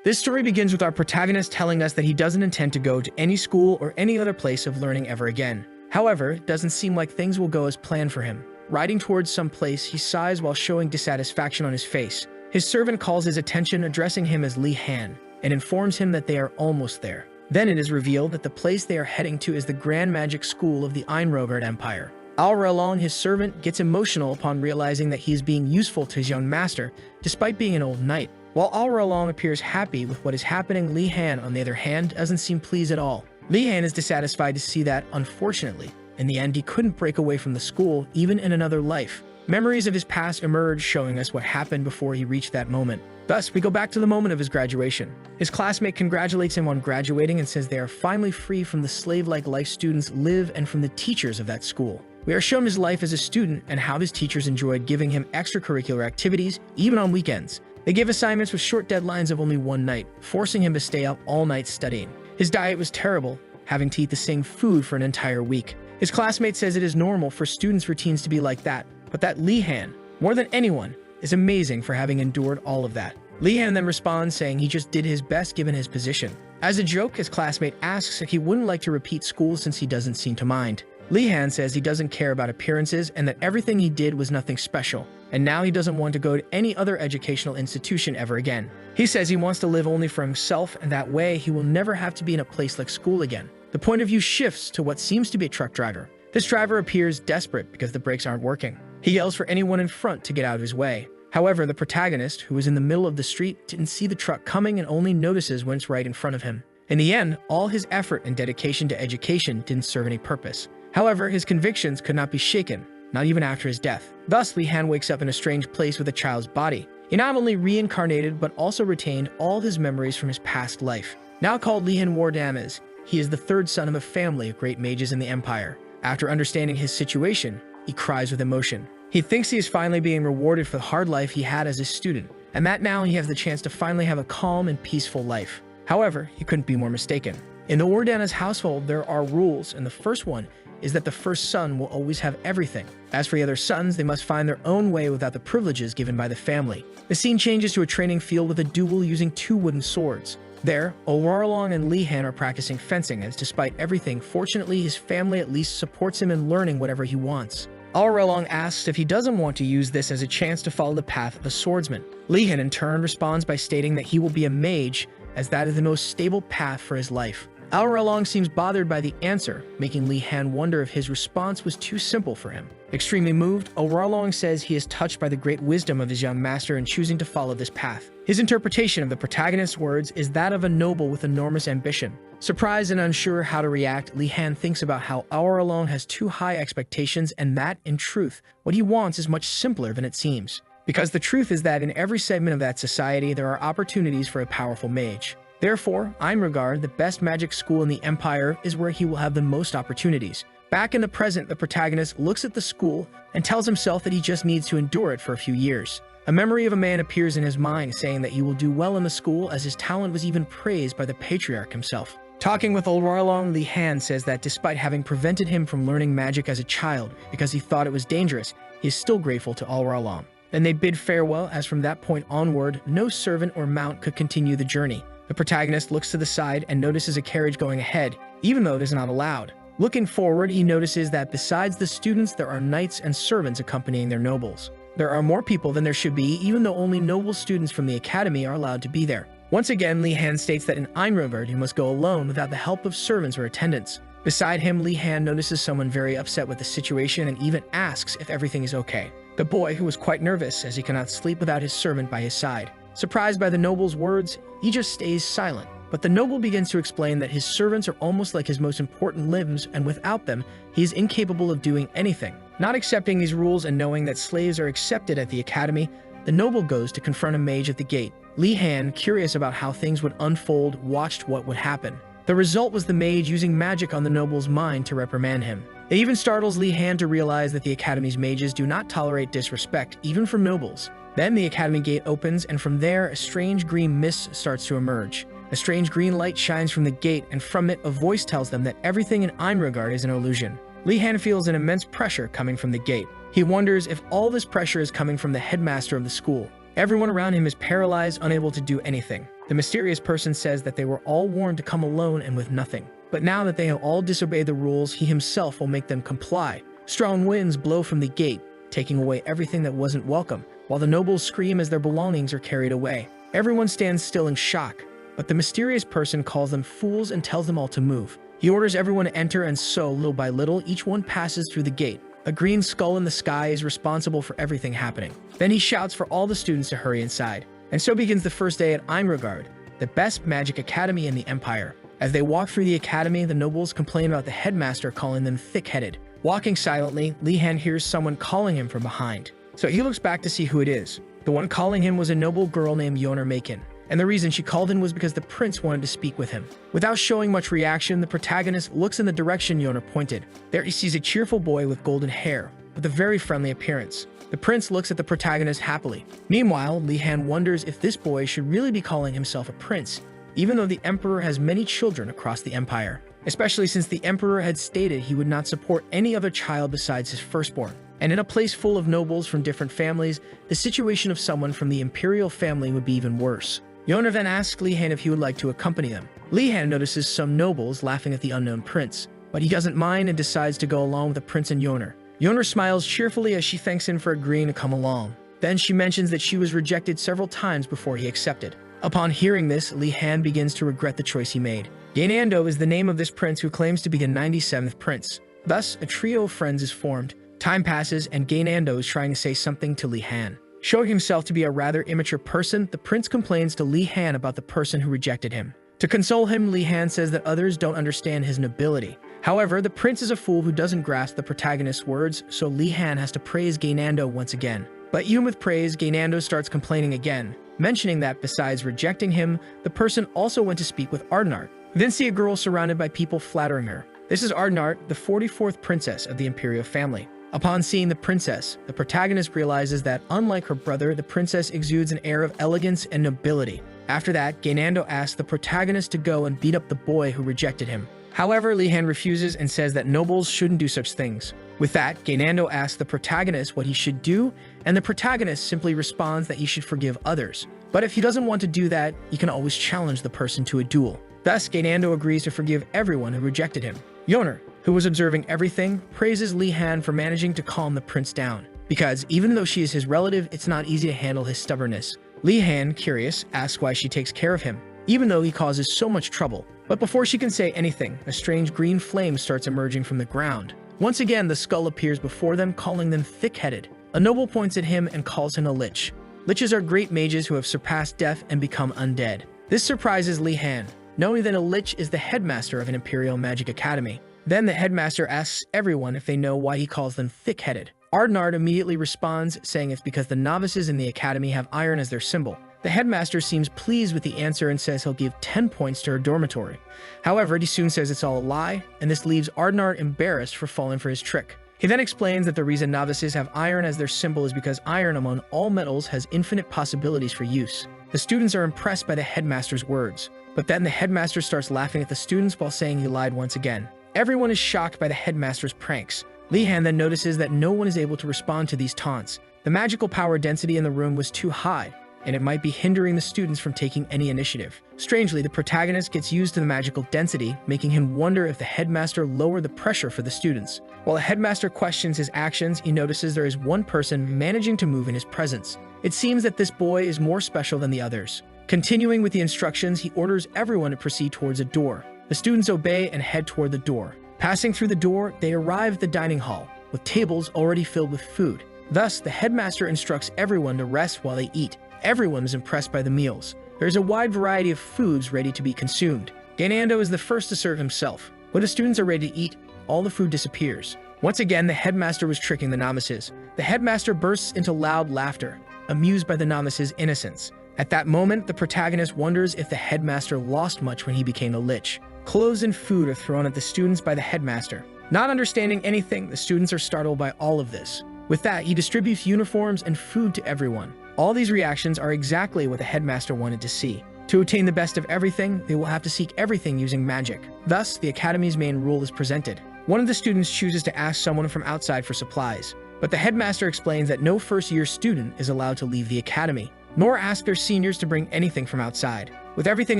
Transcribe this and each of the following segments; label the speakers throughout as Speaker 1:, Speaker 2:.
Speaker 1: This story begins with our protagonist telling us that he doesn't intend to go to any school or any other place of learning ever again. However, it doesn't seem like things will go as planned for him. Riding towards some place, he sighs while showing dissatisfaction on his face. His servant calls his attention, addressing him as Li Han, and informs him that they are almost there. Then it is revealed that the place they are heading to is the Grand Magic School of the Einrogard Empire. Alrelong, his servant, gets emotional upon realizing that he is being useful to his young master, despite being an old knight. While Alrelong appears happy with what is happening, Li Han, on the other hand, doesn't seem pleased at all. Li Han is dissatisfied to see that, unfortunately, in the end he couldn't break away from the school, even in another life. Memories of his past emerge, showing us what happened before he reached that moment. Thus, we go back to the moment of his graduation. His classmate congratulates him on graduating and says they are finally free from the slave-like life students live and from the teachers of that school. We are shown his life as a student and how his teachers enjoyed giving him extracurricular activities, even on weekends. They gave assignments with short deadlines of only one night, forcing him to stay up all night studying. His diet was terrible, having to eat the same food for an entire week. His classmate says it is normal for students' routines to be like that, but that Li Han, more than anyone, is amazing for having endured all of that. Li Han then responds saying he just did his best given his position. As a joke, his classmate asks if he wouldn't like to repeat school since he doesn't seem to mind. Li Han says he doesn't care about appearances and that everything he did was nothing special, and now he doesn't want to go to any other educational institution ever again. He says he wants to live only for himself, and that way he will never have to be in a place like school again. The point of view shifts to what seems to be a truck driver. This driver appears desperate because the brakes aren't working. He yells for anyone in front to get out of his way. However, the protagonist, who is in the middle of the street, didn't see the truck coming and only notices when it's right in front of him. In the end, all his effort and dedication to education didn't serve any purpose. However, his convictions could not be shaken, not even after his death. Thus, Li Han wakes up in a strange place with a child's body. He not only reincarnated, but also retained all his memories from his past life. Now called Li Han Wardamas, he is the third son of a family of great mages in the Empire. After understanding his situation, he cries with emotion. He thinks he is finally being rewarded for the hard life he had as a student, and that now he has the chance to finally have a calm and peaceful life. However, he couldn't be more mistaken. In the Wardanas household, there are rules, and the first one is that the first son will always have everything. As for the other sons, they must find their own way without the privileges given by the family. The scene changes to a training field with a duel using 2 wooden swords. There, Alrelong and Li Han are practicing fencing, as despite everything, fortunately his family at least supports him in learning whatever he wants. Alrelong asks if he doesn't want to use this as a chance to follow the path of a swordsman. Li Han in turn responds by stating that he will be a mage, as that is the most stable path for his life. Alrelong seems bothered by the answer, making Li Han wonder if his response was too simple for him. Extremely moved, Alrelong says he is touched by the great wisdom of his young master in choosing to follow this path. His interpretation of the protagonist's words is that of a noble with enormous ambition. Surprised and unsure how to react, Li Han thinks about how Alrelong has too high expectations and that, in truth, what he wants is much simpler than it seems. Because the truth is that in every segment of that society there are opportunities for a powerful mage. Therefore, Einrogard, the best magic school in the Empire, is where he will have the most opportunities. Back in the present, the protagonist looks at the school and tells himself that he just needs to endure it for a few years. A memory of a man appears in his mind, saying that he will do well in the school, as his talent was even praised by the patriarch himself. Talking with Alrelong, Li Han says that despite having prevented him from learning magic as a child because he thought it was dangerous, he is still grateful to Alrelong. Then they bid farewell, as from that point onward, no servant or mount could continue the journey. The protagonist looks to the side and notices a carriage going ahead, even though it is not allowed. Looking forward, he notices that besides the students, there are knights and servants accompanying their nobles. There are more people than there should be, even though only noble students from the academy are allowed to be there. Once again, Li Han states that in Einrogard he must go alone without the help of servants or attendants. Beside him, Li Han notices someone very upset with the situation and even asks if everything is okay. The boy, who was quite nervous as he cannot sleep without his servant by his side. Surprised by the noble's words, he just stays silent. But the noble begins to explain that his servants are almost like his most important limbs, and without them, he is incapable of doing anything. Not accepting these rules and knowing that slaves are accepted at the academy, the noble goes to confront a mage at the gate. Li Han, curious about how things would unfold, watched what would happen. The result was the mage using magic on the noble's mind to reprimand him. It even startles Li Han to realize that the academy's mages do not tolerate disrespect, even from nobles. Then the academy gate opens, and from there, a strange green mist starts to emerge. A strange green light shines from the gate, and from it, a voice tells them that everything in Einrogard is an illusion. Li Han feels an immense pressure coming from the gate. He wonders if all this pressure is coming from the headmaster of the school. Everyone around him is paralyzed, unable to do anything. The mysterious person says that they were all warned to come alone and with nothing. But now that they have all disobeyed the rules, he himself will make them comply. Strong winds blow from the gate, taking away everything that wasn't welcome, while the nobles scream as their belongings are carried away. Everyone stands still in shock, but the mysterious person calls them fools and tells them all to move. He orders everyone to enter, and so, little by little, each one passes through the gate. A green skull in the sky is responsible for everything happening. Then he shouts for all the students to hurry inside. And so begins the first day at Einregard, the best magic academy in the empire. As they walk through the academy, the nobles complain about the headmaster calling them thick-headed. Walking silently, Li Han hears someone calling him from behind. So he looks back to see who it is. The one calling him was a noble girl named Yoner Macon. And the reason she called in was because the prince wanted to speak with him. Without showing much reaction, the protagonist looks in the direction Yoner pointed. There he sees a cheerful boy with golden hair, with a very friendly appearance. The prince looks at the protagonist happily. Meanwhile, Li Han wonders if this boy should really be calling himself a prince, even though the emperor has many children across the empire, especially since the emperor had stated he would not support any other child besides his firstborn. And in a place full of nobles from different families, the situation of someone from the imperial family would be even worse. Yoner then asks Li Han if he would like to accompany them. Li Han notices some nobles laughing at the unknown prince, but he doesn't mind and decides to go along with the prince and Yoner. Yoner smiles cheerfully as she thanks him for agreeing to come along. Then she mentions that she was rejected several times before he accepted. Upon hearing this, Li Han begins to regret the choice he made. Gainando is the name of this prince who claims to be the 97th prince. Thus, a trio of friends is formed. Time passes, and Gainando is trying to say something to Li Han. Showing himself to be a rather immature person, the prince complains to Li Han about the person who rejected him. To console him, Li Han says that others don't understand his nobility. However, the prince is a fool who doesn't grasp the protagonist's words, so Li Han has to praise Gainando once again. But even with praise, Gainando starts complaining again, mentioning that besides rejecting him, the person also went to speak with Ardenart. We then see a girl surrounded by people flattering her. This is Ardenart, the 44th princess of the imperial family. Upon seeing the princess, the protagonist realizes that, unlike her brother, the princess exudes an air of elegance and nobility. After that, Gainando asks the protagonist to go and beat up the boy who rejected him. However, Li Han refuses and says that nobles shouldn't do such things. With that, Gainando asks the protagonist what he should do, and the protagonist simply responds that he should forgive others. But if he doesn't want to do that, he can always challenge the person to a duel. Thus, Gainando agrees to forgive everyone who rejected him. Yoner, who was observing everything, praises Li Han for managing to calm the prince down, because even though she is his relative, it's not easy to handle his stubbornness. Li Han, curious, asks why she takes care of him, even though he causes so much trouble. But before she can say anything, a strange green flame starts emerging from the ground. Once again, the skull appears before them, calling them thick-headed. A noble points at him and calls him a lich. Liches are great mages who have surpassed death and become undead. This surprises Li Han, knowing that a lich is the headmaster of an imperial magic academy. Then the headmaster asks everyone if they know why he calls them thick-headed. Ardenart immediately responds, saying it's because the novices in the academy have iron as their symbol. The headmaster seems pleased with the answer and says he'll give 10 points to her dormitory. However, he soon says it's all a lie, and this leaves Ardenart embarrassed for falling for his trick. He then explains that the reason novices have iron as their symbol is because iron among all metals has infinite possibilities for use. The students are impressed by the headmaster's words, but then the headmaster starts laughing at the students while saying he lied once again. Everyone is shocked by the headmaster's pranks. Li Han then notices that no one is able to respond to these taunts. The magical power density in the room was too high, and it might be hindering the students from taking any initiative. Strangely, the protagonist gets used to the magical density, making him wonder if the headmaster lowered the pressure for the students. While the headmaster questions his actions, he notices there is one person managing to move in his presence. It seems that this boy is more special than the others. Continuing with the instructions, he orders everyone to proceed towards a door. The students obey and head toward the door. Passing through the door, they arrive at the dining hall, with tables already filled with food. Thus, the headmaster instructs everyone to rest while they eat. Everyone is impressed by the meals. There is a wide variety of foods ready to be consumed. Gainando is the first to serve himself. When the students are ready to eat, all the food disappears. Once again, the headmaster was tricking the novices. The headmaster bursts into loud laughter, amused by the novices' innocence. At that moment, the protagonist wonders if the headmaster lost much when he became a lich. Clothes and food are thrown at the students by the headmaster. Not understanding anything, the students are startled by all of this. With that, he distributes uniforms and food to everyone. All these reactions are exactly what the headmaster wanted to see. To attain the best of everything, they will have to seek everything using magic. Thus, the academy's main rule is presented. One of the students chooses to ask someone from outside for supplies, but the headmaster explains that no first-year student is allowed to leave the academy. nor ask their seniors to bring anything from outside. With everything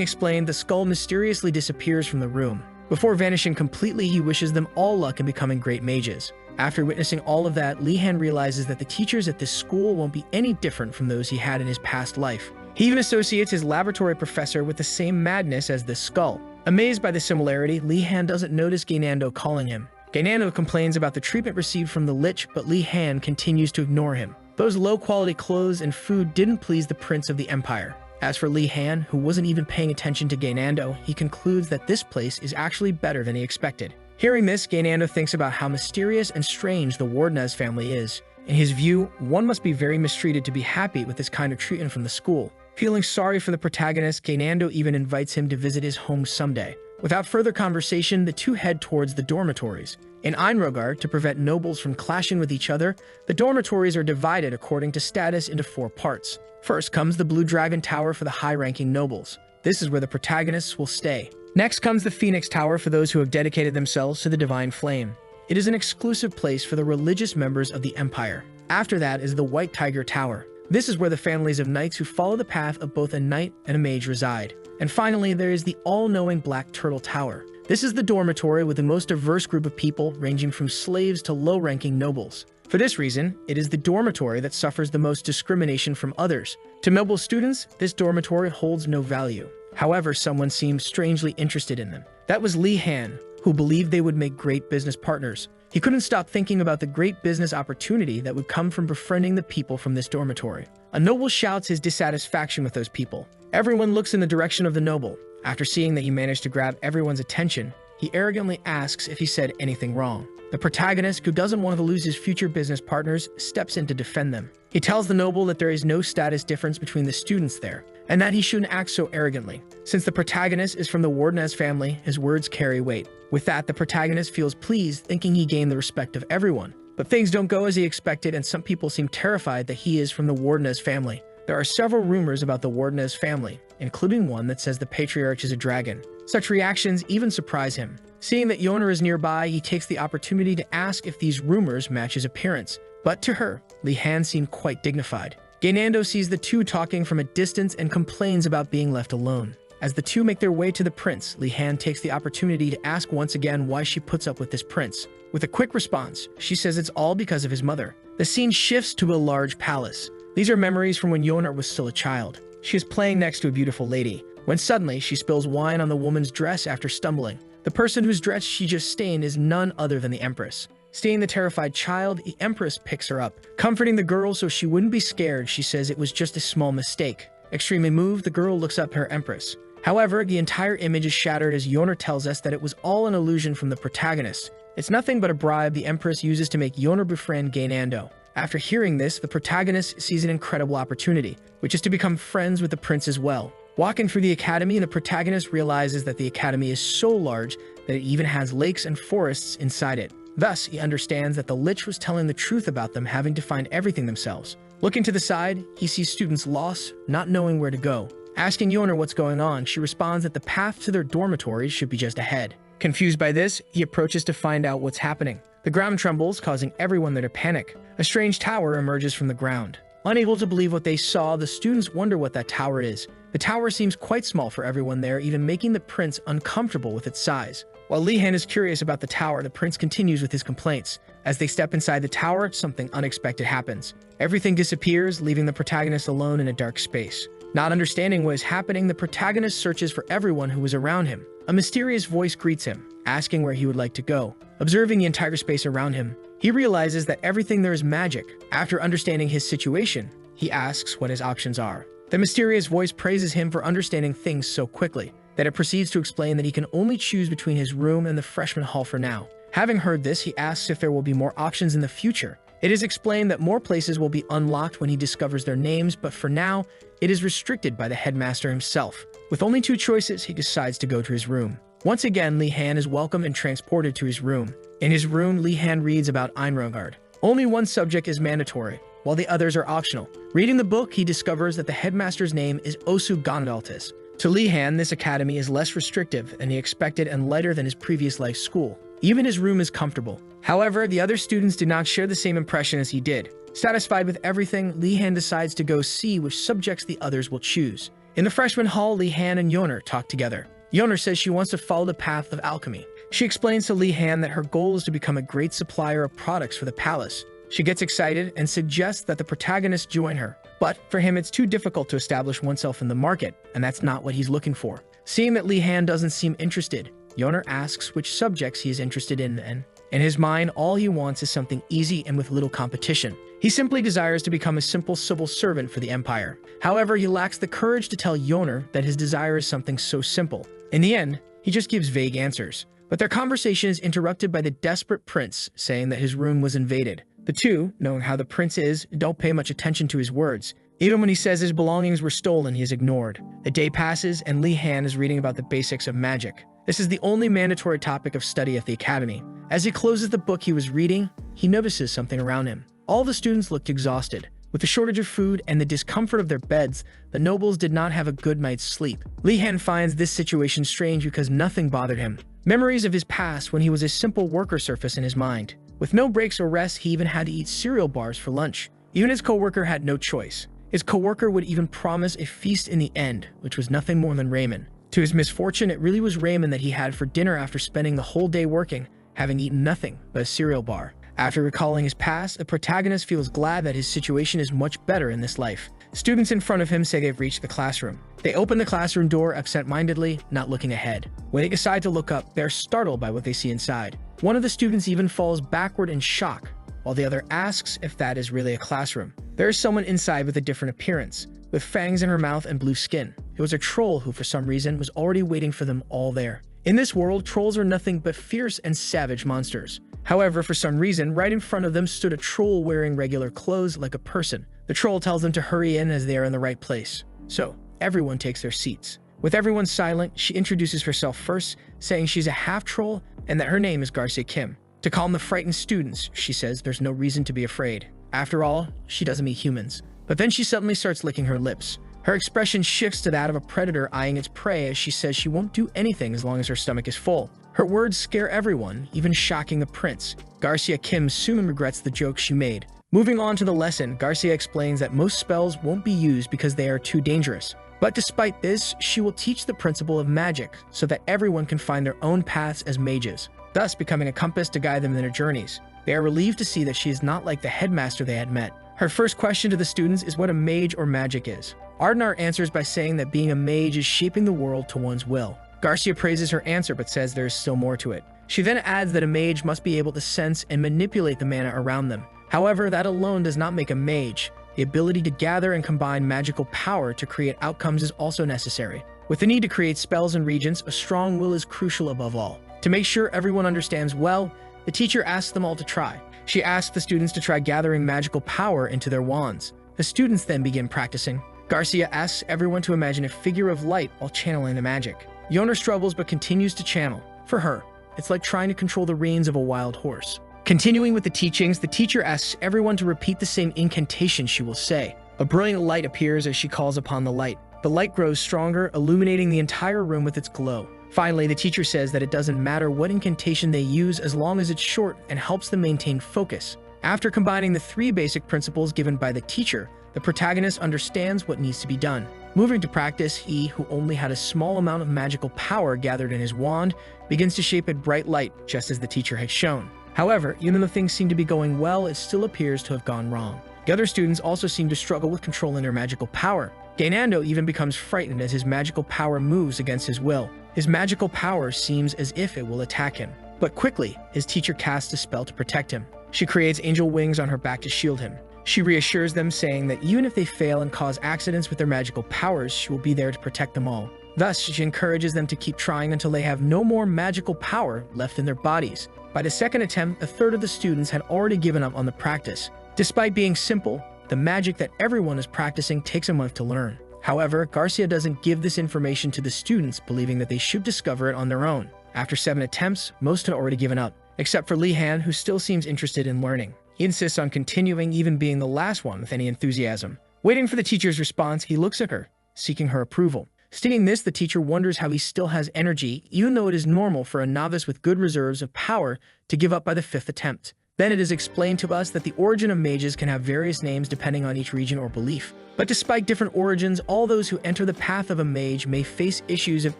Speaker 1: explained, the skull mysteriously disappears from the room. Before vanishing completely, he wishes them all luck in becoming great mages. After witnessing all of that, Li-Han realizes that the teachers at this school won't be any different from those he had in his past life. He even associates his laboratory professor with the same madness as this skull. Amazed by the similarity, Li-Han doesn't notice Gainando calling him. Gainando complains about the treatment received from the Lich, but Li-Han continues to ignore him. Those low-quality clothes and food didn't please the Prince of the Empire. As for Li-Han, who wasn't even paying attention to Gainando, he concludes that this place is actually better than he expected. Hearing this, Gainando thinks about how mysterious and strange the Wardenez family is. In his view, one must be very mistreated to be happy with this kind of treatment from the school. Feeling sorry for the protagonist, Gainando even invites him to visit his home someday. Without further conversation, the two head towards the dormitories. In Einrogar, to prevent nobles from clashing with each other, the dormitories are divided according to status into 4 parts. First comes the Blue Dragon Tower for the high-ranking nobles. This is where the protagonists will stay. Next comes the Phoenix Tower for those who have dedicated themselves to the Divine Flame. It is an exclusive place for the religious members of the Empire. After that is the White Tiger Tower. This is where the families of knights who follow the path of both a knight and a mage reside. And finally, there is the all-knowing Black Turtle Tower. This is the dormitory with the most diverse group of people, ranging from slaves to low-ranking nobles. For this reason, it is the dormitory that suffers the most discrimination from others. To noble students, this dormitory holds no value. However, someone seemed strangely interested in them. That was Li-Han, who believed they would make great business partners. He couldn't stop thinking about the great business opportunity that would come from befriending the people from this dormitory. A noble shouts his dissatisfaction with those people. Everyone looks in the direction of the noble. After seeing that he managed to grab everyone's attention, he arrogantly asks if he said anything wrong. The protagonist, who doesn't want to lose his future business partners, steps in to defend them. He tells the noble that there is no status difference between the students there, and that he shouldn't act so arrogantly. Since the protagonist is from the Wardenez family, his words carry weight. With that, the protagonist feels pleased, thinking he gained the respect of everyone. But things don't go as he expected, and some people seem terrified that he is from the Wardenez family. There are several rumors about the Wardenez family, including one that says the patriarch is a dragon. Such reactions even surprise him. Seeing that Yoner is nearby, he takes the opportunity to ask if these rumors match his appearance. But to her, Li-Han seemed quite dignified. Gainando sees the two talking from a distance and complains about being left alone. As the two make their way to the prince, Li-Han takes the opportunity to ask once again why she puts up with this prince. With a quick response, she says it's all because of his mother. The scene shifts to a large palace. These are memories from when Yoner was still a child. She is playing next to a beautiful lady, when suddenly she spills wine on the woman's dress after stumbling. The person whose dress she just stained is none other than the Empress. Seeing the terrified child, the Empress picks her up. Comforting the girl so she wouldn't be scared, she says it was just a small mistake. Extremely moved, the girl looks up at her Empress. However, the entire image is shattered as Yoner tells us that it was all an illusion from the protagonist. It's nothing but a bribe the Empress uses to make Yoner befriend Gainando. After hearing this, the protagonist sees an incredible opportunity, which is to become friends with the prince as well. Walking through the academy, the protagonist realizes that the academy is so large that it even has lakes and forests inside it. Thus, he understands that the Lich was telling the truth about them having to find everything themselves. Looking to the side, he sees students lost, not knowing where to go. Asking Yoner what's going on, she responds that the path to their dormitories should be just ahead. Confused by this, he approaches to find out what's happening. The ground trembles, causing everyone there to panic. A strange tower emerges from the ground. Unable to believe what they saw, the students wonder what that tower is. The tower seems quite small for everyone there, even making the prince uncomfortable with its size. While Li-Han is curious about the tower, the prince continues with his complaints. As they step inside the tower, something unexpected happens. Everything disappears, leaving the protagonist alone in a dark space. Not understanding what is happening, the protagonist searches for everyone who is around him. A mysterious voice greets him, asking where he would like to go. Observing the entire space around him, he realizes that everything there is magic. After understanding his situation, he asks what his options are. The mysterious voice praises him for understanding things so quickly that it proceeds to explain that he can only choose between his room and the freshman hall for now. Having heard this, he asks if there will be more options in the future. It is explained that more places will be unlocked when he discovers their names, but for now, it is restricted by the headmaster himself. With only 2 choices, he decides to go to his room. Once again, Li-Han is welcomed and transported to his room. In his room, Li-Han reads about Einrogard. Only one subject is mandatory, while the others are optional. Reading the book, he discovers that the headmaster's name is Osu Gondaltis. To Li-Han, this academy is less restrictive than he expected and lighter than his previous life school. Even his room is comfortable. However, the other students did not share the same impression as he did. Satisfied with everything, Lee-han decides to go see which subjects the others will choose. In the freshman hall, Lee-han and Yeoner talk together. Yeoner says she wants to follow the path of alchemy. She explains to Lee-han that her goal is to become a great supplier of products for the palace. She gets excited and suggests that the protagonist join her. But for him, it's too difficult to establish oneself in the market, and that's not what he's looking for. Seeing that Lee-han doesn't seem interested, Yeoner asks which subjects he is interested in then. In his mind, all he wants is something easy and with little competition. He simply desires to become a simple civil servant for the empire. However, he lacks the courage to tell Yeoner that his desire is something so simple. In the end, he just gives vague answers. But their conversation is interrupted by the desperate prince saying that his room was invaded. The two, knowing how the prince is, don't pay much attention to his words. Even when he says his belongings were stolen, he is ignored. The day passes, and Lee-han is reading about the basics of magic. This is the only mandatory topic of study at the academy. As he closes the book he was reading, he notices something around him. All the students looked exhausted. With the shortage of food and the discomfort of their beds, the nobles did not have a good night's sleep. Lee-han finds this situation strange because nothing bothered him. Memories of his past when he was a simple worker surface in his mind. With no breaks or rest, he even had to eat cereal bars for lunch. Even his co-worker had no choice. His co-worker would even promise a feast in the end, which was nothing more than ramen. To his misfortune, it really was ramen that he had for dinner after spending the whole day working, having eaten nothing but a cereal bar. After recalling his past, the protagonist feels glad that his situation is much better in this life. Students in front of him say they've reached the classroom. They open the classroom door absent-mindedly, not looking ahead. When they decide to look up, they're startled by what they see inside. One of the students even falls backward in shock, while the other asks if that is really a classroom. There is someone inside with a different appearance, with fangs in her mouth and blue skin. It was a troll who, for some reason, was already waiting for them all there. In this world, trolls are nothing but fierce and savage monsters. However, for some reason, right in front of them stood a troll wearing regular clothes like a person. The troll tells them to hurry in as they are in the right place. So, everyone takes their seats. With everyone silent, she introduces herself first, saying she's a half-troll and that her name is Garcia Kim. To calm the frightened students, she says there's no reason to be afraid. After all, she doesn't meet humans. But then she suddenly starts licking her lips. Her expression shifts to that of a predator eyeing its prey as she says she won't do anything as long as her stomach is full. Her words scare everyone, even shocking the prince. Garcia Kim soon regrets the joke she made. Moving on to the lesson, Garcia explains that most spells won't be used because they are too dangerous. But despite this, she will teach the principle of magic so that everyone can find their own paths as mages, thus becoming a compass to guide them in their journeys. They are relieved to see that she is not like the headmaster they had met. Her first question to the students is what a mage or magic is. Ardenar answers by saying that being a mage is shaping the world to one's will. Garcia praises her answer but says there is still more to it. She then adds that a mage must be able to sense and manipulate the mana around them. However, that alone does not make a mage. The ability to gather and combine magical power to create outcomes is also necessary. With the need to create spells and regents, a strong will is crucial above all. To make sure everyone understands well, the teacher asks them all to try. She asks the students to try gathering magical power into their wands. The students then begin practicing. Garcia asks everyone to imagine a figure of light while channeling the magic. Yeoner struggles but continues to channel. For her, it's like trying to control the reins of a wild horse. Continuing with the teachings, the teacher asks everyone to repeat the same incantation she will say. A brilliant light appears as she calls upon the light. The light grows stronger, illuminating the entire room with its glow. Finally, the teacher says that it doesn't matter what incantation they use as long as it's short and helps them maintain focus. After combining the three basic principles given by the teacher, the protagonist understands what needs to be done. Moving to practice, he, who only had a small amount of magical power gathered in his wand, begins to shape a bright light, just as the teacher had shown. However, even though things seem to be going well, it still appears to have gone wrong. The other students also seem to struggle with controlling their magical power. Gainando even becomes frightened as his magical power moves against his will. His magical power seems as if it will attack him. But quickly, his teacher casts a spell to protect him. She creates angel wings on her back to shield him. She reassures them, saying that even if they fail and cause accidents with their magical powers, she will be there to protect them all. Thus, she encourages them to keep trying until they have no more magical power left in their bodies. By the second attempt, a third of the students had already given up on the practice. Despite being simple, the magic that everyone is practicing takes a month to learn. However, Garcia doesn't give this information to the students, believing that they should discover it on their own. After 7 attempts, most had already given up, except for Lee-han, who still seems interested in learning. He insists on continuing, even being the last one with any enthusiasm. Waiting for the teacher's response, he looks at her, seeking her approval. Stating this, the teacher wonders how he still has energy, even though it is normal for a novice with good reserves of power to give up by the 5th attempt. Then it is explained to us that the origin of mages can have various names depending on each region or belief. But despite different origins, all those who enter the path of a mage may face issues of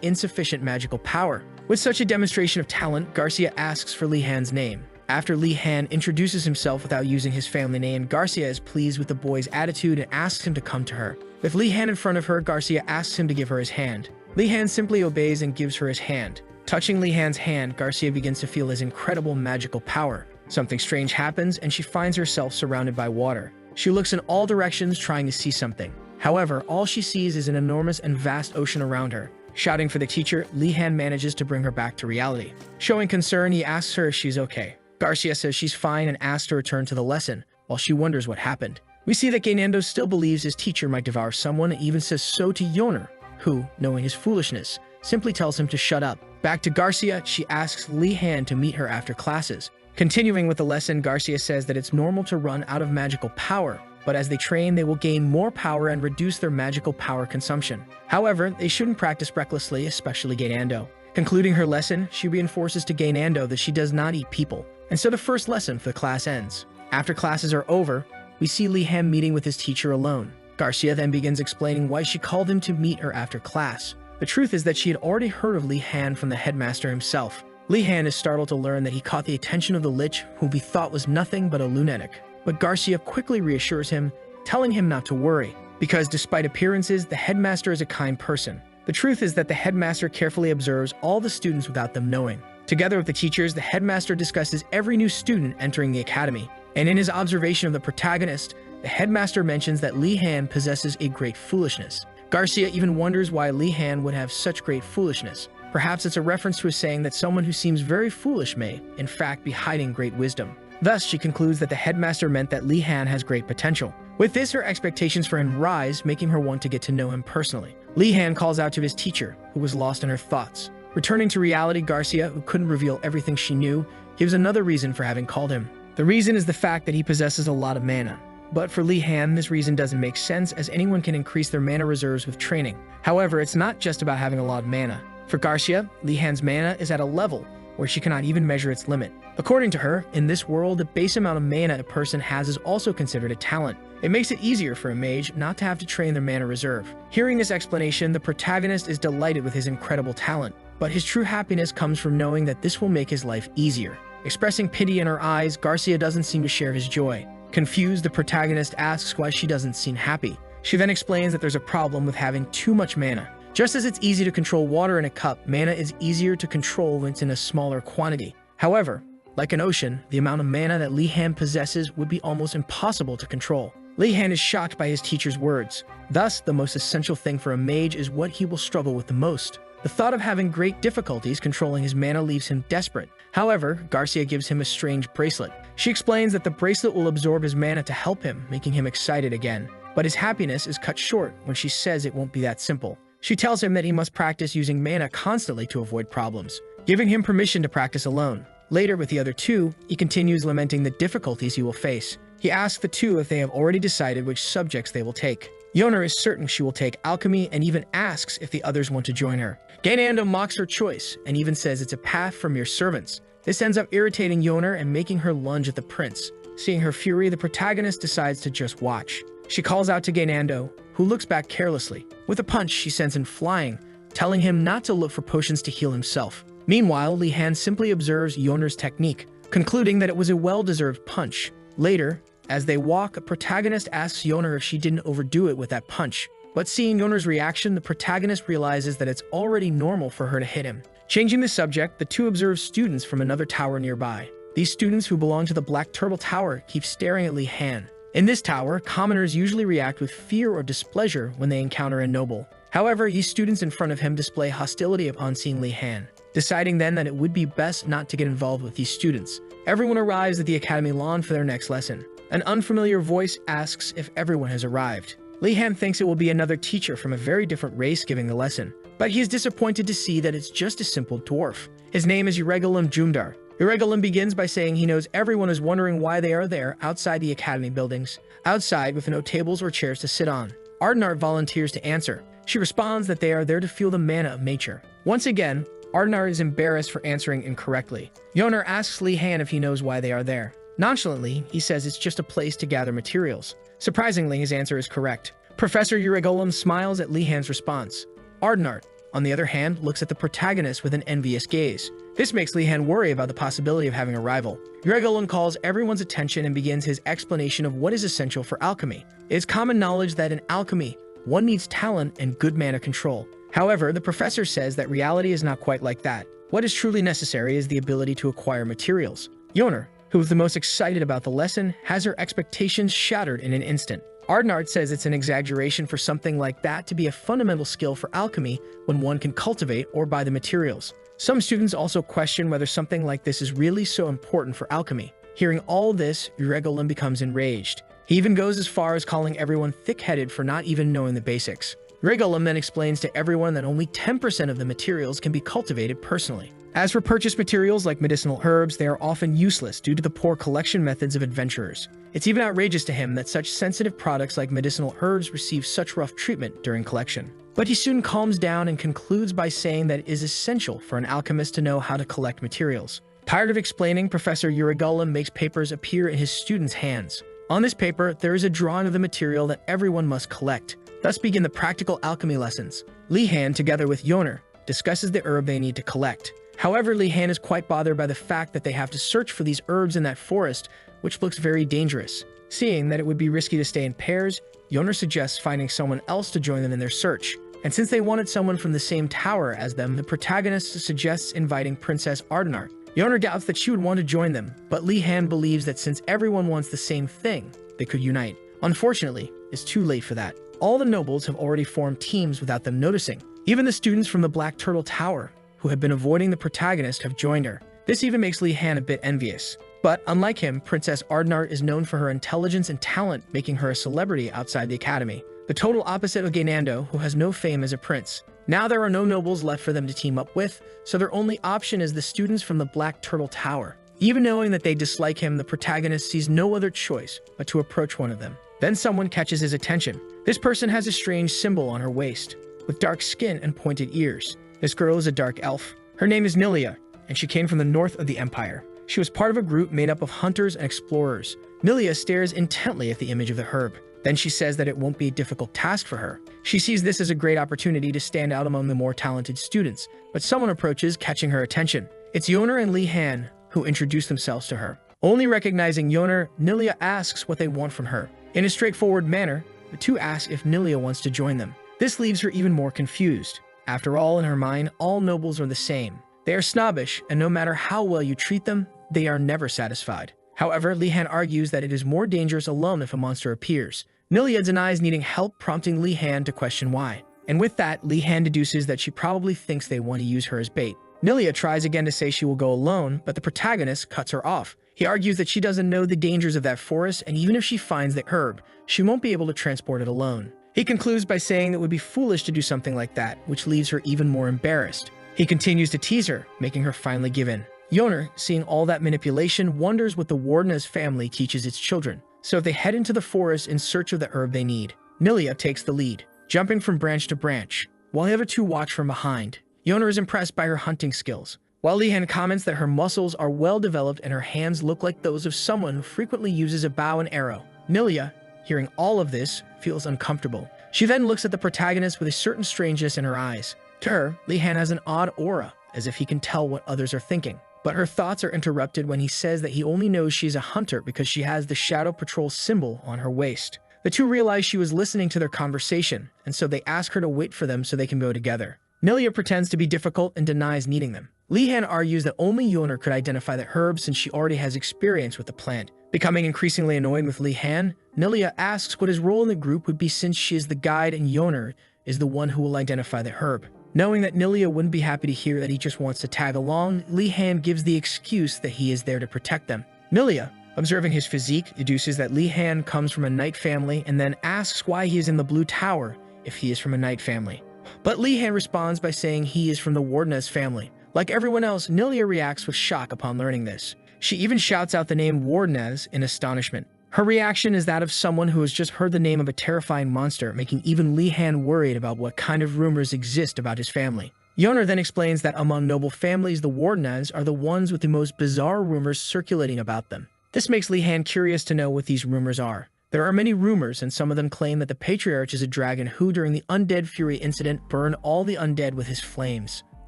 Speaker 1: insufficient magical power. With such a demonstration of talent, Garcia asks for Li Han's name. After Li Han introduces himself without using his family name, Garcia is pleased with the boy's attitude and asks him to come to her. With Li Han in front of her, Garcia asks him to give her his hand. Li Han simply obeys and gives her his hand. Touching Li Han's hand, Garcia begins to feel his incredible magical power. Something strange happens, and she finds herself surrounded by water. She looks in all directions trying to see something. However, all she sees is an enormous and vast ocean around her. Shouting for the teacher, Li Han manages to bring her back to reality. Showing concern, he asks her if she's okay. Garcia says she's fine and asks to return to the lesson, while she wonders what happened. We see that Gainando still believes his teacher might devour someone and even says so to Yoner, who, knowing his foolishness, simply tells him to shut up. Back to Garcia, she asks Li Han to meet her after classes. Continuing with the lesson, Garcia says that it's normal to run out of magical power, but as they train, they will gain more power and reduce their magical power consumption. However, they shouldn't practice recklessly, especially Gainando. Concluding her lesson, she reinforces to Gainando that she does not eat people, and so the first lesson for the class ends. After classes are over, we see Li Han meeting with his teacher alone. Garcia then begins explaining why she called him to meet her after class. The truth is that she had already heard of Li Han from the headmaster himself. Li Han is startled to learn that he caught the attention of the Lich, whom he thought was nothing but a lunatic. But Garcia quickly reassures him, telling him not to worry, because despite appearances, the headmaster is a kind person. The truth is that the headmaster carefully observes all the students without them knowing. Together with the teachers, the headmaster discusses every new student entering the academy. And in his observation of the protagonist, the headmaster mentions that Li Han possesses a great foolishness. Garcia even wonders why Li Han would have such great foolishness. Perhaps it's a reference to a saying that someone who seems very foolish may, in fact, be hiding great wisdom. Thus, she concludes that the headmaster meant that Li Han has great potential. With this, her expectations for him rise, making her want to get to know him personally. Li Han calls out to his teacher, who was lost in her thoughts. Returning to reality, Garcia, who couldn't reveal everything she knew, gives another reason for having called him. The reason is the fact that he possesses a lot of mana. But for Li Han, this reason doesn't make sense, as anyone can increase their mana reserves with training. However, it's not just about having a lot of mana. For Garcia, Li Han's mana is at a level where she cannot even measure its limit. According to her, in this world, the base amount of mana a person has is also considered a talent. It makes it easier for a mage not to have to train their mana reserve. Hearing this explanation, the protagonist is delighted with his incredible talent, but his true happiness comes from knowing that this will make his life easier. Expressing pity in her eyes, Garcia doesn't seem to share his joy. Confused, the protagonist asks why she doesn't seem happy. She then explains that there's a problem with having too much mana. Just as it's easy to control water in a cup, mana is easier to control when it's in a smaller quantity. However, like an ocean, the amount of mana that Li Han possesses would be almost impossible to control. Li Han is shocked by his teacher's words. Thus, the most essential thing for a mage is what he will struggle with the most. The thought of having great difficulties controlling his mana leaves him desperate. However, Garcia gives him a strange bracelet. She explains that the bracelet will absorb his mana to help him, making him excited again. But his happiness is cut short when she says it won't be that simple. She tells him that he must practice using mana constantly to avoid problems, giving him permission to practice alone. Later, with the other two, he continues lamenting the difficulties he will face. He asks the two if they have already decided which subjects they will take. Yoner is certain she will take alchemy and even asks if the others want to join her. Gainando mocks her choice and even says it's a path for mere servants. This ends up irritating Yoner and making her lunge at the prince. Seeing her fury, the protagonist decides to just watch. She calls out to Gainando, who looks back carelessly. With a punch, she sends him flying, telling him not to look for potions to heal himself. Meanwhile, Li Han simply observes Yoner's technique, concluding that it was a well-deserved punch. Later, as they walk, a protagonist asks Yoner if she didn't overdo it with that punch. But seeing Yoner's reaction, the protagonist realizes that it's already normal for her to hit him. Changing the subject, the two observe students from another tower nearby. These students, who belong to the Black Turtle Tower, keep staring at Li Han. In this tower, commoners usually react with fear or displeasure when they encounter a noble. However, these students in front of him display hostility upon seeing Li Han. Deciding then that it would be best not to get involved with these students, everyone arrives at the academy lawn for their next lesson. An unfamiliar voice asks if everyone has arrived. Li Han thinks it will be another teacher from a very different race giving the lesson, but he is disappointed to see that it's just a simple dwarf. His name is Uregalim Jumdar. Uregalim begins by saying he knows everyone is wondering why they are there outside the academy buildings, outside with no tables or chairs to sit on. Ardenart volunteers to answer. She responds that they are there to feel the mana of nature. Once again, Ardenar is embarrassed for answering incorrectly. Yoner asks Li Han if he knows why they are there. Nonchalantly, he says it's just a place to gather materials. Surprisingly, his answer is correct. Professor Urigolam smiles at Li Han's response. Ardenar, on the other hand, looks at the protagonist with an envious gaze. This makes Li Han worry about the possibility of having a rival. Urigolam calls everyone's attention and begins his explanation of what is essential for alchemy. It is common knowledge that in alchemy, one needs talent and good mana control. However, the professor says that reality is not quite like that. What is truly necessary is the ability to acquire materials. Yoner, who is the most excited about the lesson, has her expectations shattered in an instant. Ardenard says it's an exaggeration for something like that to be a fundamental skill for alchemy when one can cultivate or buy the materials. Some students also question whether something like this is really so important for alchemy. Hearing all this, Urigolam becomes enraged. He even goes as far as calling everyone thick-headed for not even knowing the basics. Urigolam then explains to everyone that only 10% of the materials can be cultivated personally. As for purchased materials like medicinal herbs, they are often useless due to the poor collection methods of adventurers. It's even outrageous to him that such sensitive products like medicinal herbs receive such rough treatment during collection. But he soon calms down and concludes by saying that it is essential for an alchemist to know how to collect materials. Tired of explaining, Professor Urigolam makes papers appear in his students' hands. On this paper, there is a drawing of the material that everyone must collect. Thus begin the practical alchemy lessons. Li Han, together with Yoner, discusses the herb they need to collect. However, Li Han is quite bothered by the fact that they have to search for these herbs in that forest, which looks very dangerous. Seeing that it would be risky to stay in pairs, Yoner suggests finding someone else to join them in their search. And since they wanted someone from the same tower as them, the protagonist suggests inviting Princess Ardenar. Yoner doubts that she would want to join them, but Li Han believes that since everyone wants the same thing, they could unite. Unfortunately, it's too late for that. All the nobles have already formed teams without them noticing. Even the students from the Black Turtle Tower, who have been avoiding the protagonist, have joined her. This even makes Li Han a bit envious. But unlike him, Princess Ardenar is known for her intelligence and talent, making her a celebrity outside the academy. The total opposite of Gaynando, who has no fame as a prince. Now there are no nobles left for them to team up with, so their only option is the students from the Black Turtle Tower. Even knowing that they dislike him, the protagonist sees no other choice but to approach one of them. Then someone catches his attention. This person has a strange symbol on her waist, with dark skin and pointed ears. This girl is a dark elf. Her name is Nilia, and she came from the north of the empire. She was part of a group made up of hunters and explorers. Nilia stares intently at the image of the herb. Then she says that it won't be a difficult task for her. She sees this as a great opportunity to stand out among the more talented students, but someone approaches, catching her attention. It's Yoner and Li Han, who introduce themselves to her. Only recognizing Yoner, Nilia asks what they want from her. In a straightforward manner, the two ask if Nilia wants to join them. This leaves her even more confused. After all, in her mind, all nobles are the same. They are snobbish, and no matter how well you treat them, they are never satisfied. However, Li Han argues that it is more dangerous alone if a monster appears. Nilia denies needing help, prompting Li Han to question why. And with that, Li Han deduces that she probably thinks they want to use her as bait. Nilia tries again to say she will go alone, but the protagonist cuts her off. He argues that she doesn't know the dangers of that forest, and even if she finds the herb, she won't be able to transport it alone. He concludes by saying that it would be foolish to do something like that, which leaves her even more embarrassed. He continues to tease her, making her finally give in. Yoner, seeing all that manipulation, wonders what the Wardena's family teaches its children. So they head into the forest in search of the herb they need. Nilia takes the lead, jumping from branch to branch, while the other two watch from behind. Yoner is impressed by her hunting skills, while Li Han comments that her muscles are well developed and her hands look like those of someone who frequently uses a bow and arrow. Nilia, hearing all of this, feels uncomfortable. She then looks at the protagonist with a certain strangeness in her eyes. To her, Li Han has an odd aura, as if he can tell what others are thinking. But her thoughts are interrupted when he says that he only knows she's a hunter because she has the Shadow Patrol symbol on her waist. The two realize she was listening to their conversation, and so they ask her to wait for them so they can go together. Nilia pretends to be difficult and denies needing them. Li Han argues that only Yoner could identify the herb since she already has experience with the plant. Becoming increasingly annoyed with Li Han, Nilia asks what his role in the group would be since she is the guide and Yoner is the one who will identify the herb. Knowing that Nilia wouldn't be happy to hear that he just wants to tag along, Li Han gives the excuse that he is there to protect them. Nilia, observing his physique, deduces that Li Han comes from a knight family and then asks why he is in the Blue Tower if he is from a knight family. But Li Han responds by saying he is from the Wardena's family. Like everyone else, Nilia reacts with shock upon learning this. She even shouts out the name Wardenas in astonishment. Her reaction is that of someone who has just heard the name of a terrifying monster, making even Li Han worried about what kind of rumors exist about his family. Yoner then explains that among noble families, the Wardenans are the ones with the most bizarre rumors circulating about them. This makes Li Han curious to know what these rumors are. There are many rumors, and some of them claim that the Patriarch is a dragon who, during the Undead Fury incident, burned all the undead with his flames.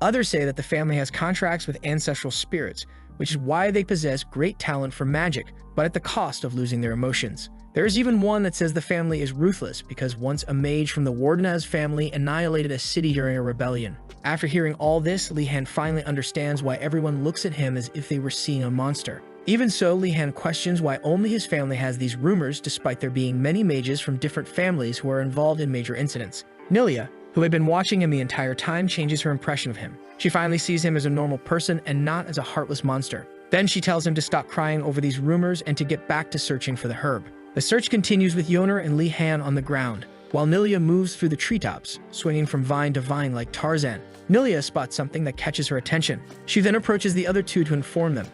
Speaker 1: Others say that the family has contracts with ancestral spirits, which is why they possess great talent for magic, but at the cost of losing their emotions. There is even one that says the family is ruthless because once a mage from the Wardenaz family annihilated a city during a rebellion. After hearing all this, Li Han finally understands why everyone looks at him as if they were seeing a monster. Even so, Li Han questions why only his family has these rumors despite there being many mages from different families who are involved in major incidents. Nilia, who had been watching him the entire time, changes her impression of him. She finally sees him as a normal person and not as a heartless monster. Then she tells him to stop crying over these rumors and to get back to searching for the herb. The search continues with Yoner and Li Han on the ground, while Nilia moves through the treetops, swinging from vine to vine like Tarzan. Nilia spots something that catches her attention. She then approaches the other two to inform them.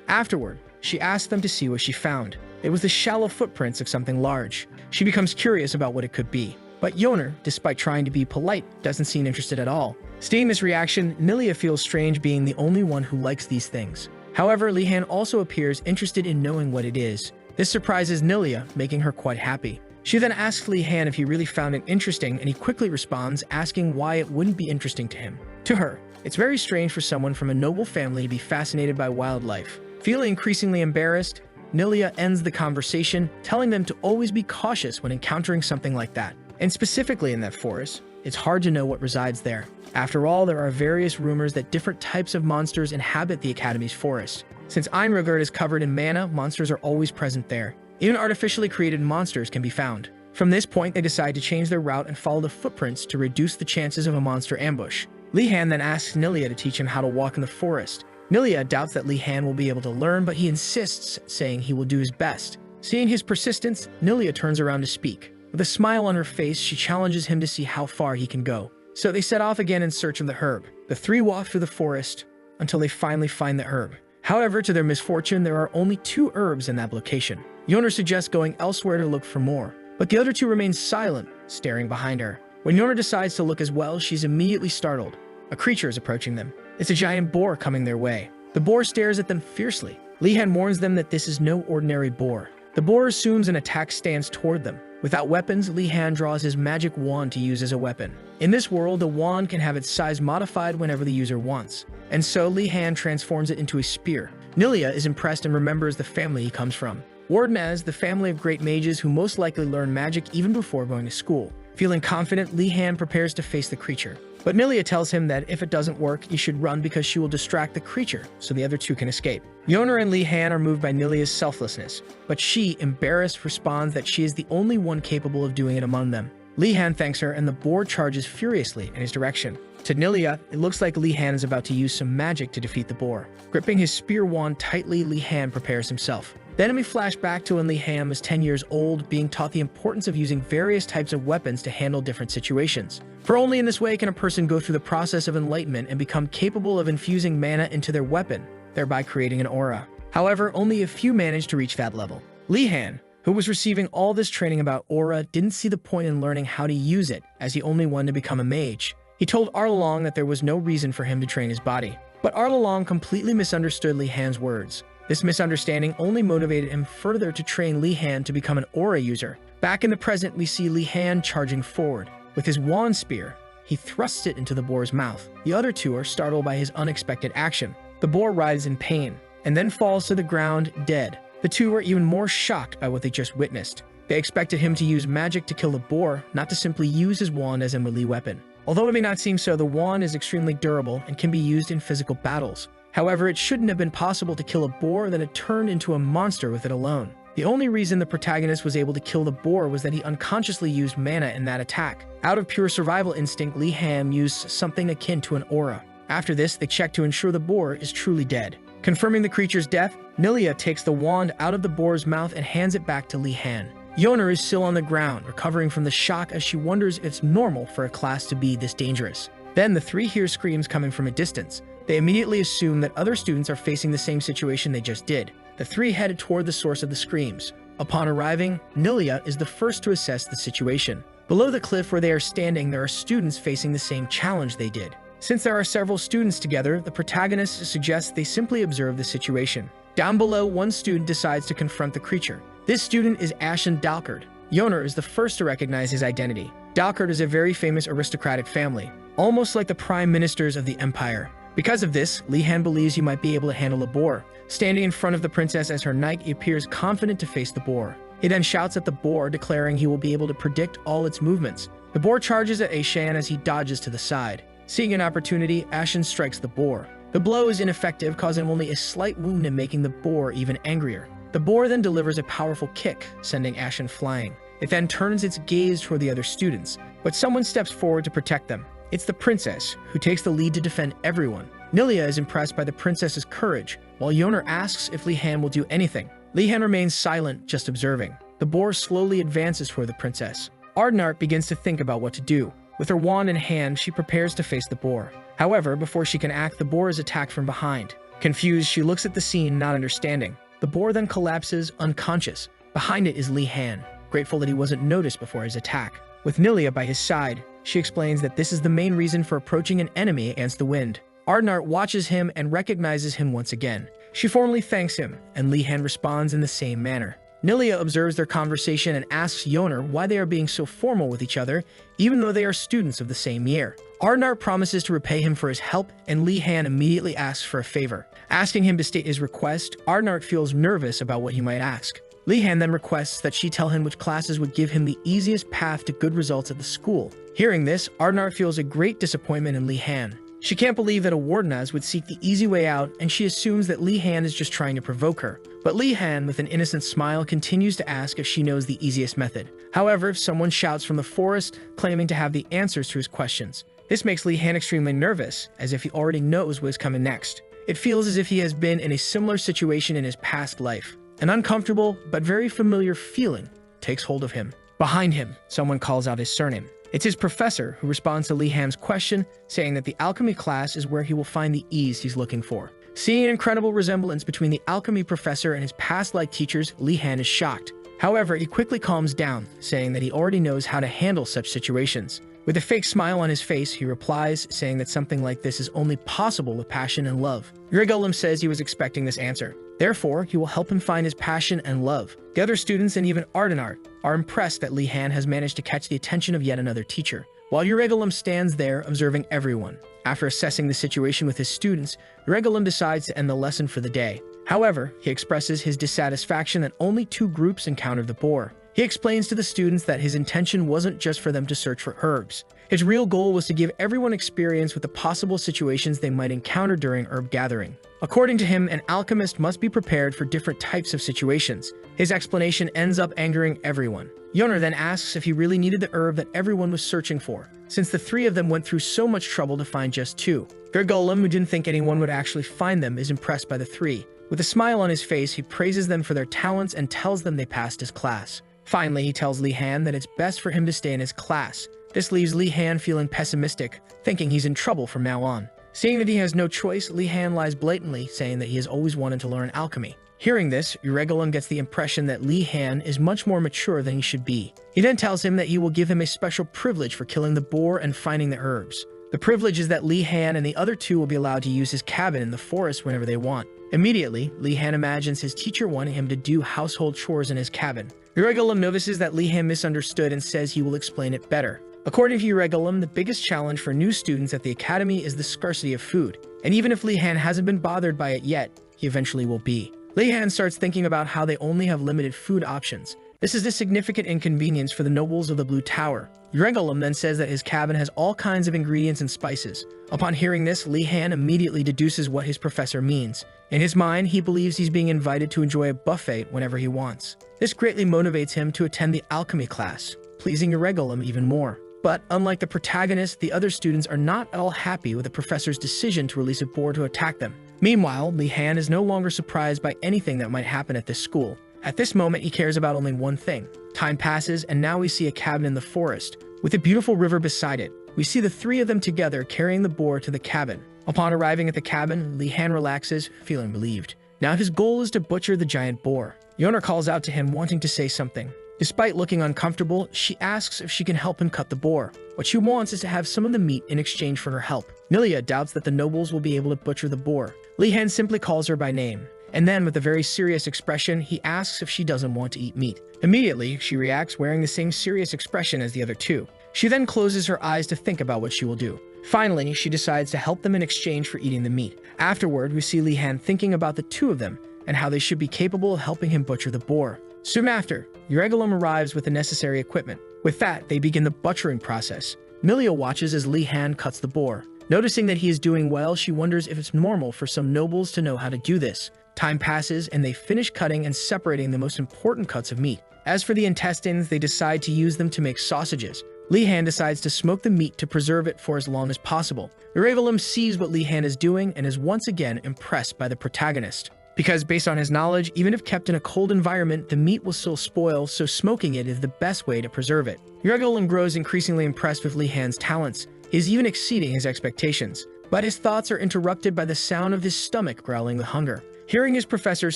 Speaker 1: Afterward, she asks them to see what she found. It was the shallow footprints of something large. She becomes curious about what it could be. But Yoner, despite trying to be polite, doesn't seem interested at all. Seeing this reaction, Nilia feels strange being the only one who likes these things. However, Li Han also appears interested in knowing what it is. This surprises Nilia, making her quite happy. She then asks Li Han if he really found it interesting, and he quickly responds, asking why it wouldn't be interesting to him. To her, it's very strange for someone from a noble family to be fascinated by wildlife. Feeling increasingly embarrassed, Nilia ends the conversation, telling them to always be cautious when encountering something like that. And specifically in that forest, it's hard to know what resides there. After all, there are various rumors that different types of monsters inhabit the Academy's forest. Since Einrogard is covered in mana, monsters are always present there. Even artificially created monsters can be found. From this point, they decide to change their route and follow the footprints to reduce the chances of a monster ambush. Li Han then asks Nilia to teach him how to walk in the forest. Nilia doubts that Li Han will be able to learn, but he insists, saying he will do his best. Seeing his persistence, Nilia turns around to speak. With a smile on her face, she challenges him to see how far he can go. So they set off again in search of the herb. The three walk through the forest until they finally find the herb. However, to their misfortune, there are only 2 herbs in that location. Yoner suggests going elsewhere to look for more, but the other 2 remain silent, staring behind her. When Yoner decides to look as well, she's immediately startled. A creature is approaching them. It's a giant boar coming their way. The boar stares at them fiercely. Li Han warns them that this is no ordinary boar. The boar assumes an attack stance toward them. Without weapons, Li Han draws his magic wand to use as a weapon. In this world, a wand can have its size modified whenever the user wants, and so Li Han transforms it into a spear. Nilia is impressed and remembers the family he comes from. Wardenaz, the family of great mages who most likely learn magic even before going to school. Feeling confident, Li Han prepares to face the creature. But Nilia tells him that if it doesn't work, he should run because she will distract the creature so the other 2 can escape. Yoner and Li Han are moved by Nilia's selflessness, but she, embarrassed, responds that she is the only one capable of doing it among them. Li Han thanks her and the boar charges furiously in his direction. To Nilia, it looks like Li Han is about to use some magic to defeat the boar. Gripping his spear wand tightly, Li Han prepares himself. Then we flash back to when Li Han was 10 years old, being taught the importance of using various types of weapons to handle different situations. For only in this way can a person go through the process of enlightenment and become capable of infusing mana into their weapon, thereby creating an aura. However, only a few managed to reach that level. Li Han, who was receiving all this training about aura, didn't see the point in learning how to use it, as he only wanted to become a mage. He told Arlalong that there was no reason for him to train his body. But Arlalong completely misunderstood Li Han's words. This misunderstanding only motivated him further to train Li Han to become an aura user. Back in the present, we see Li Han charging forward. With his wand spear, he thrusts it into the boar's mouth. The other 2 are startled by his unexpected action. The boar writhes in pain, and then falls to the ground dead. The 2 are even more shocked by what they just witnessed. They expected him to use magic to kill the boar, not to simply use his wand as a melee weapon. Although it may not seem so, the wand is extremely durable and can be used in physical battles. However, it shouldn't have been possible to kill a boar that had turned into a monster with it alone. The only reason the protagonist was able to kill the boar was that he unconsciously used mana in that attack. Out of pure survival instinct, Li Han used something akin to an aura. After this, they check to ensure the boar is truly dead. Confirming the creature's death, Nilia takes the wand out of the boar's mouth and hands it back to Li Han. Yoner is still on the ground, recovering from the shock as she wonders if it's normal for a class to be this dangerous. Then the 3 hear screams coming from a distance. They immediately assume that other students are facing the same situation they just did. The 3 headed toward the source of the screams. Upon arriving, Nilia is the first to assess the situation. Below the cliff where they are standing, there are students facing the same challenge they did. Since there are several students together, the protagonist suggests they simply observe the situation. Down below, one student decides to confront the creature. This student is Ashen Dalkard. Yoner is the first to recognize his identity. Dalkard is a very famous aristocratic family, almost like the prime ministers of the empire. Because of this, Li-Han believes he might be able to handle a boar. Standing in front of the princess as her knight, he appears confident to face the boar. He then shouts at the boar, declaring he will be able to predict all its movements. The boar charges at Ashan as he dodges to the side. Seeing an opportunity, Ashen strikes the boar. The blow is ineffective, causing only a slight wound and making the boar even angrier. The boar then delivers a powerful kick, sending Ashen flying. It then turns its gaze toward the other students, but someone steps forward to protect them. It's the princess, who takes the lead to defend everyone. Nilia is impressed by the princess's courage, while Yoner asks if Li-Han will do anything. Li-Han remains silent, just observing. The boar slowly advances toward the princess. Ardenart begins to think about what to do. With her wand in hand, she prepares to face the boar. However, before she can act, the boar is attacked from behind. Confused, she looks at the scene, not understanding. The boar then collapses, unconscious. Behind it is Li-Han, grateful that he wasn't noticed before his attack. With Nilia by his side, she explains that this is the main reason for approaching an enemy against the wind. Ardenart watches him and recognizes him once again. She formally thanks him, and Li-Han responds in the same manner. Nilia observes their conversation and asks Yoner why they are being so formal with each other, even though they are students of the same year. Ardenart promises to repay him for his help, and Li-Han immediately asks for a favor. Asking him to state his request, Ardenart feels nervous about what he might ask. Li-Han then requests that she tell him which classes would give him the easiest path to good results at the school. Hearing this, Ardenart feels a great disappointment in Li-Han. She can't believe that a Wardenaz would seek the easy way out, and she assumes that Li-Han is just trying to provoke her. But Li-Han, with an innocent smile, continues to ask if she knows the easiest method. However, someone shouts from the forest, claiming to have the answers to his questions. This makes Li-Han extremely nervous, as if he already knows what is coming next. It feels as if he has been in a similar situation in his past life. An uncomfortable, but very familiar feeling takes hold of him. Behind him, someone calls out his surname. It's his professor, who responds to Li-Han's question, saying that the alchemy class is where he will find the ease he's looking for. Seeing an incredible resemblance between the alchemy professor and his past life teachers, Li-Han is shocked. However, he quickly calms down, saying that he already knows how to handle such situations. With a fake smile on his face, he replies, saying that something like this is only possible with passion and love. Urigolim says he was expecting this answer. Therefore, he will help him find his passion and love. The other students and even Ardenart are impressed that Li-Han has managed to catch the attention of yet another teacher, while Urigolim stands there observing everyone. After assessing the situation with his students, Urigolim decides to end the lesson for the day. However, he expresses his dissatisfaction that only 2 groups encountered the boar. He explains to the students that his intention wasn't just for them to search for herbs. His real goal was to give everyone experience with the possible situations they might encounter during herb gathering. According to him, an alchemist must be prepared for different types of situations. His explanation ends up angering everyone. Yoner then asks if he really needed the herb that everyone was searching for, since the 3 of them went through so much trouble to find just 2. Gergolem, who didn't think anyone would actually find them, is impressed by the 3. With a smile on his face, he praises them for their talents and tells them they passed his class. Finally, he tells Li-Han that it's best for him to stay in his class. This leaves Li-Han feeling pessimistic, thinking he's in trouble from now on. Seeing that he has no choice, Li-Han lies blatantly, saying that he has always wanted to learn alchemy. Hearing this, Urigolim gets the impression that Li-Han is much more mature than he should be. He then tells him that he will give him a special privilege for killing the boar and finding the herbs. The privilege is that Li-Han and the other 2 will be allowed to use his cabin in the forest whenever they want. Immediately, Li-Han imagines his teacher wanting him to do household chores in his cabin. Urigolim notices that Li-Han misunderstood and says he will explain it better. According to Urigolim, the biggest challenge for new students at the academy is the scarcity of food, and even if Li-Han hasn't been bothered by it yet, he eventually will be. Li-Han starts thinking about how they only have limited food options. This is a significant inconvenience for the nobles of the Blue Tower. Urigolim then says that his cabin has all kinds of ingredients and spices. Upon hearing this, Li-Han immediately deduces what his professor means. In his mind, he believes he's being invited to enjoy a buffet whenever he wants. This greatly motivates him to attend the alchemy class, pleasing Urigolim even more. But unlike the protagonist, the other students are not at all happy with the professor's decision to release a boar to attack them. Meanwhile, Li-Han is no longer surprised by anything that might happen at this school. At this moment, he cares about only one thing. Time passes, and now we see a cabin in the forest, with a beautiful river beside it. We see the 3 of them together carrying the boar to the cabin. Upon arriving at the cabin, Li-Han relaxes, feeling relieved. Now his goal is to butcher the giant boar. Yoner calls out to him, wanting to say something. Despite looking uncomfortable, she asks if she can help him cut the boar. What she wants is to have some of the meat in exchange for her help. Nilia doubts that the nobles will be able to butcher the boar. Li Han simply calls her by name, and then with a very serious expression, he asks if she doesn't want to eat meat. Immediately, she reacts wearing the same serious expression as the other two. She then closes her eyes to think about what she will do. Finally, she decides to help them in exchange for eating the meat. Afterward, we see Li Han thinking about the two of them and how they should be capable of helping him butcher the boar. Soon after, Uregulum arrives with the necessary equipment. With that, they begin the butchering process. Milia watches as Li Han cuts the boar. Noticing that he is doing well, she wonders if it's normal for some nobles to know how to do this. Time passes, and they finish cutting and separating the most important cuts of meat. As for the intestines, they decide to use them to make sausages. Li Han decides to smoke the meat to preserve it for as long as possible. Uregulum sees what Li Han is doing and is once again impressed by the protagonist. Because based on his knowledge, even if kept in a cold environment, the meat will still spoil, so smoking it is the best way to preserve it. Uregulum grows increasingly impressed with Li Han's talents. He is even exceeding his expectations. But his thoughts are interrupted by the sound of his stomach growling with hunger. Hearing his professor's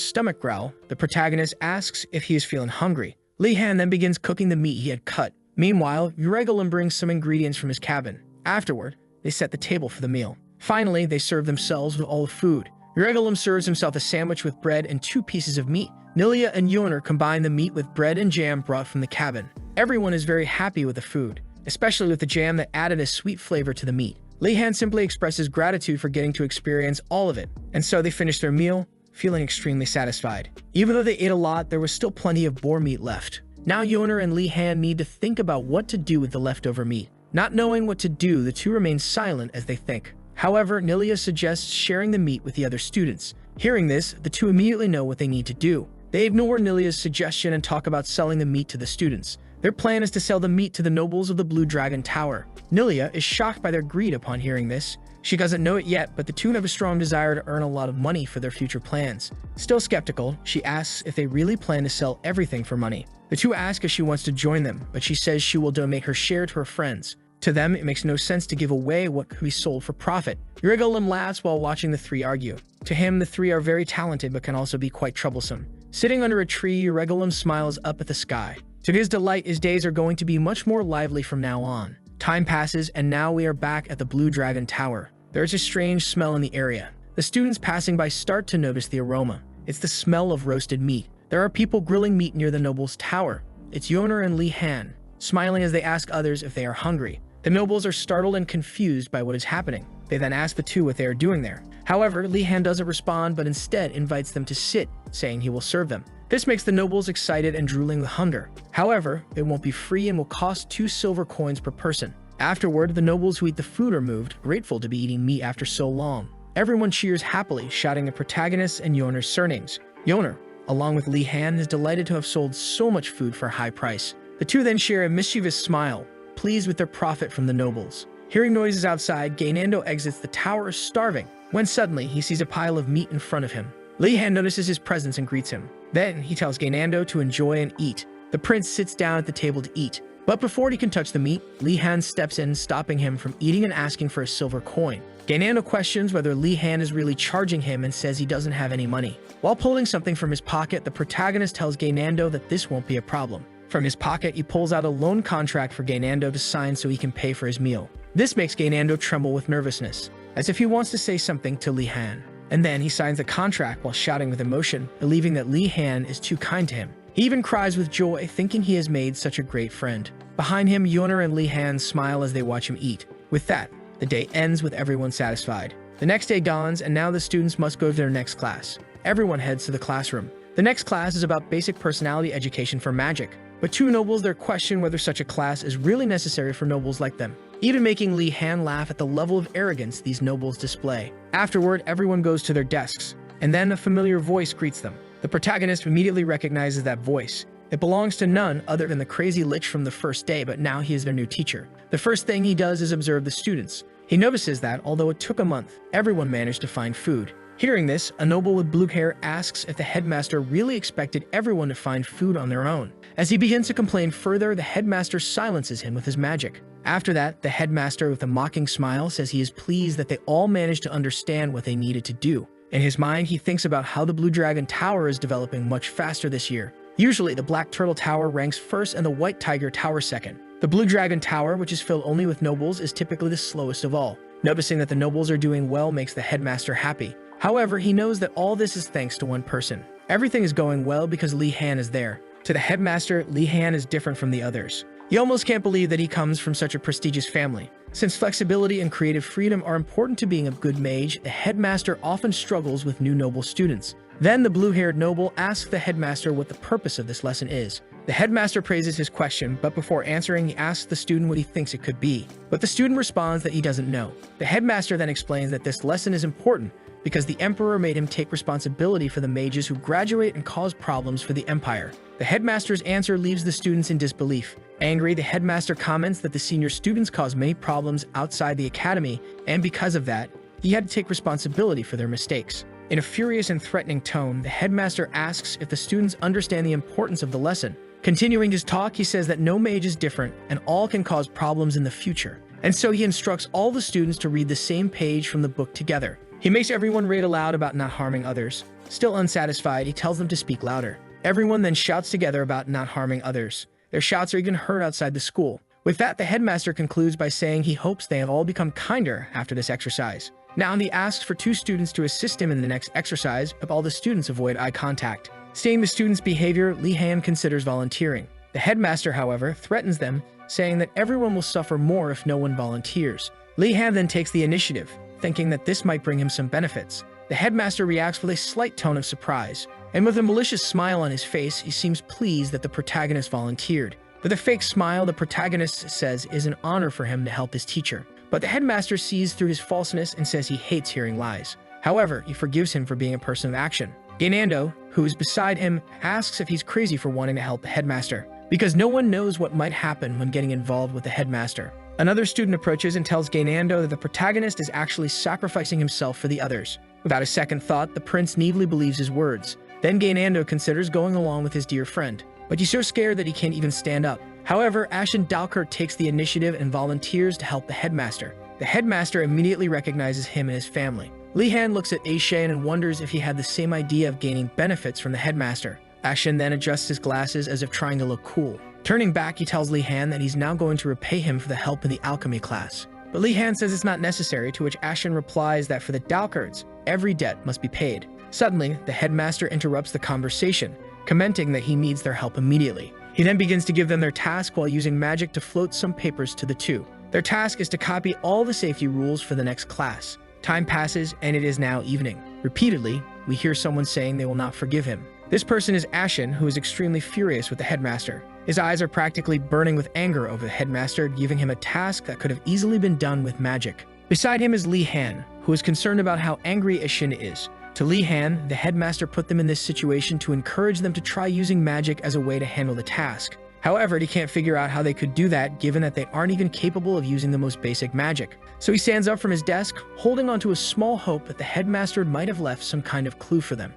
Speaker 1: stomach growl, the protagonist asks if he is feeling hungry. Li Han then begins cooking the meat he had cut. Meanwhile, Uregulum brings some ingredients from his cabin. Afterward, they set the table for the meal. Finally, they serve themselves with all the food. Uregulum serves himself a sandwich with bread and 2 pieces of meat. Nilia and Yoner combine the meat with bread and jam brought from the cabin. Everyone is very happy with the food, especially with the jam that added a sweet flavor to the meat. Li Han simply expresses gratitude for getting to experience all of it, and so they finish their meal, feeling extremely satisfied. Even though they ate a lot, there was still plenty of boar meat left. Now Yoner and Li Han need to think about what to do with the leftover meat. Not knowing what to do, the two remain silent as they think. However, Nilia suggests sharing the meat with the other students. Hearing this, the two immediately know what they need to do. They ignore Nilia's suggestion and talk about selling the meat to the students. Their plan is to sell the meat to the nobles of the Blue Dragon Tower. Nilia is shocked by their greed upon hearing this. She doesn't know it yet, but the two have a strong desire to earn a lot of money for their future plans. Still skeptical, she asks if they really plan to sell everything for money. The two ask if she wants to join them, but she says she will donate her share to her friends. To them, it makes no sense to give away what could be sold for profit. Uregulum laughs while watching the three argue. To him, the three are very talented but can also be quite troublesome. Sitting under a tree, Uregulum smiles up at the sky. To his delight, his days are going to be much more lively from now on. Time passes, and now we are back at the Blue Dragon Tower. There is a strange smell in the area. The students passing by start to notice the aroma. It's the smell of roasted meat. There are people grilling meat near the noble's tower. It's Yoner and Li Han, smiling as they ask others if they are hungry. The nobles are startled and confused by what is happening. They then ask the two what they are doing there. However, Li Han doesn't respond, but instead invites them to sit, saying he will serve them. This makes the nobles excited and drooling with hunger. However, it won't be free and will cost 2 silver coins per person. Afterward, the nobles who eat the food are moved, grateful to be eating meat after so long. Everyone cheers happily, shouting the protagonist's and Yoner's surnames. Yoner, along with Li Han, is delighted to have sold so much food for a high price. The two then share a mischievous smile, pleased with their profit from the nobles. Hearing noises outside, Gainando exits the tower starving, when suddenly he sees a pile of meat in front of him. Li Han notices his presence and greets him. Then he tells Gainando to enjoy and eat. The prince sits down at the table to eat, but before he can touch the meat, Li Han steps in, stopping him from eating and asking for a silver coin. Gainando questions whether Li Han is really charging him and says he doesn't have any money. While pulling something from his pocket, the protagonist tells Gainando that this won't be a problem. From his pocket, he pulls out a loan contract for Gainando to sign so he can pay for his meal. This makes Gainando tremble with nervousness, as if he wants to say something to Li Han. And then he signs the contract while shouting with emotion, believing that Li Han is too kind to him. He even cries with joy, thinking he has made such a great friend. Behind him, Yoner and Li Han smile as they watch him eat. With that, the day ends with everyone satisfied. The next day dawns, and now the students must go to their next class. Everyone heads to the classroom. The next class is about basic personality education for magic. But two nobles there question whether such a class is really necessary for nobles like them, even making Li Han laugh at the level of arrogance these nobles display. Afterward, everyone goes to their desks, and then a familiar voice greets them. The protagonist immediately recognizes that voice. It belongs to none other than the crazy lich from the first day, but now he is their new teacher. The first thing he does is observe the students. He notices that, although it took a month, everyone managed to find food. Hearing this, a noble with blue hair asks if the headmaster really expected everyone to find food on their own. As he begins to complain further, the headmaster silences him with his magic. After that, the headmaster with a mocking smile says he is pleased that they all managed to understand what they needed to do. In his mind, he thinks about how the Blue Dragon Tower is developing much faster this year. Usually, the Black Turtle Tower ranks first and the White Tiger Tower second. The Blue Dragon Tower, which is filled only with nobles, is typically the slowest of all. Noticing that the nobles are doing well makes the headmaster happy. However, he knows that all this is thanks to one person. Everything is going well because Li Han is there. To the headmaster, Li Han is different from the others. He almost can't believe that he comes from such a prestigious family. Since flexibility and creative freedom are important to being a good mage, the headmaster often struggles with new noble students. Then the blue-haired noble asks the headmaster what the purpose of this lesson is. The headmaster praises his question, but before answering, he asks the student what he thinks it could be. But the student responds that he doesn't know. The headmaster then explains that this lesson is important because the emperor made him take responsibility for the mages who graduate and cause problems for the empire. The headmaster's answer leaves the students in disbelief. Angry, the headmaster comments that the senior students cause many problems outside the academy, and because of that, he had to take responsibility for their mistakes. In a furious and threatening tone, the headmaster asks if the students understand the importance of the lesson. Continuing his talk, he says that no mage is different and all can cause problems in the future. And so he instructs all the students to read the same page from the book together. He makes everyone read aloud about not harming others. Still unsatisfied, he tells them to speak louder. Everyone then shouts together about not harming others. Their shouts are even heard outside the school. With that, the headmaster concludes by saying he hopes they have all become kinder after this exercise. Now he asks for 2 students to assist him in the next exercise if all the students avoid eye contact. Seeing the students' behavior, Li Han considers volunteering. The headmaster, however, threatens them, saying that everyone will suffer more if no one volunteers. Li Han then takes the initiative, thinking that this might bring him some benefits. The headmaster reacts with a slight tone of surprise, and with a malicious smile on his face, he seems pleased that the protagonist volunteered. With a fake smile, the protagonist says it is an honor for him to help his teacher. But the headmaster sees through his falseness and says he hates hearing lies. However, he forgives him for being a person of action. Gainando, who is beside him, asks if he's crazy for wanting to help the headmaster, because no one knows what might happen when getting involved with the headmaster. Another student approaches and tells Gainando that the protagonist is actually sacrificing himself for the others. Without a second thought, the prince naively believes his words. Then Gainando considers going along with his dear friend, but he's so scared that he can't even stand up. However, Ashen Dalkert takes the initiative and volunteers to help the headmaster. The headmaster immediately recognizes him and his family. Li Han looks at Ashen and wonders if he had the same idea of gaining benefits from the headmaster. Ashen then adjusts his glasses as if trying to look cool. Turning back, he tells Li Han that he's now going to repay him for the help in the alchemy class. But Li Han says it's not necessary, to which Ashen replies that for the Dalkerts, every debt must be paid. Suddenly, the headmaster interrupts the conversation, commenting that he needs their help immediately. He then begins to give them their task while using magic to float some papers to the 2. Their task is to copy all the safety rules for the next class. Time passes, and it is now evening. Repeatedly, we hear someone saying they will not forgive him. This person is Ashen, who is extremely furious with the headmaster. His eyes are practically burning with anger over the headmaster, giving him a task that could have easily been done with magic. Beside him is Li Han, who is concerned about how angry Ashen is. To Li Han, the headmaster put them in this situation to encourage them to try using magic as a way to handle the task. However, he can't figure out how they could do that given that they aren't even capable of using the most basic magic. So he stands up from his desk, holding onto a small hope that the headmaster might have left some kind of clue for them.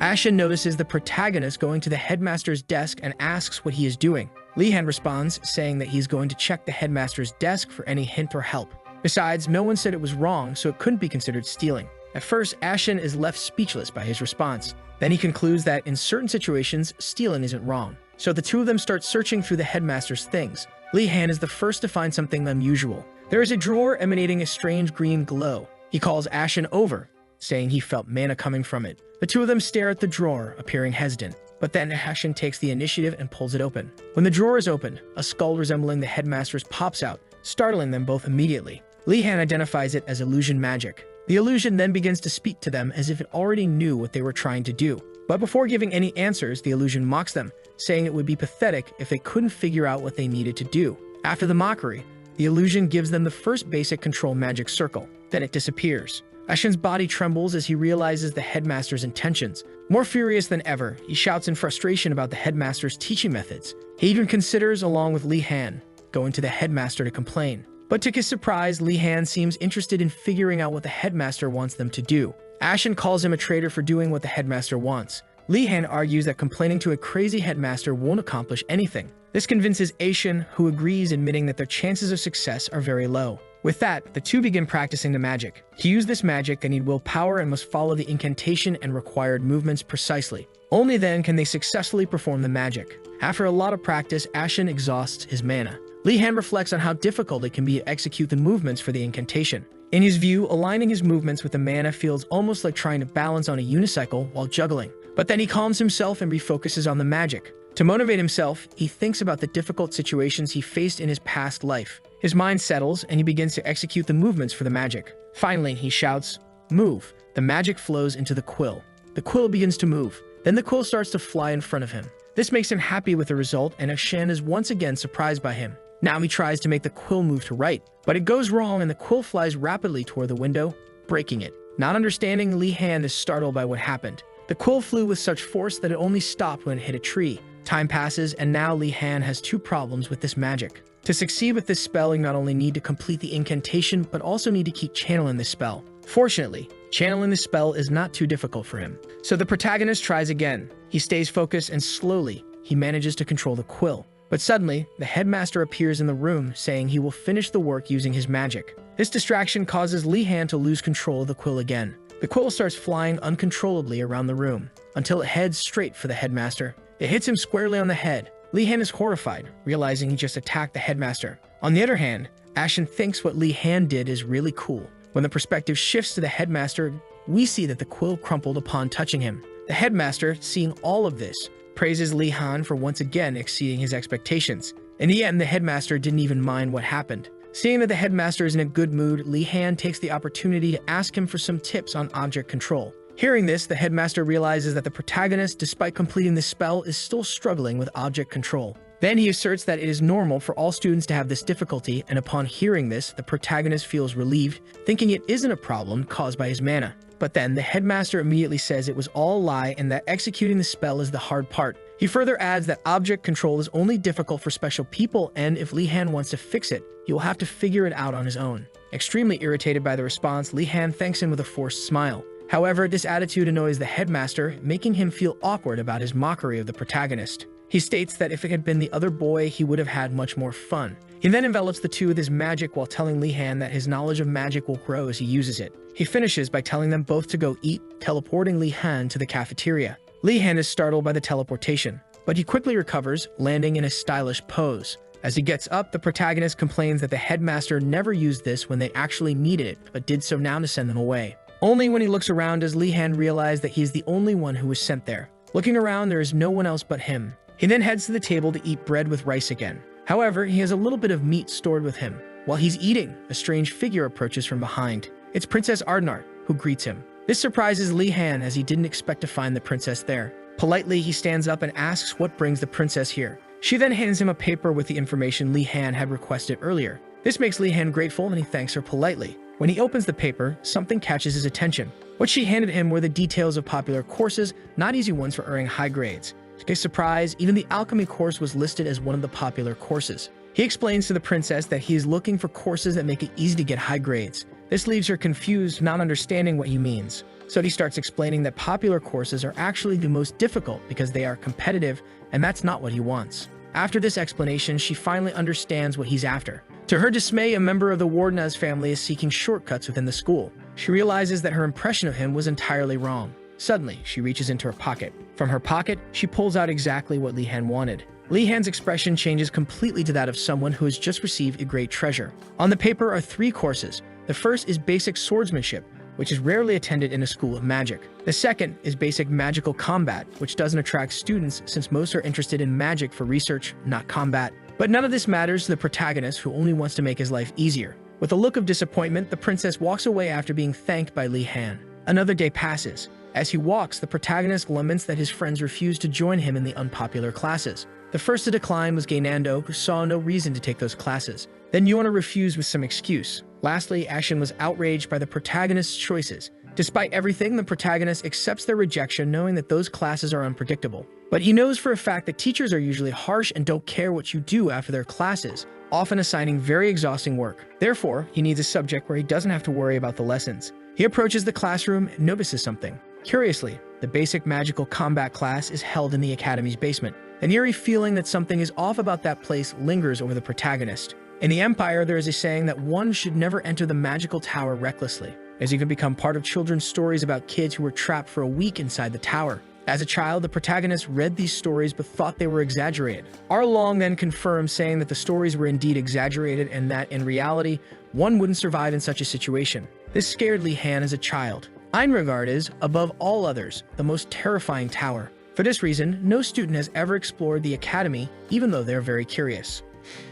Speaker 1: Ashen notices the protagonist going to the headmaster's desk and asks what he is doing. Li Han responds, saying that he's going to check the headmaster's desk for any hint or help. Besides, no one said it was wrong, so it couldn't be considered stealing. At first, Ashen is left speechless by his response. Then he concludes that in certain situations, stealing isn't wrong. So the 2 of them start searching through the headmaster's things. Li Han is the first to find something unusual. There is a drawer emanating a strange green glow. He calls Ashen over, saying he felt mana coming from it. The 2 of them stare at the drawer, appearing hesitant. But then Ashen takes the initiative and pulls it open. When the drawer is opened, a skull resembling the headmaster's pops out, startling them both immediately. Li Han identifies it as illusion magic. The illusion then begins to speak to them as if it already knew what they were trying to do. But before giving any answers, the illusion mocks them, saying it would be pathetic if they couldn't figure out what they needed to do. After the mockery, the illusion gives them the first basic control magic circle. Then it disappears. Ashen's body trembles as he realizes the headmaster's intentions. More furious than ever, he shouts in frustration about the headmaster's teaching methods. He even considers, along with Li Han, going to the headmaster to complain. But to his surprise, Li Han seems interested in figuring out what the headmaster wants them to do. Ashen calls him a traitor for doing what the headmaster wants. Li Han argues that complaining to a crazy headmaster won't accomplish anything. This convinces Ashen, who agrees, admitting that their chances of success are very low. With that, the two begin practicing the magic. To use this magic, they need willpower and must follow the incantation and required movements precisely. Only then can they successfully perform the magic. After a lot of practice, Ashen exhausts his mana. Li-Han reflects on how difficult it can be to execute the movements for the incantation. In his view, aligning his movements with the mana feels almost like trying to balance on a unicycle while juggling. But then he calms himself and refocuses on the magic. To motivate himself, he thinks about the difficult situations he faced in his past life. His mind settles and he begins to execute the movements for the magic. Finally, he shouts, "Move." The magic flows into the quill. The quill begins to move. Then the quill starts to fly in front of him. This makes him happy with the result, and Ashen is once again surprised by him. Now he tries to make the quill move to right, but it goes wrong and the quill flies rapidly toward the window, breaking it. Not understanding, Li-Han is startled by what happened. The quill flew with such force that it only stopped when it hit a tree. Time passes, and now Li-Han has two problems with this magic. To succeed with this spell, you not only need to complete the incantation, but also need to keep channeling this spell. Fortunately, channeling this spell is not too difficult for him. So the protagonist tries again. He stays focused and slowly, he manages to control the quill. But suddenly, the headmaster appears in the room, saying he will finish the work using his magic. This distraction causes Li-Han to lose control of the quill again. The quill starts flying uncontrollably around the room, until it heads straight for the headmaster. It hits him squarely on the head. Li-Han is horrified, realizing he just attacked the headmaster. On the other hand, Ashen thinks what Li-Han did is really cool. When the perspective shifts to the headmaster, we see that the quill crumpled upon touching him. The headmaster, seeing all of this, praises Li-Han for once again exceeding his expectations. In the end, the headmaster didn't even mind what happened. Seeing that the headmaster is in a good mood, Li-Han takes the opportunity to ask him for some tips on object control. Hearing this, the headmaster realizes that the protagonist, despite completing the spell, is still struggling with object control. Then he asserts that it is normal for all students to have this difficulty, and upon hearing this, the protagonist feels relieved, thinking it isn't a problem caused by his mana. But then, the headmaster immediately says it was all a lie and that executing the spell is the hard part. He further adds that object control is only difficult for special people, and if Li-Han wants to fix it, he will have to figure it out on his own. Extremely irritated by the response, Li-Han thanks him with a forced smile. However, this attitude annoys the headmaster, making him feel awkward about his mockery of the protagonist. He states that if it had been the other boy, he would have had much more fun. He then envelops the two with his magic while telling Li-Han that his knowledge of magic will grow as he uses it. He finishes by telling them both to go eat, teleporting Li-Han to the cafeteria. Li-Han is startled by the teleportation, but he quickly recovers, landing in a stylish pose. As he gets up, the protagonist complains that the headmaster never used this when they actually needed it, but did so now to send them away. Only when he looks around does Li-Han realize that he is the only one who was sent there. Looking around, there is no one else but him. He then heads to the table to eat bread with rice again. However, he has a little bit of meat stored with him. While he's eating, a strange figure approaches from behind. It's Princess Ardnart, who greets him. This surprises Li-Han as he didn't expect to find the princess there. Politely, he stands up and asks what brings the princess here. She then hands him a paper with the information Li-Han had requested earlier. This makes Li-Han grateful and he thanks her politely. When he opens the paper, something catches his attention. What she handed him were the details of popular courses, not easy ones for earning high grades. To his surprise, even the alchemy course was listed as one of the popular courses. He explains to the princess that he is looking for courses that make it easy to get high grades. This leaves her confused, not understanding what he means. So he starts explaining that popular courses are actually the most difficult because they are competitive, and that's not what he wants. After this explanation, she finally understands what he's after. To her dismay, a member of the Warden's family is seeking shortcuts within the school. She realizes that her impression of him was entirely wrong. Suddenly, she reaches into her pocket. From her pocket, she pulls out exactly what Li-Han wanted. Li-Han's expression changes completely to that of someone who has just received a great treasure. On the paper are 3 courses. The first is basic swordsmanship, which is rarely attended in a school of magic. The second is basic magical combat, which doesn't attract students since most are interested in magic for research, not combat. But none of this matters to the protagonist who only wants to make his life easier. With a look of disappointment, the princess walks away after being thanked by Li-Han. Another day passes. As he walks, the protagonist laments that his friends refuse to join him in the unpopular classes. The first to decline was Gaynando, who saw no reason to take those classes. Then Yuana refused with some excuse. Lastly, Ashen was outraged by the protagonist's choices. Despite everything, the protagonist accepts their rejection, knowing that those classes are unpredictable. But he knows for a fact that teachers are usually harsh and don't care what you do after their classes, often assigning very exhausting work. Therefore, he needs a subject where he doesn't have to worry about the lessons. He approaches the classroom and notices something. Curiously, the basic magical combat class is held in the academy's basement. An eerie feeling that something is off about that place lingers over the protagonist. In the Empire, there is a saying that one should never enter the magical tower recklessly. It has even become part of children's stories about kids who were trapped for a week inside the tower. As a child, the protagonist read these stories but thought they were exaggerated. Long then confirmed, saying that the stories were indeed exaggerated and that, in reality, one wouldn't survive in such a situation. This scared Li Han as a child. Einregard is, above all others, the most terrifying tower. For this reason, no student has ever explored the academy, even though they're very curious.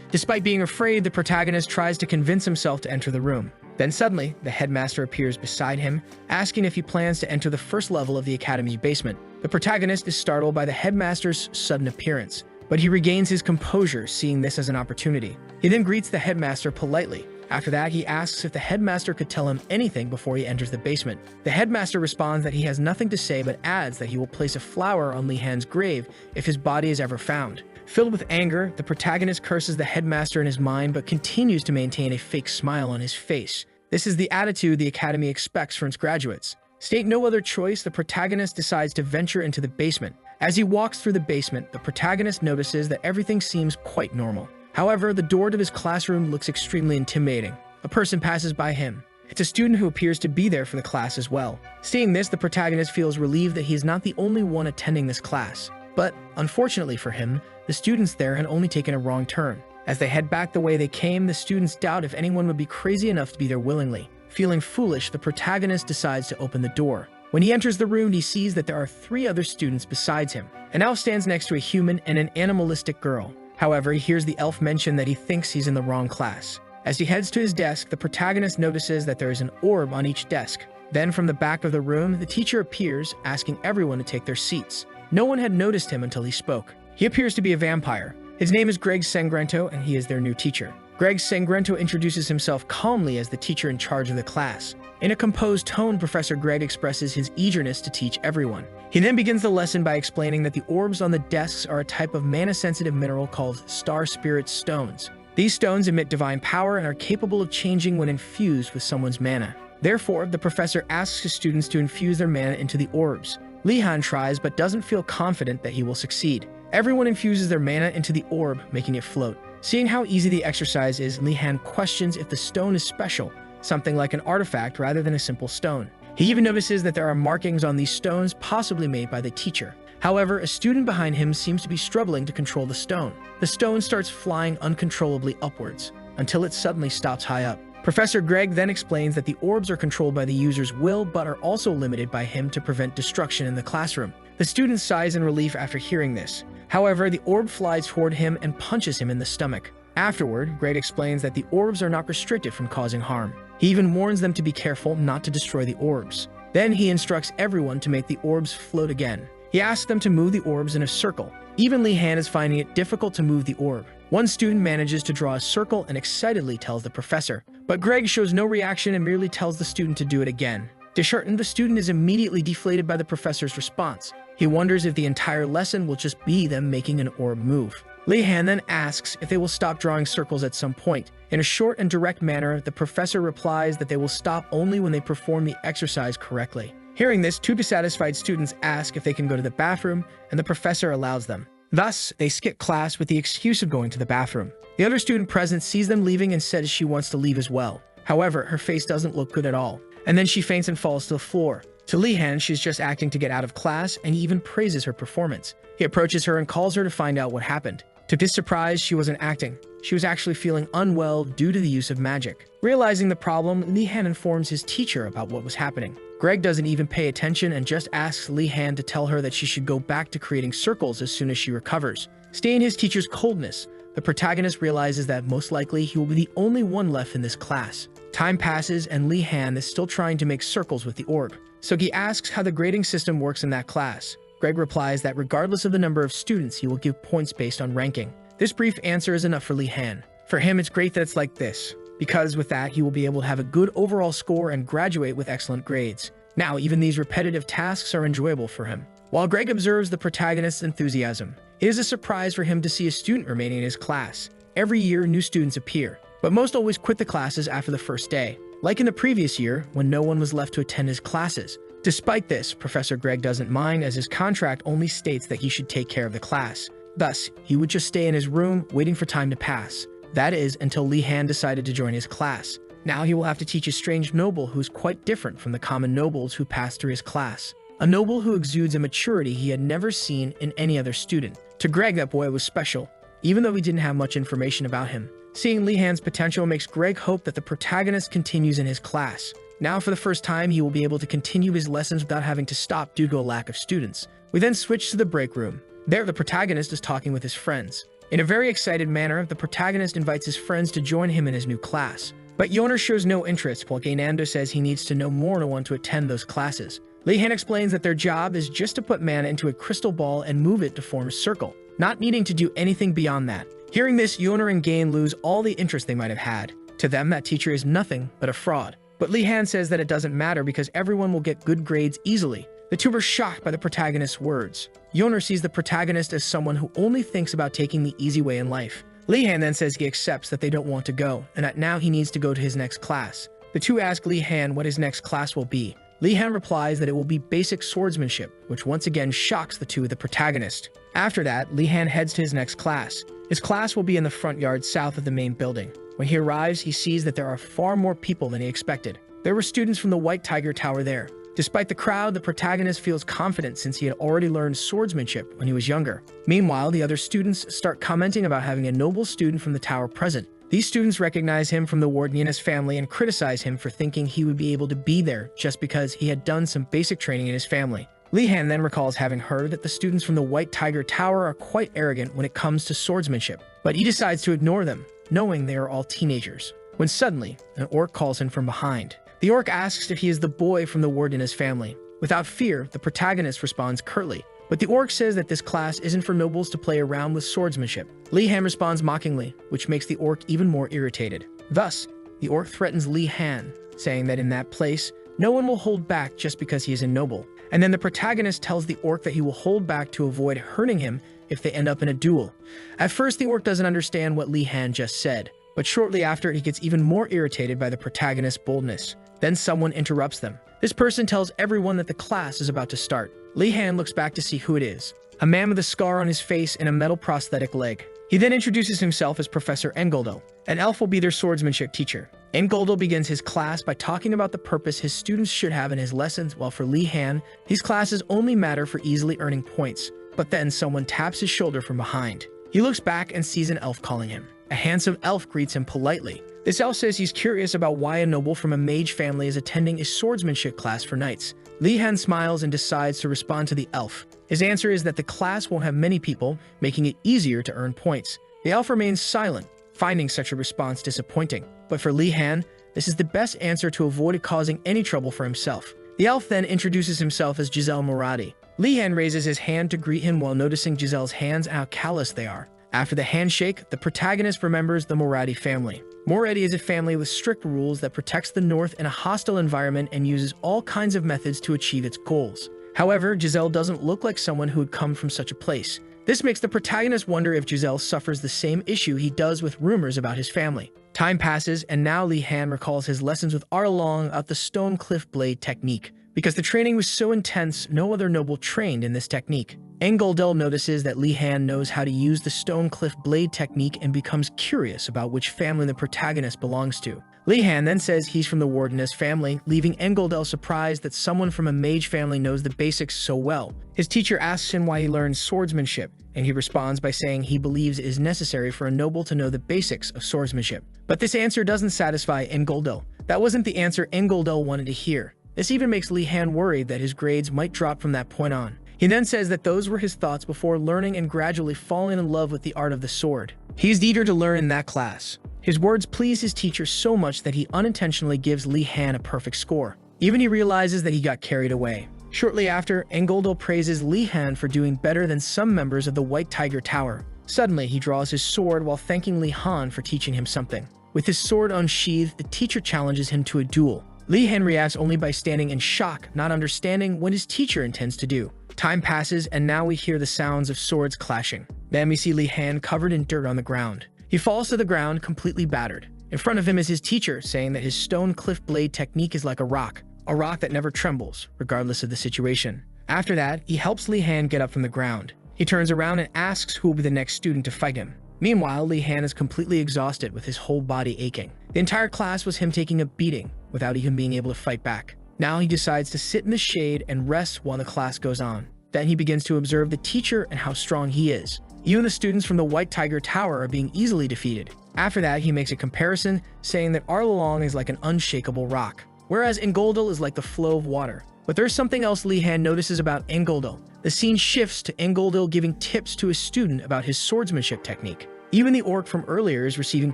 Speaker 1: Despite being afraid, the protagonist tries to convince himself to enter the room. Then suddenly, the headmaster appears beside him, asking if he plans to enter the first level of the academy's basement. The protagonist is startled by the headmaster's sudden appearance, but he regains his composure, seeing this as an opportunity. He then greets the headmaster politely. After that, he asks if the headmaster could tell him anything before he enters the basement. The headmaster responds that he has nothing to say, but adds that he will place a flower on Li Han's grave if his body is ever found. Filled with anger, the protagonist curses the headmaster in his mind but continues to maintain a fake smile on his face. This is the attitude the academy expects from its graduates. State no other choice, the protagonist decides to venture into the basement. As he walks through the basement, the protagonist notices that everything seems quite normal. However, the door to his classroom looks extremely intimidating. A person passes by him. It's a student who appears to be there for the class as well. Seeing this, the protagonist feels relieved that he is not the only one attending this class. But, unfortunately for him, the students there had only taken a wrong turn. As they head back the way they came, the students doubt if anyone would be crazy enough to be there willingly. Feeling foolish, the protagonist decides to open the door. When he enters the room, he sees that there are 3 other students besides him, and now stands next to a human and an animalistic girl. However, he hears the elf mention that he thinks he's in the wrong class. As he heads to his desk, the protagonist notices that there is an orb on each desk. Then, from the back of the room, the teacher appears, asking everyone to take their seats. No one had noticed him until he spoke. He appears to be a vampire. His name is Greg Sangrento, and he is their new teacher. Greg Sangrento introduces himself calmly as the teacher in charge of the class. In a composed tone, Professor Greg expresses his eagerness to teach everyone. He then begins the lesson by explaining that the orbs on the desks are a type of mana-sensitive mineral called Star Spirit Stones. These stones emit divine power and are capable of changing when infused with someone's mana. Therefore, the professor asks his students to infuse their mana into the orbs. Li Han tries but doesn't feel confident that he will succeed. Everyone infuses their mana into the orb, making it float. Seeing how easy the exercise is, Li Han questions if the stone is special, something like an artifact rather than a simple stone. He even notices that there are markings on these stones, possibly made by the teacher. However, a student behind him seems to be struggling to control the stone. The stone starts flying uncontrollably upwards, until it suddenly stops high up. Professor Greg then explains that the orbs are controlled by the user's will, but are also limited by him to prevent destruction in the classroom. The student sighs in relief after hearing this. However, the orb flies toward him and punches him in the stomach. Afterward, Greg explains that the orbs are not restricted from causing harm. He even warns them to be careful not to destroy the orbs. Then he instructs everyone to make the orbs float again. He asks them to move the orbs in a circle. Even Li Han is finding it difficult to move the orb. One student manages to draw a circle and excitedly tells the professor. But Greg shows no reaction and merely tells the student to do it again. Disheartened, the student is immediately deflated by the professor's response. He wonders if the entire lesson will just be them making an orb move. Li Han then asks if they will stop drawing circles at some point. In a short and direct manner, the professor replies that they will stop only when they perform the exercise correctly. Hearing this, 2 dissatisfied students ask if they can go to the bathroom, and the professor allows them. Thus, they skip class with the excuse of going to the bathroom. The other student present sees them leaving and says she wants to leave as well. However, her face doesn't look good at all, and then she faints and falls to the floor. To Li Han, she's just acting to get out of class, and he even praises her performance. He approaches her and calls her to find out what happened. To his surprise, she wasn't acting. She was actually feeling unwell due to the use of magic. Realizing the problem, Li Han informs his teacher about what was happening. Greg doesn't even pay attention and just asks Li Han to tell her that she should go back to creating circles as soon as she recovers. Seeing his teacher's coldness, the protagonist realizes that most likely he will be the only one left in this class. Time passes and Li Han is still trying to make circles with the orb. So he asks how the grading system works in that class. Greg replies that regardless of the number of students, he will give points based on ranking. This brief answer is enough for Li Han. For him, it's great that it's like this, because with that, he will be able to have a good overall score and graduate with excellent grades. Now, even these repetitive tasks are enjoyable for him. While Greg observes the protagonist's enthusiasm, it is a surprise for him to see a student remaining in his class. Every year, new students appear, but most always quit the classes after the first day, like in the previous year when no one was left to attend his classes. Despite this, Professor Greg doesn't mind, as his contract only states that he should take care of the class. Thus, he would just stay in his room, waiting for time to pass. That is, until Li Han decided to join his class. Now he will have to teach a strange noble who's quite different from the common nobles who pass through his class. A noble who exudes a maturity he had never seen in any other student. To Greg, that boy was special, even though he didn't have much information about him. Seeing Li Han's potential makes Greg hope that the protagonist continues in his class. Now, for the first time, he will be able to continue his lessons without having to stop due to a lack of students. We then switch to the break room. There, the protagonist is talking with his friends. In a very excited manner, the protagonist invites his friends to join him in his new class. But Yoner shows no interest, while Gainando says he needs to know more to want to attend those classes. Li Han explains that their job is just to put mana into a crystal ball and move it to form a circle, not needing to do anything beyond that. Hearing this, Yoner and Gain lose all the interest they might have had. To them, that teacher is nothing but a fraud. But Li Han says that it doesn't matter because everyone will get good grades easily. The two are shocked by the protagonist's words. Yoner sees the protagonist as someone who only thinks about taking the easy way in life. Li Han then says he accepts that they don't want to go, and that now he needs to go to his next class. The two ask Li Han what his next class will be. Li Han replies that it will be basic swordsmanship, which once again shocks the two of the protagonist. After that, Li Han heads to his next class. His class will be in the front yard south of the main building. When he arrives, he sees that there are far more people than he expected. There were students from the White Tiger Tower there. Despite the crowd, the protagonist feels confident since he had already learned swordsmanship when he was younger. Meanwhile, the other students start commenting about having a noble student from the tower present. These students recognize him from the warden and his family and criticize him for thinking he would be able to be there just because he had done some basic training in his family. Li Han then recalls having heard that the students from the White Tiger Tower are quite arrogant when it comes to swordsmanship, but he decides to ignore them, knowing they are all teenagers. When suddenly, an orc calls him from behind. The orc asks if he is the boy from the warden and his family. Without fear, the protagonist responds curtly, but the orc says that this class isn't for nobles to play around with swordsmanship. Li Han responds mockingly, which makes the orc even more irritated. Thus, the orc threatens Li Han, saying that in that place, no one will hold back just because he is a noble. And then the protagonist tells the orc that he will hold back to avoid hurting him if they end up in a duel. At first, the orc doesn't understand what Li Han just said, but shortly after, he gets even more irritated by the protagonist's boldness. Then someone interrupts them. This person tells everyone that the class is about to start. Li Han looks back to see who it is. A man with a scar on his face and a metal prosthetic leg. He then introduces himself as Professor Engoldo. An elf will be their swordsmanship teacher. Engoldo begins his class by talking about the purpose his students should have in his lessons, while for Li Han, these classes only matter for easily earning points. But then someone taps his shoulder from behind. He looks back and sees an elf calling him. A handsome elf greets him politely. This elf says he's curious about why a noble from a mage family is attending a swordsmanship class for knights. Li Han smiles and decides to respond to the elf. His answer is that the class won't have many people, making it easier to earn points. The elf remains silent, finding such a response disappointing. But for Li Han, this is the best answer to avoid causing any trouble for himself. The elf then introduces himself as Giselle Moradi. Li Han raises his hand to greet him while noticing Giselle's hands and how callous they are. After the handshake, the protagonist remembers the Moradi family. Moradi is a family with strict rules that protects the North in a hostile environment and uses all kinds of methods to achieve its goals. However, Giselle doesn't look like someone who would come from such a place. This makes the protagonist wonder if Giselle suffers the same issue he does with rumors about his family. Time passes, and now Li Han recalls his lessons with Arlong about the stone cliff blade technique. Because the training was so intense, no other noble trained in this technique. Engoldel notices that Li Han knows how to use the stone cliff blade technique and becomes curious about which family the protagonist belongs to. Li Han then says he's from the wardeness family, leaving Engoldel surprised that someone from a mage family knows the basics so well. His teacher asks him why he learns swordsmanship, and he responds by saying he believes it is necessary for a noble to know the basics of swordsmanship. But this answer doesn't satisfy Engoldel. That wasn't the answer Engoldel wanted to hear. This even makes Li Han worried that his grades might drop from that point on. He then says that those were his thoughts before learning and gradually falling in love with the art of the sword. He is eager to learn in that class. His words please his teacher so much that he unintentionally gives Li Han a perfect score. Even he realizes that he got carried away. Shortly after, Engoldel praises Li Han for doing better than some members of the White Tiger Tower. Suddenly, he draws his sword while thanking Li Han for teaching him something. With his sword unsheathed, the teacher challenges him to a duel. Li Han reacts only by standing in shock, not understanding what his teacher intends to do. Time passes, and now we hear the sounds of swords clashing. Then we see Li Han covered in dirt on the ground. He falls to the ground, completely battered. In front of him is his teacher, saying that his stone cliff blade technique is like a rock that never trembles, regardless of the situation. After that, he helps Li Han get up from the ground. He turns around and asks who will be the next student to fight him. Meanwhile, Li Han is completely exhausted with his whole body aching. The entire class was him taking a beating without even being able to fight back. Now he decides to sit in the shade and rest while the class goes on. Then he begins to observe the teacher and how strong he is. Even the students from the White Tiger Tower are being easily defeated. After that, he makes a comparison, saying that Arlong is like an unshakable rock, whereas Engoldal is like the flow of water. But there's something else Li Han notices about Engoldal. The scene shifts to Engoldal giving tips to a student about his swordsmanship technique. Even the orc from earlier is receiving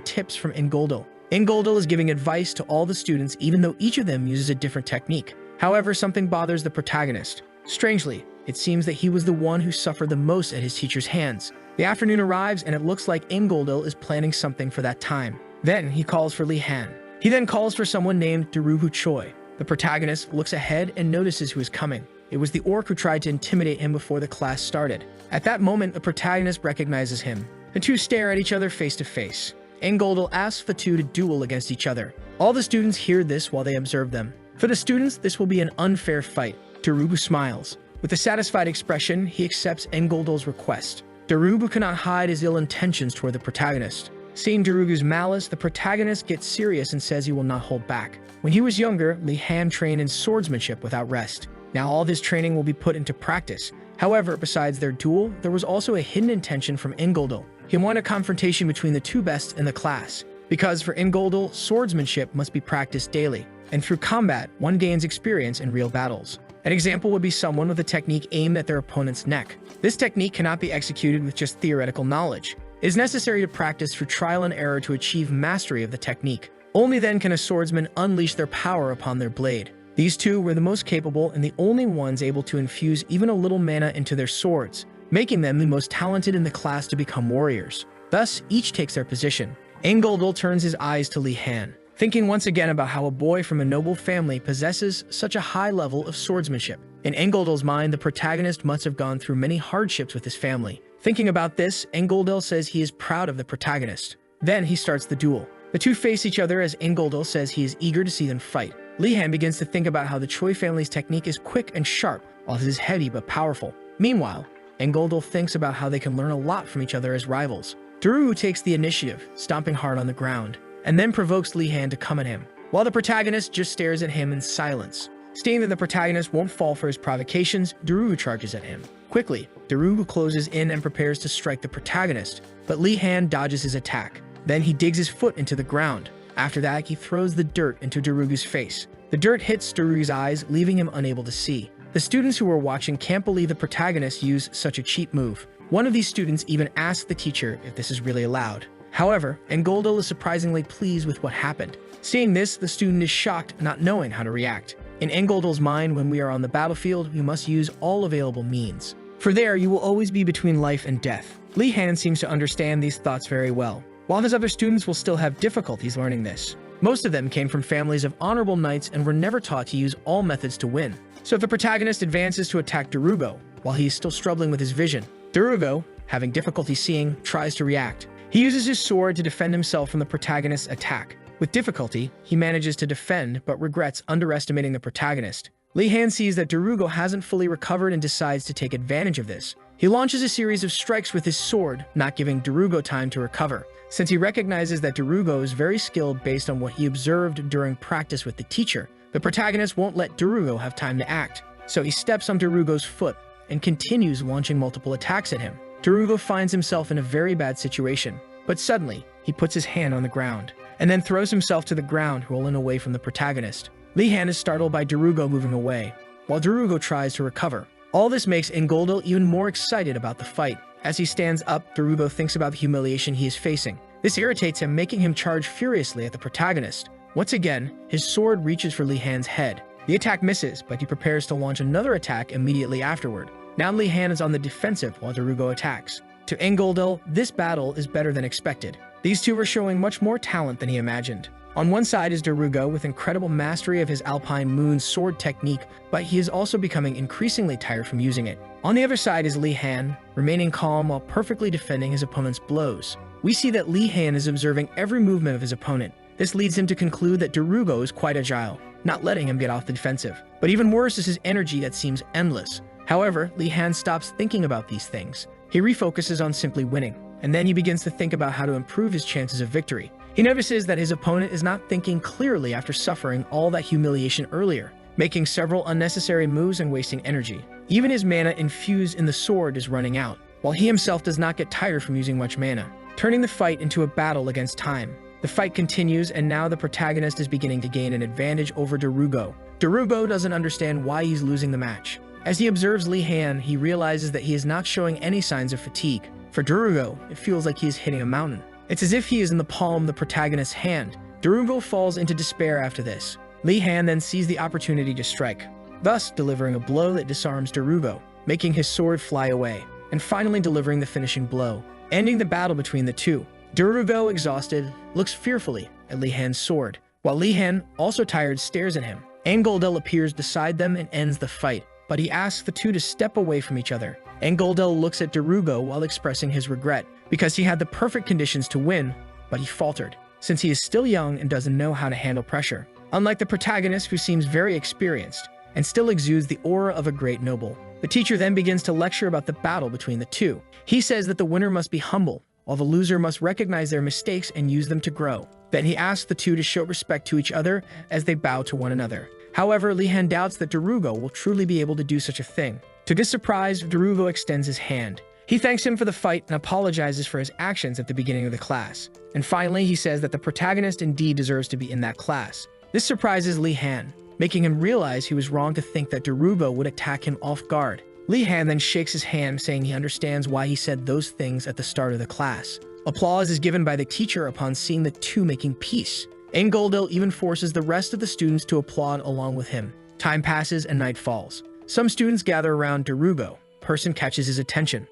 Speaker 1: tips from Engoldal. Engoldal is giving advice to all the students even though each of them uses a different technique. However, something bothers the protagonist. Strangely, it seems that he was the one who suffered the most at his teacher's hands. The afternoon arrives and it looks like Engoldal is planning something for that time. Then he calls for Li Han. He then calls for someone named Daruhu Choi. The protagonist looks ahead and notices who is coming. It was the orc who tried to intimidate him before the class started. At that moment, the protagonist recognizes him. The two stare at each other face to face. Engoldal asks the two to duel against each other. All the students hear this while they observe them. For the students, this will be an unfair fight. Daruhu smiles. With a satisfied expression, he accepts Engoldal's request. Daruhu cannot hide his ill intentions toward the protagonist. Seeing Daruhu's malice, the protagonist gets serious and says he will not hold back. When he was younger, Li Han trained in swordsmanship without rest. Now all this training will be put into practice. However, besides their duel, there was also a hidden intention from Engoldal. He wanted a confrontation between the two best in the class. Because for Engoldal, swordsmanship must be practiced daily, and through combat, one gains experience in real battles. An example would be someone with a technique aimed at their opponent's neck. This technique cannot be executed with just theoretical knowledge. It is necessary to practice through trial and error to achieve mastery of the technique. Only then can a swordsman unleash their power upon their blade. These two were the most capable and the only ones able to infuse even a little mana into their swords, making them the most talented in the class to become warriors. Thus, each takes their position. Engoldal turns his eyes to Li Han, thinking once again about how a boy from a noble family possesses such a high level of swordsmanship. In Engoldal's mind, the protagonist must have gone through many hardships with his family. Thinking about this, Engoldal says he is proud of the protagonist. Then he starts the duel. The two face each other as Engoldal says he is eager to see them fight. Li Han begins to think about how the Choi family's technique is quick and sharp, while his is heavy but powerful. Meanwhile, Engoldal thinks about how they can learn a lot from each other as rivals. Daruhu takes the initiative, stomping hard on the ground, and then provokes Li Han to come at him, while the protagonist just stares at him in silence. Seeing that the protagonist won't fall for his provocations, Daruhu charges at him. Quickly, Daruhu closes in and prepares to strike the protagonist, but Li Han dodges his attack. Then he digs his foot into the ground. After that, he throws the dirt into Daruhu's face. The dirt hits Daruhu's eyes, leaving him unable to see. The students who were watching can't believe the protagonist used such a cheap move. One of these students even asked the teacher if this is really allowed. However, Engoldal is surprisingly pleased with what happened. Seeing this, the student is shocked, not knowing how to react. In Engoldal's mind, when we are on the battlefield, we must use all available means. For there, you will always be between life and death. Li Han seems to understand these thoughts very well, while his other students will still have difficulties learning this. Most of them came from families of honorable knights and were never taught to use all methods to win. So if the protagonist advances to attack Darugo, while he is still struggling with his vision, Darugo, having difficulty seeing, tries to react. He uses his sword to defend himself from the protagonist's attack. With difficulty, he manages to defend, but regrets underestimating the protagonist. Li Han sees that Darugo hasn't fully recovered and decides to take advantage of this. He launches a series of strikes with his sword, not giving Darugo time to recover. Since he recognizes that Darugo is very skilled based on what he observed during practice with the teacher, the protagonist won't let Darugo have time to act. So he steps on Darugo's foot and continues launching multiple attacks at him. Darugo finds himself in a very bad situation, but suddenly, he puts his hand on the ground, and then throws himself to the ground, rolling away from the protagonist. Li Han is startled by Darugo moving away, while Darugo tries to recover. All this makes Engoldal even more excited about the fight. As he stands up, Darugo thinks about the humiliation he is facing. This irritates him, making him charge furiously at the protagonist. Once again, his sword reaches for Li Han's head. The attack misses, but he prepares to launch another attack immediately afterward. Now Li Han is on the defensive while Darugo attacks. To Engoldal, this battle is better than expected. These two are showing much more talent than he imagined. On one side is Darugo with incredible mastery of his Alpine Moon sword technique, but he is also becoming increasingly tired from using it. On the other side is Li Han, remaining calm while perfectly defending his opponent's blows. We see that Li Han is observing every movement of his opponent. This leads him to conclude that Darugo is quite agile, not letting him get off the defensive. But even worse is his energy that seems endless. However, Li Han stops thinking about these things. He refocuses on simply winning. and then he begins to think about how to improve his chances of victory. He notices that his opponent is not thinking clearly after suffering all that humiliation earlier, making several unnecessary moves and wasting energy. Even his mana infused in the sword is running out, while he himself does not get tired from using much mana, turning the fight into a battle against time. The fight continues, and now the protagonist is beginning to gain an advantage over Darugo. Darugo doesn't understand why he's losing the match. As he observes Li Han, he realizes that he is not showing any signs of fatigue. For Darugo, it feels like he is hitting a mountain. It's as if he is in the palm of the protagonist's hand. Darugo falls into despair after this. Li Han then sees the opportunity to strike, thus delivering a blow that disarms Darugo, making his sword fly away, and finally delivering the finishing blow, ending the battle between the two. Darugo, exhausted, looks fearfully at Li Han's sword, while Li Han, also tired, stares at him. Angoldel appears beside them and ends the fight, but he asks the two to step away from each other. Angoldel looks at Darugo while expressing his regret, because he had the perfect conditions to win, but he faltered, since he is still young and doesn't know how to handle pressure. Unlike the protagonist, who seems very experienced and still exudes the aura of a great noble. The teacher then begins to lecture about the battle between the two. He says that the winner must be humble, while the loser must recognize their mistakes and use them to grow. Then he asks the two to show respect to each other as they bow to one another. However, Li Han doubts that Darugo will truly be able to do such a thing. To his surprise, Darugo extends his hand. He thanks him for the fight and apologizes for his actions at the beginning of the class. And finally, he says that the protagonist indeed deserves to be in that class. This surprises Li Han, making him realize he was wrong to think that Darugo would attack him off guard. Li Han then shakes his hand, saying he understands why he said those things at the start of the class. Applause is given by the teacher upon seeing the two making peace. Angoldel even forces the rest of the students to applaud along with him. Time passes and night falls. Some students gather around Darugo. Person catches his attention,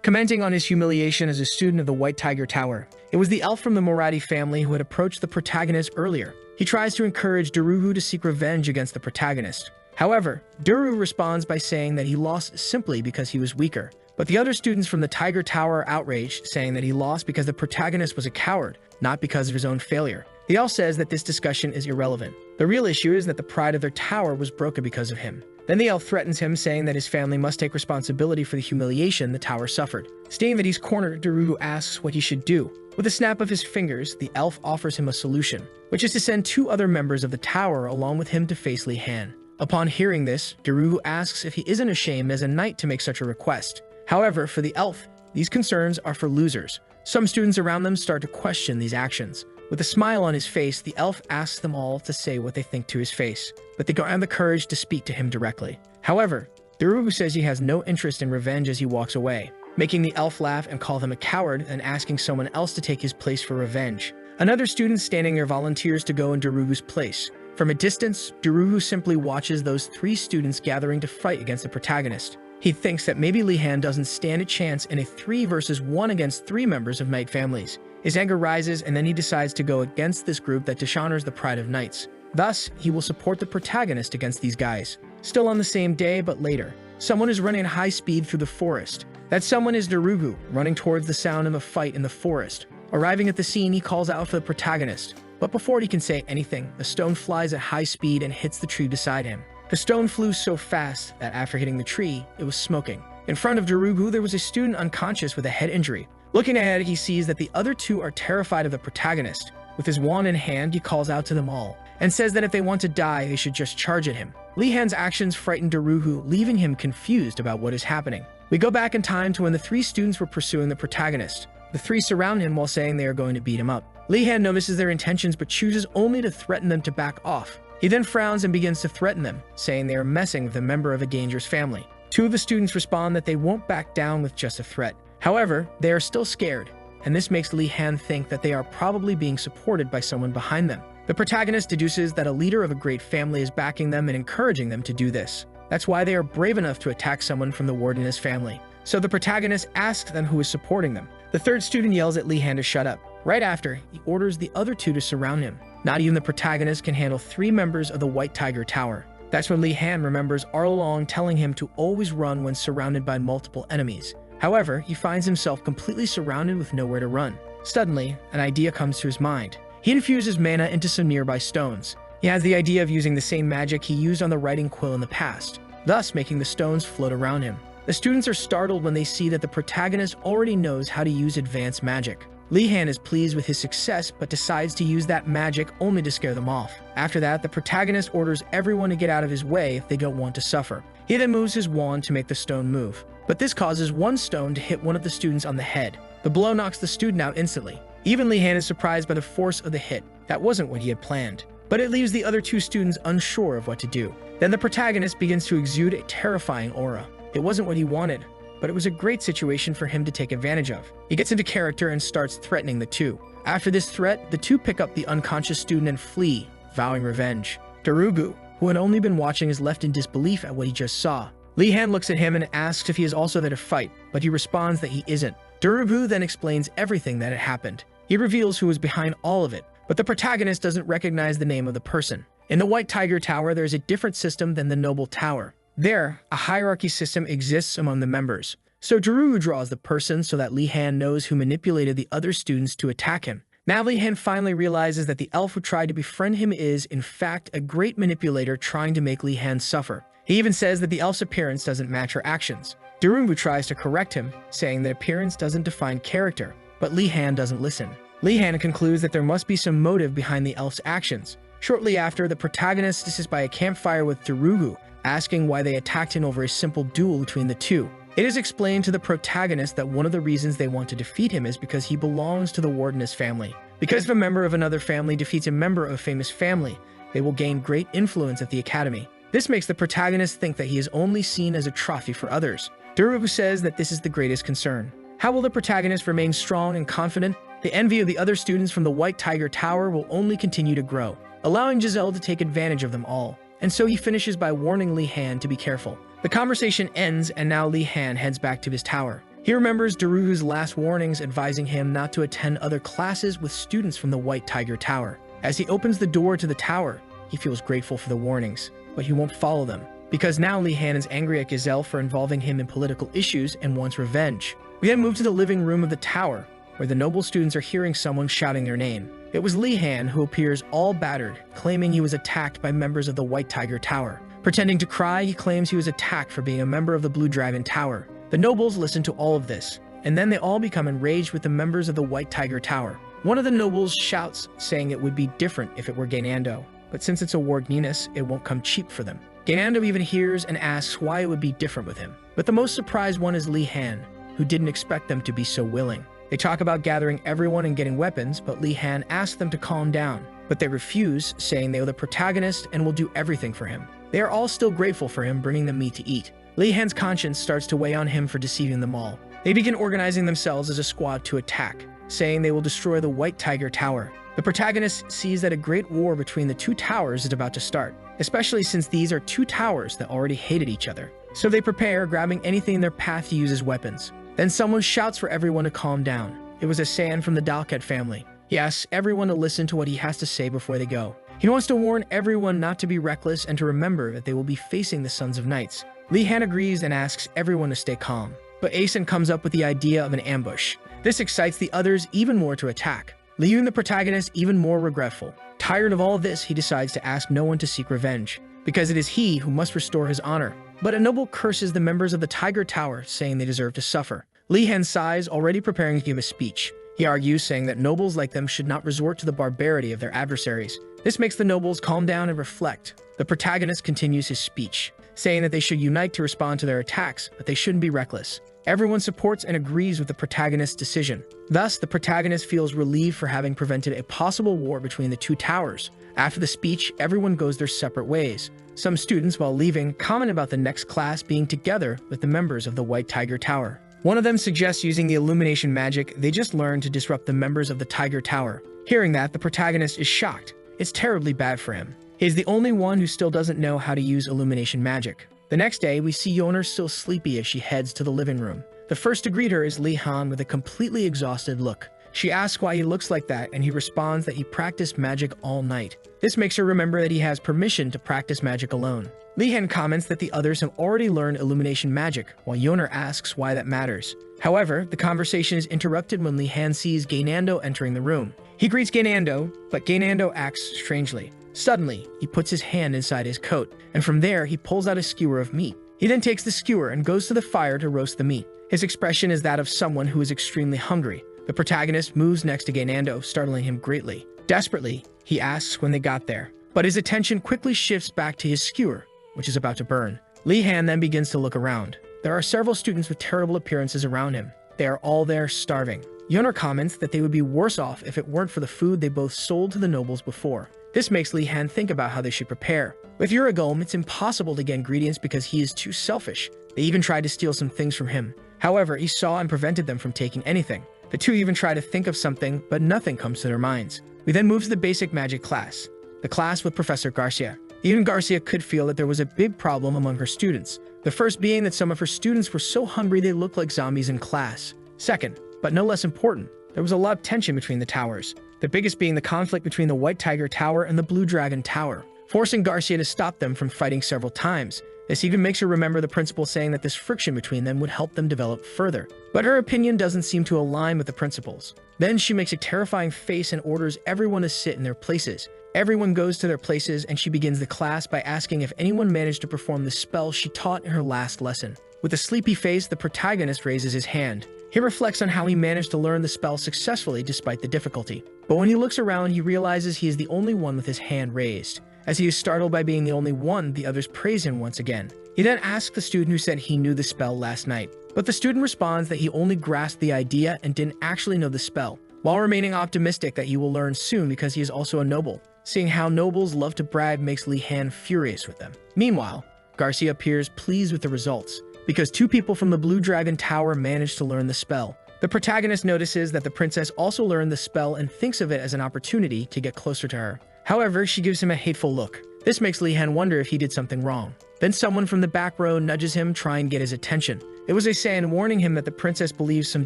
Speaker 1: commenting on his humiliation as a student of the White Tiger Tower. It was the elf from the Morati family who had approached the protagonist earlier. He tries to encourage Darugo to seek revenge against the protagonist. However, Darugo responds by saying that he lost simply because he was weaker. But the other students from the Tiger Tower are outraged, saying that he lost because the protagonist was a coward, not because of his own failure. The elf says that this discussion is irrelevant. The real issue is that the pride of their tower was broken because of him. Then the elf threatens him, saying that his family must take responsibility for the humiliation the tower suffered. Stating that he's cornered, Darugo asks what he should do. With a snap of his fingers, the elf offers him a solution, which is to send two other members of the tower along with him to face Li Han. Upon hearing this, Darugo asks if he isn't ashamed as a knight to make such a request. However, for the elf, these concerns are for losers. Some students around them start to question these actions. With a smile on his face, the elf asks them all to say what they think to his face, but they don't have the courage to speak to him directly. However, Darugo says he has no interest in revenge as he walks away, making the elf laugh and call him a coward and asking someone else to take his place for revenge. Another student standing there volunteers to go in Darugo's place. From a distance, Darugo simply watches those three students gathering to fight against the protagonist. He thinks that maybe Li Han doesn't stand a chance in a 3 versus 1 against 3 members of knight families. His anger rises, and then he decides to go against this group that dishonors the pride of knights. Thus, he will support the protagonist against these guys. Still on the same day, but later, someone is running at high speed through the forest. That someone is Darugo, running towards the sound of a fight in the forest. Arriving at the scene, he calls out for the protagonist. But before he can say anything, a stone flies at high speed and hits the tree beside him. The stone flew so fast that after hitting the tree, it was smoking. In front of Darugo, there was a student unconscious with a head injury. Looking ahead, he sees that the other two are terrified of the protagonist. With his wand in hand, he calls out to them all, and says that if they want to die, they should just charge at him. Li Han's actions frighten Darugo, leaving him confused about what is happening. We go back in time to when the 3 students were pursuing the protagonist. The 3 surround him while saying they are going to beat him up. Li Han notices their intentions but chooses only to threaten them to back off. He then frowns and begins to threaten them, saying they are messing with a member of a dangerous family. 2 of the students respond that they won't back down with just a threat. However, they are still scared, and this makes Li Han think that they are probably being supported by someone behind them. The protagonist deduces that a leader of a great family is backing them and encouraging them to do this. That's why they are brave enough to attack someone from the ward in his family. So the protagonist asks them who is supporting them. The 3rd student yells at Li Han to shut up. Right after, he orders the other 2 to surround him. Not even the protagonist can handle 3 members of the White Tiger Tower. That's when Li Han remembers Arlong telling him to always run when surrounded by multiple enemies. However, he finds himself completely surrounded with nowhere to run. Suddenly, an idea comes to his mind. He infuses mana into some nearby stones. He has the idea of using the same magic he used on the writing quill in the past, thus making the stones float around him. The students are startled when they see that the protagonist already knows how to use advanced magic. Li Han is pleased with his success, but decides to use that magic only to scare them off. After that, the protagonist orders everyone to get out of his way if they don't want to suffer. He then moves his wand to make the stone move, but this causes one stone to hit one of the students on the head. The blow knocks the student out instantly. Even Li Han is surprised by the force of the hit. That wasn't what he had planned, but it leaves the other two students unsure of what to do. Then the protagonist begins to exude a terrifying aura. It wasn't what he wanted, but it was a great situation for him to take advantage of. He gets into character and starts threatening the two. After this threat, the two pick up the unconscious student and flee, vowing revenge. Darugu, who had only been watching, is left in disbelief at what he just saw. Li Han looks at him and asks if he is also there to fight, but he responds that he isn't. Darugu then explains everything that had happened. He reveals who was behind all of it, but the protagonist doesn't recognize the name of the person. In the White Tiger Tower, there is a different system than the Noble Tower. There, a hierarchy system exists among the members. So Darugu draws the person so that Li Han knows who manipulated the other students to attack him. Now Li Han finally realizes that the elf who tried to befriend him is, in fact, a great manipulator trying to make Li Han suffer. He even says that the elf's appearance doesn't match her actions. Darugu tries to correct him, saying that appearance doesn't define character, but Li Han doesn't listen. Li Han concludes that there must be some motive behind the elf's actions. Shortly after, the protagonist sits by a campfire with Darugu, asking why they attacked him over a simple duel between the two. It is explained to the protagonist that one of the reasons they want to defeat him is because he belongs to the Wardeness family. Because if a member of another family defeats a member of a famous family, they will gain great influence at the academy. This makes the protagonist think that he is only seen as a trophy for others. Darugu says that this is the greatest concern. How will the protagonist remain strong and confident? The envy of the other students from the White Tiger Tower will only continue to grow, allowing Giselle to take advantage of them all. And so he finishes by warning Li Han to be careful. The conversation ends, and now Li Han heads back to his tower. He remembers Darugu's last warnings advising him not to attend other classes with students from the White Tiger Tower. As he opens the door to the tower, he feels grateful for the warnings, but he won't follow them, because now Li Han is angry at Giselle for involving him in political issues and wants revenge. We then move to the living room of the tower, where the noble students are hearing someone shouting their name. It was Li Han, who appears all battered, claiming he was attacked by members of the White Tiger Tower. Pretending to cry, he claims he was attacked for being a member of the Blue Dragon Tower. The nobles listen to all of this, and then they all become enraged with the members of the White Tiger Tower. One of the nobles shouts, saying it would be different if it were Gainando, but since it's a Wargninus, it won't come cheap for them. Gainando even hears and asks why it would be different with him. But the most surprised one is Li Han, who didn't expect them to be so willing. They talk about gathering everyone and getting weapons, but Li Han asks them to calm down. But they refuse, saying they are the protagonist and will do everything for him. They are all still grateful for him bringing them meat to eat. Li Han's conscience starts to weigh on him for deceiving them all. They begin organizing themselves as a squad to attack, saying they will destroy the White Tiger Tower. The protagonist sees that a great war between the two towers is about to start, especially since these are two towers that already hated each other. So they prepare, grabbing anything in their path to use as weapons. Then someone shouts for everyone to calm down. It was a San from the Dalket family. He asks everyone to listen to what he has to say before they go. He wants to warn everyone not to be reckless and to remember that they will be facing the Sons of Knights. Li Han agrees and asks everyone to stay calm. But Asen comes up with the idea of an ambush. This excites the others even more to attack, leaving the protagonist even more regretful. Tired of all this, he decides to ask no one to seek revenge, because it is he who must restore his honor. But a noble curses the members of the Tiger Tower, saying they deserve to suffer. Li Han sighs, already preparing to give a speech. He argues, saying that nobles like them should not resort to the barbarity of their adversaries. This makes the nobles calm down and reflect. The protagonist continues his speech, saying that they should unite to respond to their attacks, but they shouldn't be reckless. Everyone supports and agrees with the protagonist's decision. Thus, the protagonist feels relieved for having prevented a possible war between the two towers. After the speech, everyone goes their separate ways. Some students, while leaving, comment about the next class being together with the members of the White Tiger Tower. One of them suggests using the illumination magic they just learned to disrupt the members of the Tiger Tower. Hearing that, the protagonist is shocked. It's terribly bad for him. He is the only one who still doesn't know how to use illumination magic. The next day, we see Yoner still sleepy as she heads to the living room. The first to greet her is Li Han with a completely exhausted look. She asks why he looks like that, and he responds that he practiced magic all night. This makes her remember that he has permission to practice magic alone. Li Han comments that the others have already learned illumination magic, while Yoner asks why that matters. However, the conversation is interrupted when Li Han sees Gainando entering the room. He greets Gainando, but Gainando acts strangely. Suddenly, he puts his hand inside his coat, and from there he pulls out a skewer of meat. He then takes the skewer and goes to the fire to roast the meat. His expression is that of someone who is extremely hungry. The protagonist moves next to Gainando, startling him greatly. Desperately, he asks when they got there, but his attention quickly shifts back to his skewer, which is about to burn. Li Han then begins to look around. There are several students with terrible appearances around him. They are all there starving. Yeoner comments that they would be worse off if it weren't for the food they both sold to the nobles before. This makes Li Han think about how they should prepare. With Uragolm, it's impossible to get ingredients because he is too selfish. They even tried to steal some things from him. However, he saw and prevented them from taking anything. The two even try to think of something, but nothing comes to their minds. We then move to the basic magic class, the class with Professor Garcia. Even Garcia could feel that there was a big problem among her students. The first being that some of her students were so hungry they looked like zombies in class. Second, but no less important, there was a lot of tension between the towers. The biggest being the conflict between the White Tiger Tower and the Blue Dragon Tower, forcing Garcia to stop them from fighting several times. This even makes her remember the principal saying that this friction between them would help them develop further. But her opinion doesn't seem to align with the principal's. Then she makes a terrifying face and orders everyone to sit in their places. Everyone goes to their places and she begins the class by asking if anyone managed to perform the spell she taught in her last lesson. With a sleepy face, the protagonist raises his hand. He reflects on how he managed to learn the spell successfully despite the difficulty. But when he looks around, he realizes he is the only one with his hand raised. As he is startled by being the only one, the others praise him once again. He then asks the student who said he knew the spell last night. But the student responds that he only grasped the idea and didn't actually know the spell, while remaining optimistic that he will learn soon because he is also a noble. Seeing how nobles love to brag makes Li Han furious with them. Meanwhile, Garcia appears pleased with the results, because two people from the Blue Dragon Tower managed to learn the spell. The protagonist notices that the princess also learned the spell and thinks of it as an opportunity to get closer to her. However, she gives him a hateful look. This makes Li Han wonder if he did something wrong. Then someone from the back row nudges him, trying to get his attention. It was Asan warning him that the princess believes some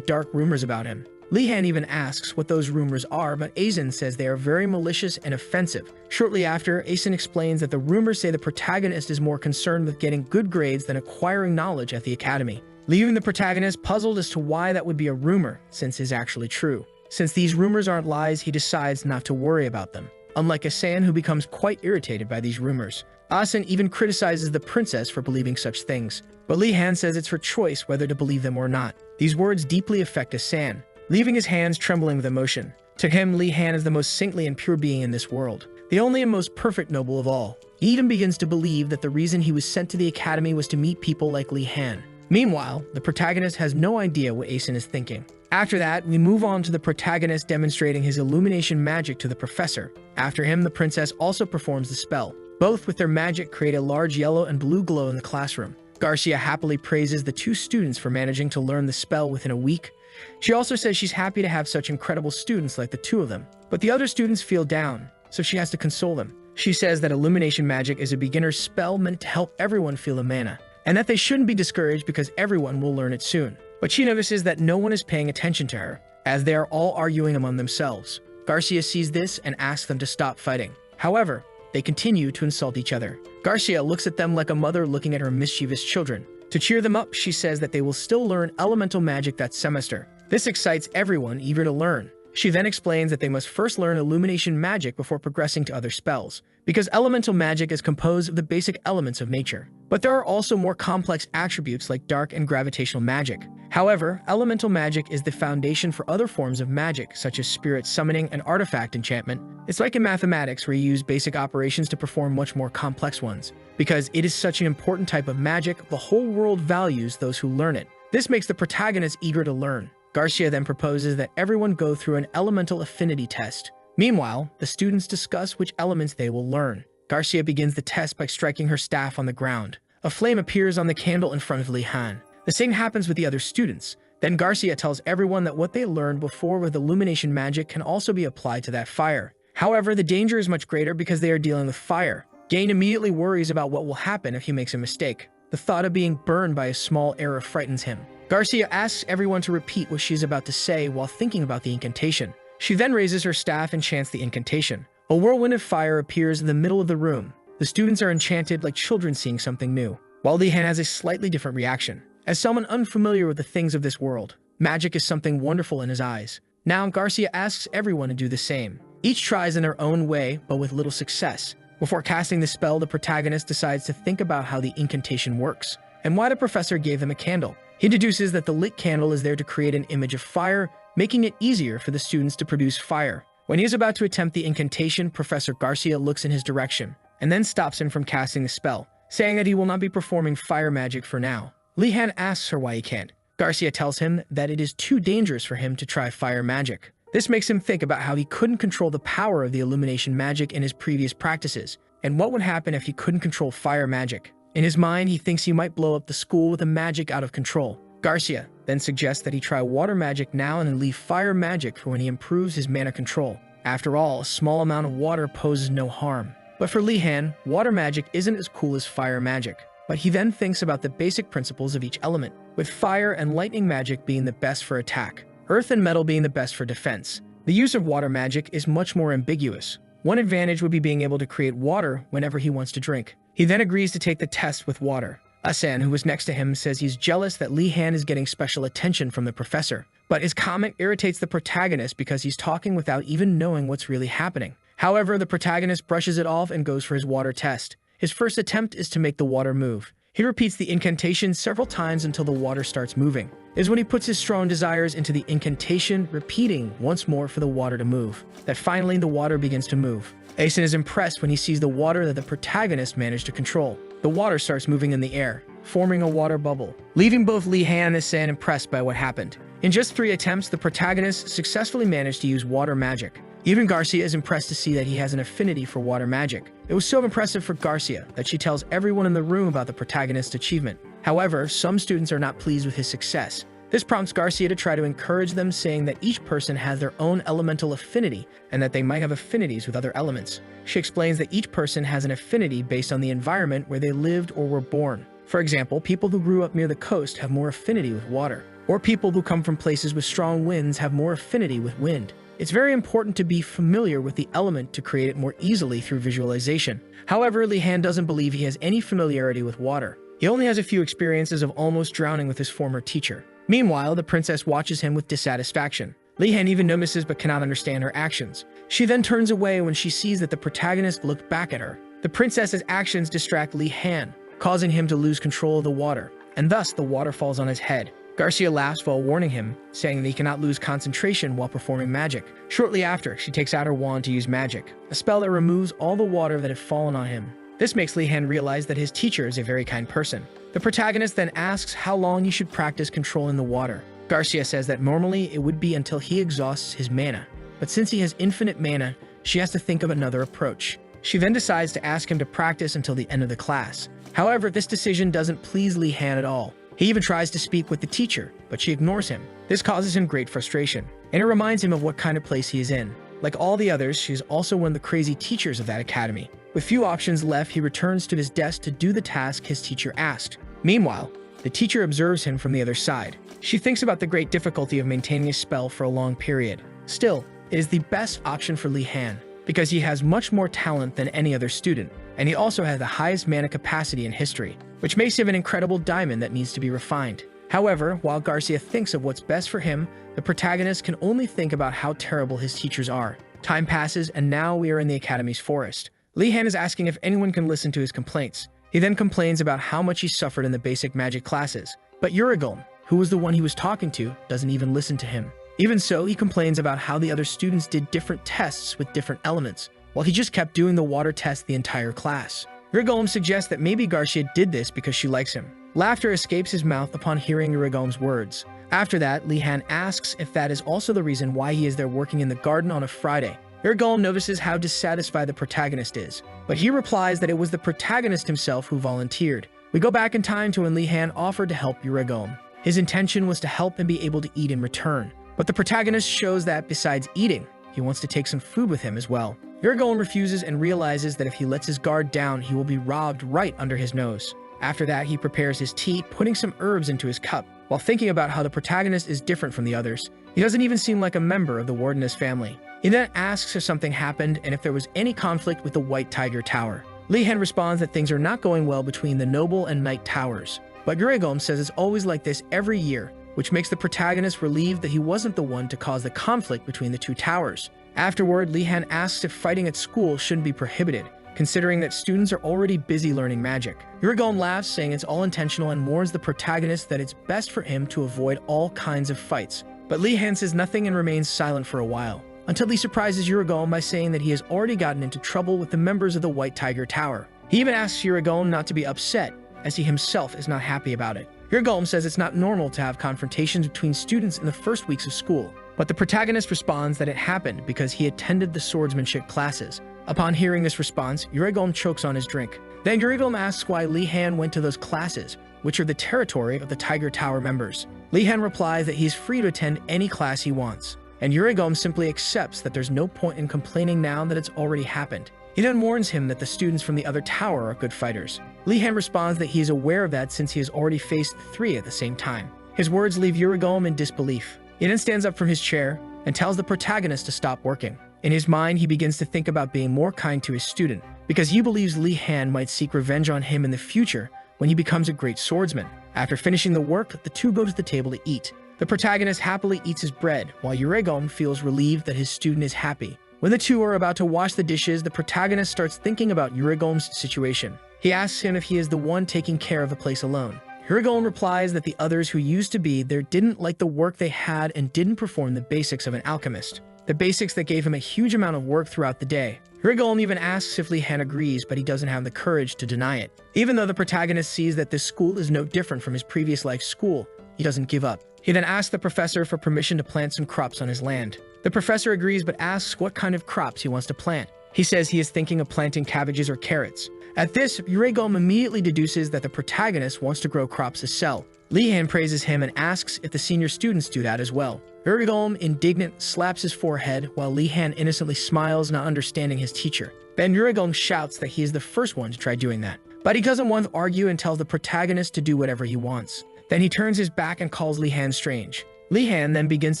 Speaker 1: dark rumors about him. Li Han even asks what those rumors are, but Asan says they are very malicious and offensive. Shortly after, Asan explains that the rumors say the protagonist is more concerned with getting good grades than acquiring knowledge at the academy, leaving the protagonist puzzled as to why that would be a rumor, since it is actually true. Since these rumors aren't lies, he decides not to worry about them. Unlike Asan, who becomes quite irritated by these rumors. Asan even criticizes the princess for believing such things, but Li Han says it's her choice whether to believe them or not. These words deeply affect Asan, leaving his hands trembling with emotion. To him, Li Han is the most saintly and pure being in this world, the only and most perfect noble of all. He even begins to believe that the reason he was sent to the academy was to meet people like Li Han. Meanwhile, the protagonist has no idea what Asan is thinking. After that, we move on to the protagonist demonstrating his illumination magic to the professor. After him, the princess also performs the spell. Both with their magic create a large yellow and blue glow in the classroom. Garcia happily praises the two students for managing to learn the spell within a week. She also says she's happy to have such incredible students like the two of them. But the other students feel down, so she has to console them. She says that illumination magic is a beginner's spell meant to help everyone feel a mana, and that they shouldn't be discouraged because everyone will learn it soon. But she notices that no one is paying attention to her, as they are all arguing among themselves. Garcia sees this and asks them to stop fighting. However, they continue to insult each other. Garcia looks at them like a mother looking at her mischievous children. To cheer them up, she says that they will still learn elemental magic that semester. This excites everyone eager to learn. She then explains that they must first learn illumination magic before progressing to other spells, because elemental magic is composed of the basic elements of nature. But there are also more complex attributes like dark and gravitational magic. However, elemental magic is the foundation for other forms of magic, such as spirit summoning and artifact enchantment. It's like in mathematics, where you use basic operations to perform much more complex ones. Because it is such an important type of magic, the whole world values those who learn it. This makes the protagonist eager to learn. Garcia then proposes that everyone go through an elemental affinity test. Meanwhile, the students discuss which elements they will learn. Garcia begins the test by striking her staff on the ground. A flame appears on the candle in front of Li Han. The same happens with the other students. Then Garcia tells everyone that what they learned before with illumination magic can also be applied to that fire. However, the danger is much greater because they are dealing with fire. Gain immediately worries about what will happen if he makes a mistake. The thought of being burned by a small error frightens him. Garcia asks everyone to repeat what she is about to say while thinking about the incantation. She then raises her staff and chants the incantation. A whirlwind of fire appears in the middle of the room. The students are enchanted like children seeing something new, while Li Han has a slightly different reaction. As someone unfamiliar with the things of this world, magic is something wonderful in his eyes. Now, Garcia asks everyone to do the same. Each tries in their own way, but with little success. Before casting the spell, the protagonist decides to think about how the incantation works. and why the professor gave them a candle. He deduces that the lit candle is there to create an image of fire, making it easier for the students to produce fire. When he is about to attempt the incantation, Professor Garcia looks in his direction and then stops him from casting the spell, saying that he will not be performing fire magic for now. Li-Han asks her why he can't. Garcia tells him that it is too dangerous for him to try fire magic. This makes him think about how he couldn't control the power of the illumination magic in his previous practices, and what would happen if he couldn't control fire magic. In his mind, he thinks he might blow up the school with a magic out of control. Garcia then suggests that he try water magic now and then leave fire magic for when he improves his mana control. After all, a small amount of water poses no harm. But for Li-Han, water magic isn't as cool as fire magic. But he then thinks about the basic principles of each element, with fire and lightning magic being the best for attack, earth and metal being the best for defense. The use of water magic is much more ambiguous. One advantage would be being able to create water whenever he wants to drink. He then agrees to take the test with water. Asan, who was next to him, says he's jealous that Li-Han is getting special attention from the professor. But his comment irritates the protagonist because he's talking without even knowing what's really happening. However, the protagonist brushes it off and goes for his water test. His first attempt is to make the water move. He repeats the incantation several times until the water starts moving. It is when he puts his strong desires into the incantation, repeating once more for the water to move, that finally the water begins to move. Asen is impressed when he sees the water that the protagonist managed to control. The water starts moving in the air, forming a water bubble, leaving both Li-Han and Asan impressed by what happened. In just 3 attempts, the protagonist successfully managed to use water magic. Even Garcia is impressed to see that he has an affinity for water magic. It was so impressive for Garcia that she tells everyone in the room about the protagonist's achievement. However, some students are not pleased with his success. This prompts Garcia to try to encourage them, saying that each person has their own elemental affinity and that they might have affinities with other elements. She explains that each person has an affinity based on the environment where they lived or were born. For example, people who grew up near the coast have more affinity with water, or people who come from places with strong winds have more affinity with wind. It's very important to be familiar with the element to create it more easily through visualization. However, Li-Han doesn't believe he has any familiarity with water. He only has a few experiences of almost drowning with his former teacher. Meanwhile, the princess watches him with dissatisfaction. Li-Han even notices but cannot understand her actions. She then turns away when she sees that the protagonist looked back at her. The princess's actions distract Li-Han, causing him to lose control of the water, and thus the water falls on his head. Garcia laughs while warning him, saying that he cannot lose concentration while performing magic. Shortly after, she takes out her wand to use magic, a spell that removes all the water that had fallen on him. This makes Li-Han realize that his teacher is a very kind person. The protagonist then asks how long he should practice controlling the water. Garcia says that normally it would be until he exhausts his mana, but since he has infinite mana, she has to think of another approach. She then decides to ask him to practice until the end of the class. However, this decision doesn't please Li-Han at all. He even tries to speak with the teacher, but she ignores him. This causes him great frustration, and it reminds him of what kind of place he is in. Like all the others, she is also one of the crazy teachers of that academy. With few options left, he returns to his desk to do the task his teacher asked. Meanwhile, the teacher observes him from the other side. She thinks about the great difficulty of maintaining a spell for a long period. Still, it is the best option for Li-Han, because he has much more talent than any other student, and he also has the highest mana capacity in history, which makes him an incredible diamond that needs to be refined. However, while Garcia thinks of what's best for him, the protagonist can only think about how terrible his teachers are. Time passes, and now we are in the academy's forest. Li-Han is asking if anyone can listen to his complaints. He then complains about how much he suffered in the basic magic classes. But Uragulm, who was the one he was talking to, doesn't even listen to him. Even so, he complains about how the other students did different tests with different elements, while he just kept doing the water test the entire class. Uragulm suggests that maybe Garcia did this because she likes him. Laughter escapes his mouth upon hearing Uragulm's words. After that, Li-Han asks if that is also the reason why he is there working in the garden on a Friday. Uragulm notices how dissatisfied the protagonist is, but he replies that it was the protagonist himself who volunteered. We go back in time to when Li-Han offered to help Uragulm. His intention was to help and be able to eat in return, but the protagonist shows that besides eating, he wants to take some food with him as well. Uragulm refuses and realizes that if he lets his guard down, he will be robbed right under his nose. After that, he prepares his tea, putting some herbs into his cup, while thinking about how the protagonist is different from the others. He doesn't even seem like a member of the Wardeness family. He then asks if something happened and if there was any conflict with the White Tiger Tower. Li-Han responds that things are not going well between the Noble and Knight Towers, but Uragulm says it's always like this every year, which makes the protagonist relieved that he wasn't the one to cause the conflict between the two towers. Afterward, Li-Han asks if fighting at school shouldn't be prohibited. considering that students are already busy learning magic. Yurigom laughs, saying it's all intentional, and warns the protagonist that it's best for him to avoid all kinds of fights. But Lee Han says nothing and remains silent for a while, until he surprises Yurigom by saying that he has already gotten into trouble with the members of the White Tiger Tower. He even asks Yurigom not to be upset, as he himself is not happy about it. Yurigom says it's not normal to have confrontations between students in the first weeks of school, but the protagonist responds that it happened because he attended the swordsmanship classes. Upon hearing this response, Yurigom chokes on his drink. Then Yurigom asks why Lee Han went to those classes, which are the territory of the Tiger Tower members. Lee Han replies that he is free to attend any class he wants, and Yurigom simply accepts that there's no point in complaining now that it's already happened. He then warns him that the students from the other tower are good fighters. Lee Han responds that he is aware of that since he has already faced 3 at the same time. His words leave Yurigom in disbelief. He then stands up from his chair and tells the protagonist to stop working. In his mind, he begins to think about being more kind to his student, because he believes Lee Han might seek revenge on him in the future when he becomes a great swordsman. After finishing the work, the two go to the table to eat. The protagonist happily eats his bread, while Yurigom feels relieved that his student is happy. When the two are about to wash the dishes, the protagonist starts thinking about Yurigom's situation. He asks him if he is the one taking care of the place alone. Yurigom replies that the others who used to be there didn't like the work they had and didn't perform the basics of an alchemist. The basics that gave him a huge amount of work throughout the day. Yurigom even asks if Lee Han agrees, but he doesn't have the courage to deny it. Even though the protagonist sees that this school is no different from his previous life school, he doesn't give up. He then asks the professor for permission to plant some crops on his land. The professor agrees but asks what kind of crops he wants to plant. He says he is thinking of planting cabbages or carrots. At this, Yurigom immediately deduces that the protagonist wants to grow crops to sell. Lee Han praises him and asks if the senior students do that as well. Yurigom, indignant, slaps his forehead, while Lee Han innocently smiles, not understanding his teacher. Then Yurigom shouts that he is the first one to try doing that. But he doesn't want to argue and tells the protagonist to do whatever he wants. Then he turns his back and calls Lee Han strange. Lee Han then begins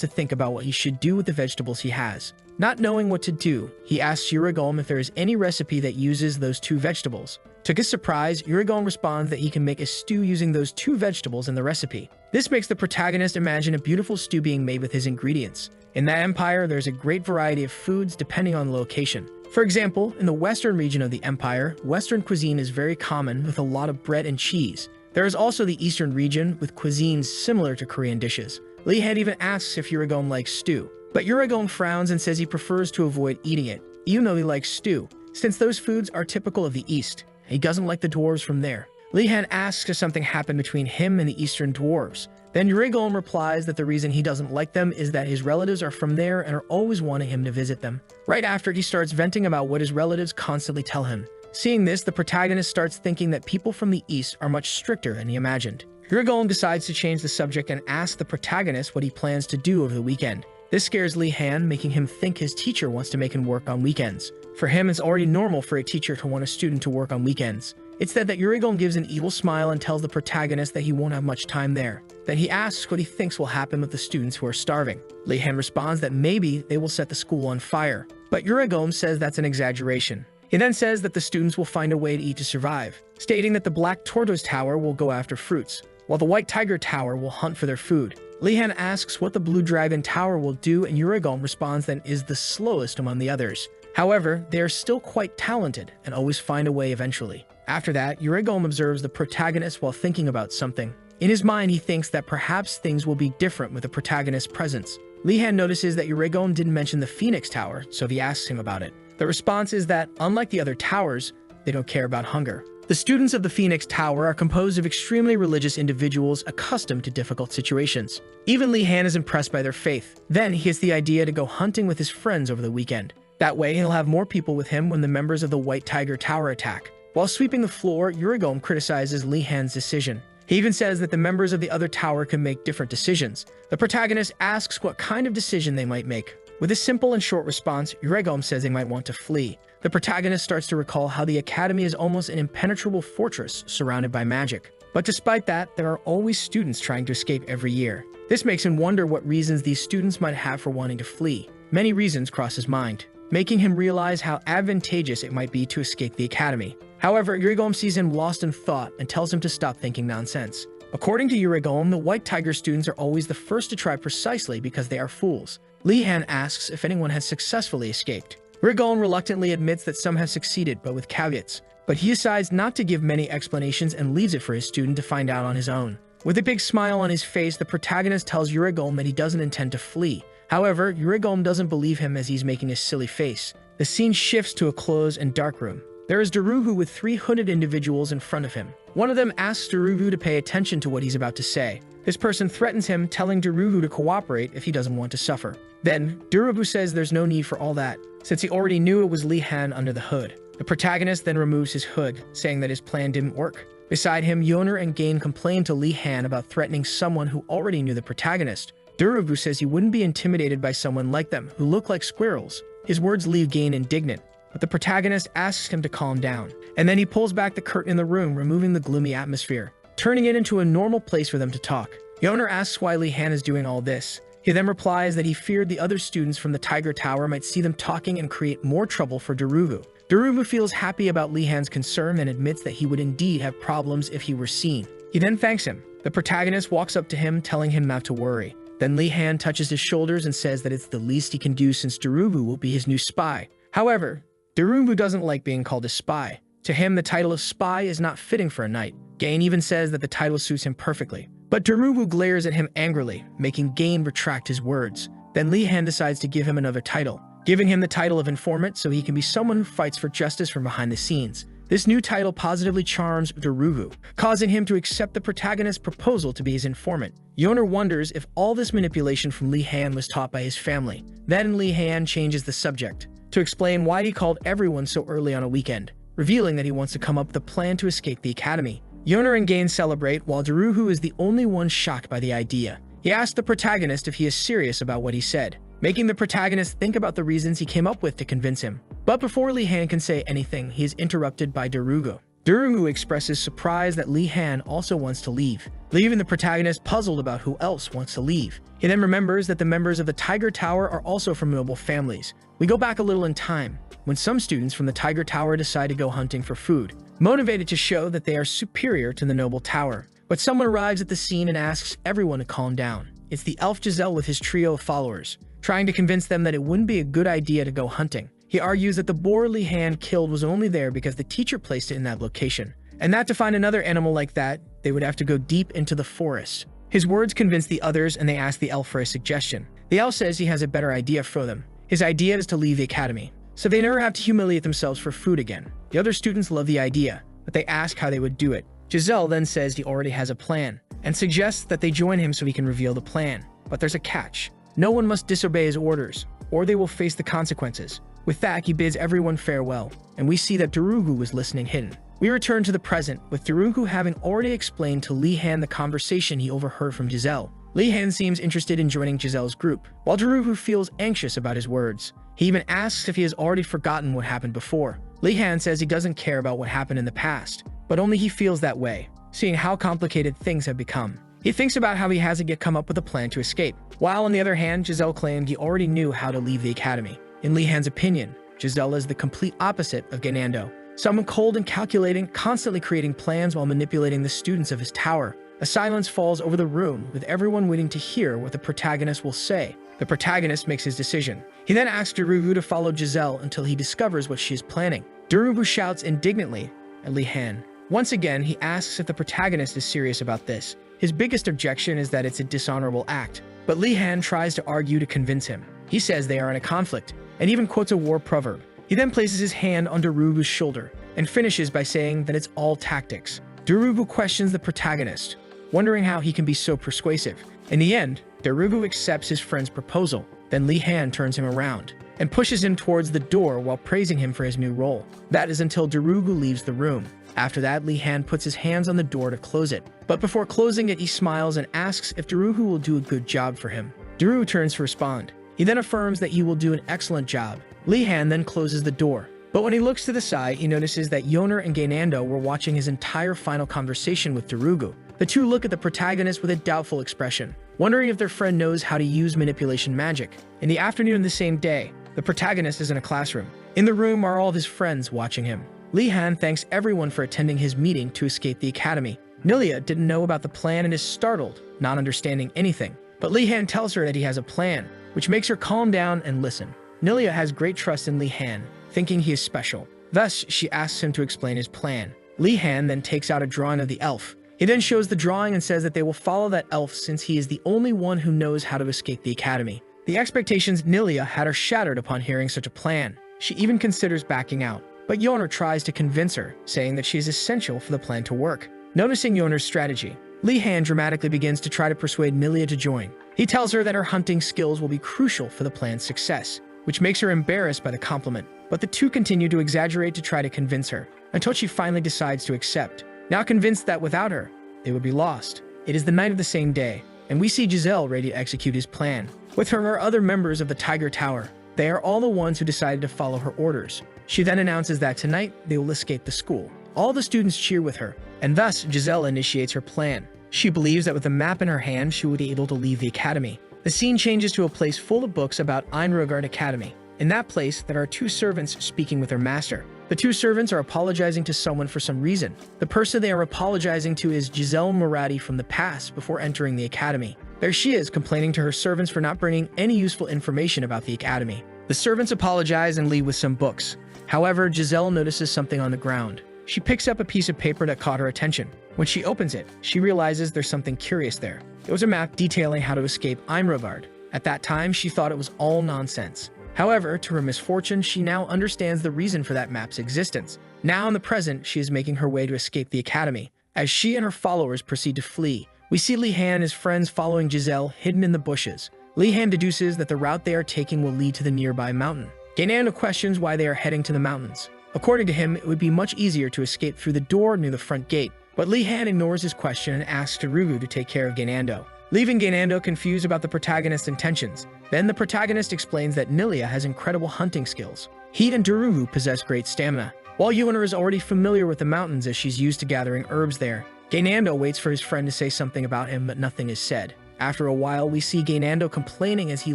Speaker 1: to think about what he should do with the vegetables he has. Not knowing what to do, he asks Yurigom if there is any recipe that uses those 2 vegetables. To his surprise, Yurigom responds that he can make a stew using those 2 vegetables in the recipe. This makes the protagonist imagine a beautiful stew being made with his ingredients. In that empire, there's a great variety of foods depending on the location. For example, in the western region of the empire, Western cuisine is very common with a lot of bread and cheese. There is also the eastern region with cuisines similar to Korean dishes. Lee Han even asks if Yurigom likes stew, but Yurigom frowns and says he prefers to avoid eating it, even though he likes stew, since those foods are typical of the East. He doesn't like the dwarves from there. Lee Han asks if something happened between him and the Eastern dwarves. Then Yurigom replies that the reason he doesn't like them is that his relatives are from there and are always wanting him to visit them. Right after, he starts venting about what his relatives constantly tell him. Seeing this, the protagonist starts thinking that people from the East are much stricter than he imagined. Yurigom decides to change the subject and asks the protagonist what he plans to do over the weekend. This scares Lee Han, making him think his teacher wants to make him work on weekends. For him, it's already normal for a teacher to want a student to work on weekends. It's that Yurigom gives an evil smile and tells the protagonist that he won't have much time there. Then he asks what he thinks will happen with the students who are starving. Lee Han responds that maybe they will set the school on fire. But Yurigom says that's an exaggeration. He then says that the students will find a way to eat to survive, stating that the Black Tortoise Tower will go after fruits, while the White Tiger Tower will hunt for their food. Lee Han asks what the Blue Dragon Tower will do, and Yurigom responds that it is the slowest among the others. However, they are still quite talented and always find a way eventually. After that, Yurigom observes the protagonist while thinking about something. In his mind, he thinks that perhaps things will be different with the protagonist's presence. Lee Han notices that Yurigom didn't mention the Phoenix Tower, so he asks him about it. The response is that, unlike the other towers, they don't care about hunger. The students of the Phoenix Tower are composed of extremely religious individuals accustomed to difficult situations. Even Lee Han is impressed by their faith. Then he gets the idea to go hunting with his friends over the weekend. That way, he'll have more people with him when the members of the White Tiger Tower attack. While sweeping the floor, Yurigom criticizes Lee Han's decision. He even says that the members of the other tower can make different decisions. The protagonist asks what kind of decision they might make. With a simple and short response, Yurigom says they might want to flee. The protagonist starts to recall how the academy is almost an impenetrable fortress surrounded by magic. But despite that, there are always students trying to escape every year. This makes him wonder what reasons these students might have for wanting to flee. Many reasons cross his mind, making him realize how advantageous it might be to escape the academy. However, Yurigom sees him lost in thought and tells him to stop thinking nonsense. According to Yurigom, the White Tiger students are always the first to try precisely because they are fools. Lee Han asks if anyone has successfully escaped. Reborn reluctantly admits that some have succeeded, but with caveats. But he decides not to give many explanations and leaves it for his student to find out on his own. With a big smile on his face, the protagonist tells Reborn that he doesn't intend to flee. However, Reborn doesn't believe him as he's making a silly face. The scene shifts to a closed and dark room. There is Darugu with 3 hooded individuals in front of him. One of them asks Darugu to pay attention to what he's about to say. This person threatens him, telling Darugu to cooperate if he doesn't want to suffer. Then, Darugu says there's no need for all that, since he already knew it was Li-Han under the hood. The protagonist then removes his hood, saying that his plan didn't work. Beside him, Yoner and Gain complain to Li-Han about threatening someone who already knew the protagonist. Darugu says he wouldn't be intimidated by someone like them, who look like squirrels. His words leave Gain indignant, but the protagonist asks him to calm down. And then he pulls back the curtain in the room, removing the gloomy atmosphere, turning it into a normal place for them to talk. Yoner asks why Li-Han is doing all this. He then replies that he feared the other students from the Tiger Tower might see them talking and create more trouble for Darugu. Darugu feels happy about Li-Han's concern and admits that he would indeed have problems if he were seen. He then thanks him. The protagonist walks up to him, telling him not to worry. Then Li-Han touches his shoulders and says that it's the least he can do since Darugu will be his new spy. However, Darugu doesn't like being called a spy. To him, the title of spy is not fitting for a knight. Gain even says that the title suits him perfectly. But Darugu glares at him angrily, making Gain retract his words. Then Li-Han decides to give him another title, giving him the title of informant so he can be someone who fights for justice from behind the scenes. This new title positively charms Darugu, causing him to accept the protagonist's proposal to be his informant. Yoner wonders if all this manipulation from Li-Han was taught by his family. Then Li-Han changes the subject to explain why he called everyone so early on a weekend, revealing that he wants to come up with a plan to escape the academy. Yoner and Gain celebrate, while Darugu is the only one shocked by the idea. He asks the protagonist if he is serious about what he said, making the protagonist think about the reasons he came up with to convince him. But before Li-Han can say anything, he is interrupted by Darugu. Darugu expresses surprise that Li-Han also wants to leave, leaving the protagonist puzzled about who else wants to leave. He then remembers that the members of the Tiger Tower are also from noble families. We go back a little in time, when some students from the Tiger Tower decide to go hunting for food, motivated to show that they are superior to the noble tower. But someone arrives at the scene and asks everyone to calm down. It's the elf Giselle with his trio of followers, trying to convince them that it wouldn't be a good idea to go hunting. He argues that the boar Li-Han killed was only there because the teacher placed it in that location, and that to find another animal like that, they would have to go deep into the forest. His words convince the others and they ask the elf for a suggestion. The elf says he has a better idea for them. His idea is to leave the academy, so they never have to humiliate themselves for food again. The other students love the idea, but they ask how they would do it. Giselle then says he already has a plan, and suggests that they join him so he can reveal the plan. But there's a catch. No one must disobey his orders, or they will face the consequences. With that, he bids everyone farewell, and we see that Darugu was listening hidden. We return to the present, with Darugu having already explained to Li-Han the conversation he overheard from Giselle. Li-Han seems interested in joining Giselle's group, while Darugu feels anxious about his words. He even asks if he has already forgotten what happened before. Li-Han says he doesn't care about what happened in the past, but only he feels that way, seeing how complicated things have become. He thinks about how he hasn't yet come up with a plan to escape, while on the other hand, Giselle claimed he already knew how to leave the academy. In Li-Han's opinion, Giselle is the complete opposite of Ganando, someone cold and calculating, constantly creating plans while manipulating the students of his tower. A silence falls over the room, with everyone waiting to hear what the protagonist will say. The protagonist makes his decision. He then asks Darugu to follow Giselle until he discovers what she is planning. Darugu shouts indignantly at Li-Han. Once again, he asks if the protagonist is serious about this. His biggest objection is that it's a dishonorable act, but Li-Han tries to argue to convince him. He says they are in a conflict, and even quotes a war proverb. He then places his hand on Darugu's shoulder, and finishes by saying that it's all tactics. Darugu questions the protagonist, wondering how he can be so persuasive. In the end, Darugu accepts his friend's proposal. Then Li-Han turns him around, and pushes him towards the door while praising him for his new role. That is until Darugu leaves the room. After that, Li-Han puts his hands on the door to close it. But before closing it, he smiles and asks if Darugu will do a good job for him. Darugu turns to respond. He then affirms that he will do an excellent job. Li-Han then closes the door. But when he looks to the side, he notices that Yoner and Gainando were watching his entire final conversation with Darugu. The two look at the protagonist with a doubtful expression, wondering if their friend knows how to use manipulation magic. In the afternoon of the same day, the protagonist is in a classroom. In the room are all of his friends watching him. Li-Han thanks everyone for attending his meeting to escape the academy. Nilia didn't know about the plan and is startled, not understanding anything. But Li-Han tells her that he has a plan, which makes her calm down and listen. Nilia has great trust in Li Han, thinking he is special. Thus, she asks him to explain his plan. Li Han then takes out a drawing of the elf. He then shows the drawing and says that they will follow that elf since he is the only one who knows how to escape the academy. The expectations Nilia had are shattered upon hearing such a plan. She even considers backing out, but Yeoner tries to convince her, saying that she is essential for the plan to work. Noticing Yeoner's strategy, Li Han dramatically begins to try to persuade Nilia to join. He tells her that her hunting skills will be crucial for the plan's success, which makes her embarrassed by the compliment. But the two continue to exaggerate to try to convince her, until she finally decides to accept. Now convinced that without her, they would be lost. It is the night of the same day, and we see Giselle ready to execute his plan. With her are other members of the Tiger Tower. They are all the ones who decided to follow her orders. She then announces that tonight they will escape the school. All the students cheer with her, and thus Giselle initiates her plan. She believes that with a map in her hand, she will be able to leave the academy. The scene changes to a place full of books about Einrogard Academy. In that place, there are two servants speaking with their master. The two servants are apologizing to someone for some reason. The person they are apologizing to is Giselle Murati from the past before entering the academy. There she is, complaining to her servants for not bringing any useful information about the academy. The servants apologize and leave with some books. However, Giselle notices something on the ground. She picks up a piece of paper that caught her attention. When she opens it, she realizes there's something curious there. It was a map detailing how to escape Einrogard. At that time, she thought it was all nonsense. However, to her misfortune, she now understands the reason for that map's existence. Now in the present, she is making her way to escape the academy. As she and her followers proceed to flee, we see Li Han and his friends following Giselle hidden in the bushes. Li Han deduces that the route they are taking will lead to the nearby mountain. Gainando questions why they are heading to the mountains. According to him, it would be much easier to escape through the door near the front gate. But Li Han ignores his question and asks Darugu to take care of Gainando, leaving Gainando confused about the protagonist's intentions. Then the protagonist explains that Nilia has incredible hunting skills. He and Darugu possess great stamina, while Yuiner is already familiar with the mountains as she's used to gathering herbs there. Gainando waits for his friend to say something about him, but nothing is said. After a while, we see Gainando complaining as he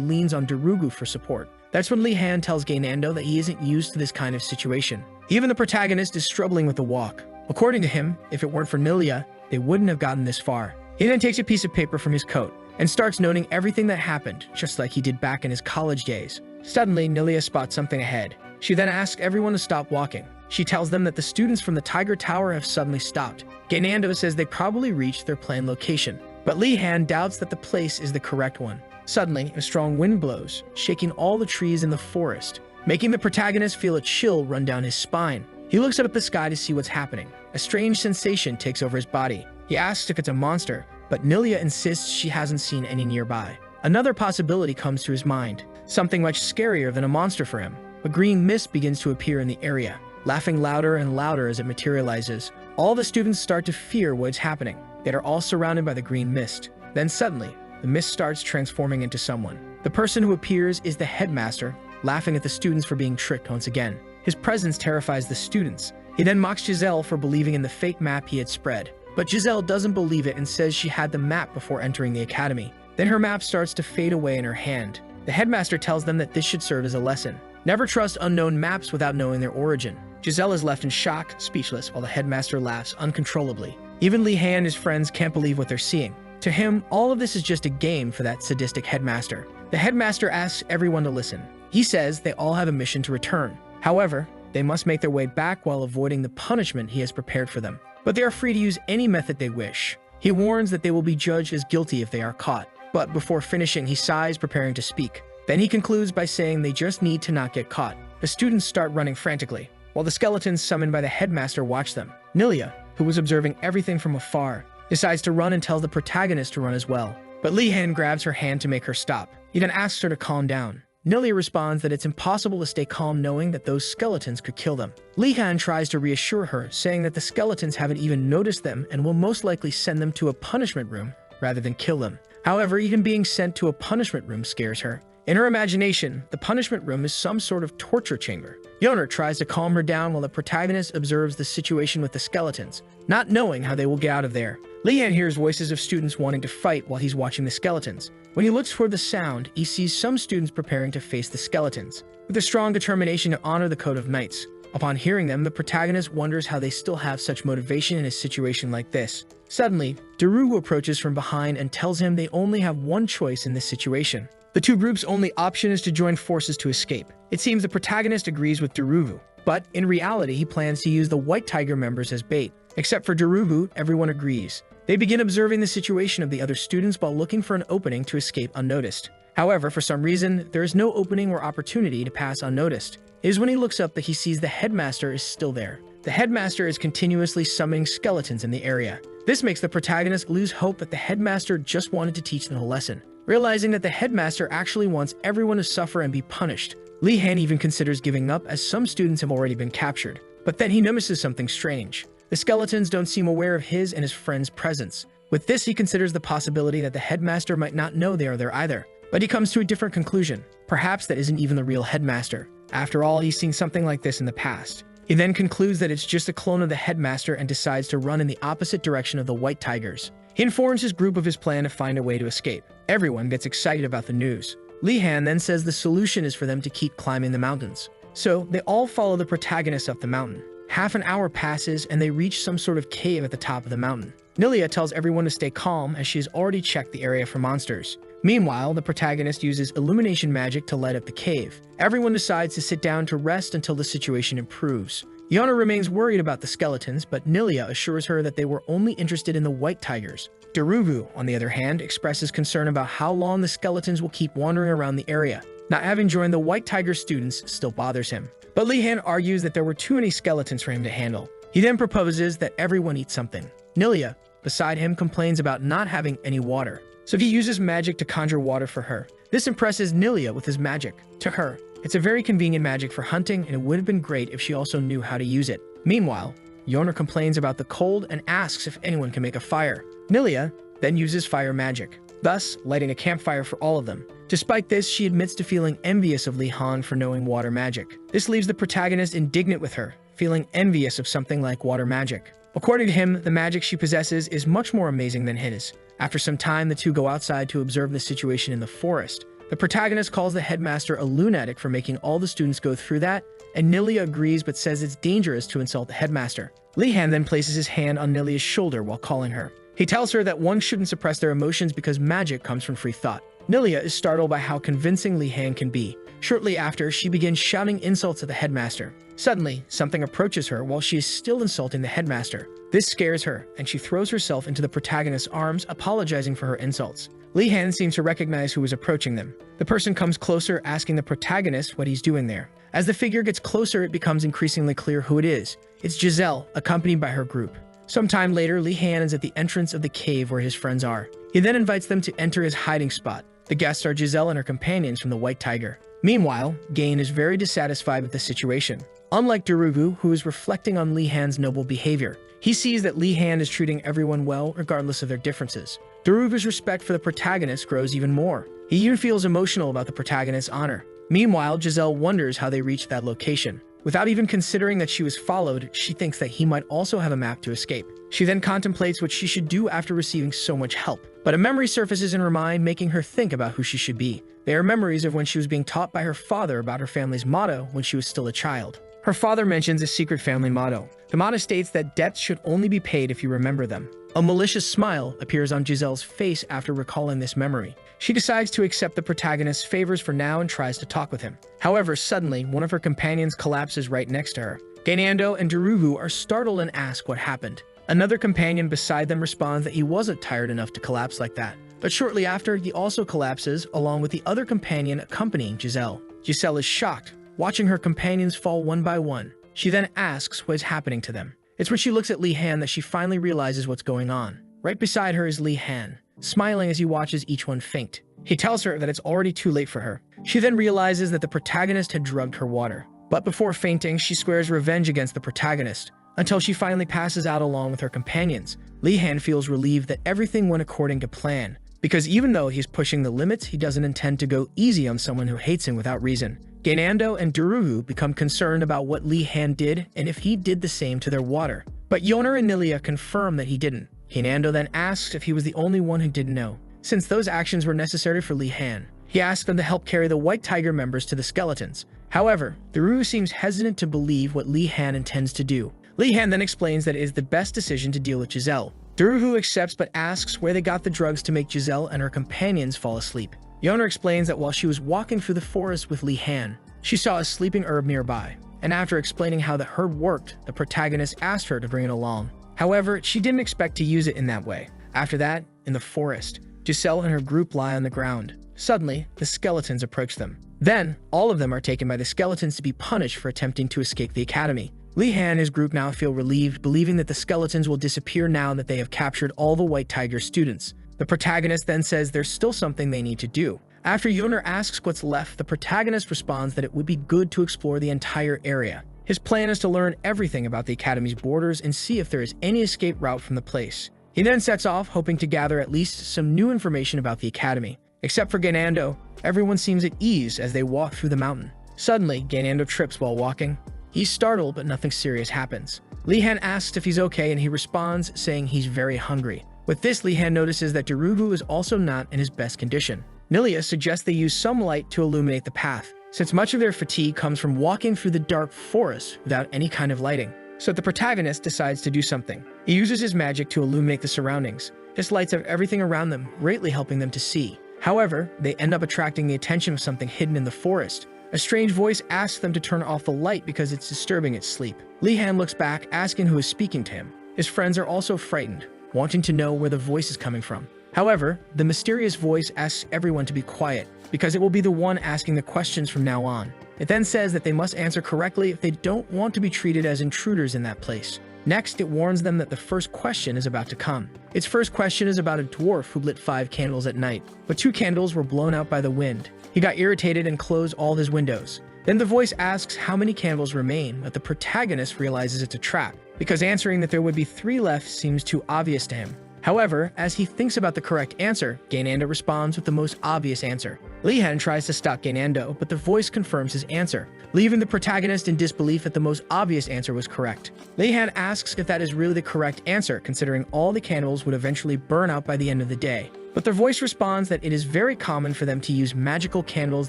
Speaker 1: leans on Darugu for support. That's when Li Han tells Gainando that he isn't used to this kind of situation. Even the protagonist is struggling with the walk. According to him, if it weren't for Nilia, they wouldn't have gotten this far. He then takes a piece of paper from his coat and starts noting everything that happened, just like he did back in his college days. Suddenly, Nilia spots something ahead. She then asks everyone to stop walking. She tells them that the students from the Tiger Tower have suddenly stopped. Gainando says they probably reached their planned location, but Li Han doubts that the place is the correct one. Suddenly, a strong wind blows, shaking all the trees in the forest, making the protagonist feel a chill run down his spine. He looks up at the sky to see what's happening. A strange sensation takes over his body. He asks if it's a monster, but Nilia insists she hasn't seen any nearby. Another possibility comes to his mind, something much scarier than a monster for him. A green mist begins to appear in the area, laughing louder and louder as it materializes. All the students start to fear what's happening. They are all surrounded by the green mist. Then suddenly, the mist starts transforming into someone. The person who appears is the headmaster, laughing at the students for being tricked once again. His presence terrifies the students. He then mocks Giselle for believing in the fake map he had spread. But Giselle doesn't believe it and says she had the map before entering the academy. Then her map starts to fade away in her hand. The headmaster tells them that this should serve as a lesson. Never trust unknown maps without knowing their origin. Giselle is left in shock, speechless, while the headmaster laughs uncontrollably. Even Li Han and his friends can't believe what they're seeing. To him, all of this is just a game for that sadistic headmaster. The headmaster asks everyone to listen. He says they all have a mission to return. However, they must make their way back while avoiding the punishment he has prepared for them. But they are free to use any method they wish. He warns that they will be judged as guilty if they are caught. But before finishing, he sighs, preparing to speak. Then he concludes by saying they just need to not get caught. The students start running frantically, while the skeletons summoned by the headmaster watch them. Nilia, who was observing everything from afar, decides to run and tells the protagonist to run as well. But Li Han grabs her hand to make her stop. He then asks her to calm down. Nilia responds that it's impossible to stay calm knowing that those skeletons could kill them. Li Han tries to reassure her, saying that the skeletons haven't even noticed them and will most likely send them to a punishment room rather than kill them. However, even being sent to a punishment room scares her. In her imagination, the punishment room is some sort of torture chamber. Yeoner tries to calm her down while the protagonist observes the situation with the skeletons, not knowing how they will get out of there. Li Han hears voices of students wanting to fight while he's watching the skeletons. When he looks toward the sound, he sees some students preparing to face the skeletons. With a strong determination to honor the Code of Knights, Upon hearing them, the protagonist wonders how they still have such motivation in a situation like this. Suddenly, Darugu approaches from behind and tells him they only have one choice in this situation. The two groups' only option is to join forces to escape. It seems the protagonist agrees with Darugu, but in reality he plans to use the White Tiger members as bait. Except for Darugu, everyone agrees. They begin observing the situation of the other students while looking for an opening to escape unnoticed. However, for some reason, there is no opening or opportunity to pass unnoticed. It is when he looks up that he sees the headmaster is still there. The headmaster is continuously summoning skeletons in the area. This makes the protagonist lose hope that the headmaster just wanted to teach them a lesson. Realizing that the headmaster actually wants everyone to suffer and be punished, Lee Han even considers giving up as some students have already been captured. But then he notices something strange. The skeletons don't seem aware of his and his friend's presence. With this, he considers the possibility that the headmaster might not know they are there either. But he comes to a different conclusion. Perhaps that isn't even the real headmaster. After all, he's seen something like this in the past. He then concludes that it's just a clone of the headmaster and decides to run in the opposite direction of the White Tigers. He informs his group of his plan to find a way to escape. Everyone gets excited about the news. Lee Han then says the solution is for them to keep climbing the mountains. So they all follow the protagonist up the mountain. Half an hour passes and they reach some sort of cave at the top of the mountain. Nilia tells everyone to stay calm as she has already checked the area for monsters. Meanwhile, the protagonist uses illumination magic to light up the cave. Everyone decides to sit down to rest until the situation improves. Yona remains worried about the skeletons, but Nilia assures her that they were only interested in the White Tigers. Darugu, on the other hand, expresses concern about how long the skeletons will keep wandering around the area. Not having joined the White Tiger students still bothers him. But Lee Han argues that there were too many skeletons for him to handle. He then proposes that everyone eat something. Nilia, beside him, complains about not having any water. So he uses magic to conjure water for her. This impresses Nilia with his magic. To her, it's a very convenient magic for hunting, and it would have been great if she also knew how to use it. Meanwhile, Yona complains about the cold and asks if anyone can make a fire. Nilia then uses fire magic, thus lighting a campfire for all of them. Despite this, she admits to feeling envious of Lee Han for knowing water magic. This leaves the protagonist indignant with her, feeling envious of something like water magic. According to him, the magic she possesses is much more amazing than his. After some time, the two go outside to observe the situation in the forest. The protagonist calls the headmaster a lunatic for making all the students go through that, and Nilia agrees but says it's dangerous to insult the headmaster. Lee Han then places his hand on Nilia's shoulder while calling her. He tells her that one shouldn't suppress their emotions because magic comes from free thought. Nilia is startled by how convincing Lee Han can be. Shortly after, she begins shouting insults at the headmaster. Suddenly, something approaches her while she is still insulting the headmaster. This scares her, and she throws herself into the protagonist's arms, apologizing for her insults. Lee Han seems to recognize who is approaching them. The person comes closer, asking the protagonist what he's doing there. As the figure gets closer, it becomes increasingly clear who it is. It's Giselle, accompanied by her group. Sometime later, Lee Han is at the entrance of the cave where his friends are. He then invites them to enter his hiding spot. The guests are Giselle and her companions from the White Tiger. Meanwhile, Gain is very dissatisfied with the situation. Unlike Darugu, who is reflecting on Lee Han's noble behavior, he sees that Lee Han is treating everyone well regardless of their differences. Darugu's respect for the protagonist grows even more. He even feels emotional about the protagonist's honor. Meanwhile, Giselle wonders how they reached that location. Without even considering that she was followed, she thinks that he might also have a map to escape. She then contemplates what she should do after receiving so much help. But a memory surfaces in her mind, making her think about who she should be. They are memories of when she was being taught by her father about her family's motto when she was still a child. Her father mentions a secret family motto. The motto states that debts should only be paid if you remember them. A malicious smile appears on Giselle's face after recalling this memory. She decides to accept the protagonist's favors for now and tries to talk with him. However, suddenly, one of her companions collapses right next to her. Gainando and Darugu are startled and ask what happened. Another companion beside them responds that he wasn't tired enough to collapse like that. But shortly after, he also collapses, along with the other companion accompanying Giselle. Giselle is shocked, watching her companions fall one by one. She then asks what is happening to them. It's when she looks at Lee Han that she finally realizes what's going on. Right beside her is Lee Han, smiling as he watches each one faint. He tells her that it's already too late for her. She then realizes that the protagonist had drugged her water. But before fainting, she swears revenge against the protagonist, until she finally passes out along with her companions. Lee Han feels relieved that everything went according to plan, because even though he's pushing the limits, he doesn't intend to go easy on someone who hates him without reason. Gainando and Darugu become concerned about what Lee Han did and if he did the same to their water. But Yona and Nilia confirm that he didn't. Gainando then asks if he was the only one who didn't know, since those actions were necessary for Lee Han. He asks them to help carry the White Tiger members to the skeletons. However, Daru seems hesitant to believe what Li Han intends to do. Li Han then explains that it is the best decision to deal with Giselle. Daru accepts but asks where they got the drugs to make Giselle and her companions fall asleep. Yeoner explains that while she was walking through the forest with Li Han, she saw a sleeping herb nearby, and after explaining how the herb worked, the protagonist asked her to bring it along. However, she didn't expect to use it in that way. After that, in the forest, Giselle and her group lie on the ground. Suddenly, the skeletons approach them. Then, all of them are taken by the skeletons to be punished for attempting to escape the academy. Li Han and his group now feel relieved, believing that the skeletons will disappear now that they have captured all the White Tiger students. The protagonist then says there's still something they need to do. After Yeoner asks what's left, the protagonist responds that it would be good to explore the entire area. His plan is to learn everything about the academy's borders and see if there is any escape route from the place. He then sets off, hoping to gather at least some new information about the academy. Except for Ganando, everyone seems at ease as they walk through the mountain. Suddenly, Ganando trips while walking. He's startled, but nothing serious happens. Li Han asks if he's okay, and he responds saying he's very hungry. With this, Li Han notices that Darugu is also not in his best condition. Nilia suggests they use some light to illuminate the path, since much of their fatigue comes from walking through the dark forest without any kind of lighting. So the protagonist decides to do something. He uses his magic to illuminate the surroundings. This lights up everything around them, greatly helping them to see. However, they end up attracting the attention of something hidden in the forest. A strange voice asks them to turn off the light because it's disturbing its sleep. Li Han looks back, asking who is speaking to him. His friends are also frightened, wanting to know where the voice is coming from. However, the mysterious voice asks everyone to be quiet, because it will be the one asking the questions from now on. It then says that they must answer correctly if they don't want to be treated as intruders in that place. Next, it warns them that the first question is about to come. Its first question is about a dwarf who lit 5 candles at night, but 2 candles were blown out by the wind. He got irritated and closed all his windows. Then the voice asks how many candles remain, but the protagonist realizes it's a trap, because answering that there would be 3 left seems too obvious to him. However, as he thinks about the correct answer, Ganando responds with the most obvious answer. Li Han tries to stop Ganando, but the voice confirms his answer, leaving the protagonist in disbelief that the most obvious answer was correct. Li Han asks if that is really the correct answer, considering all the candles would eventually burn out by the end of the day. But the voice responds that it is very common for them to use magical candles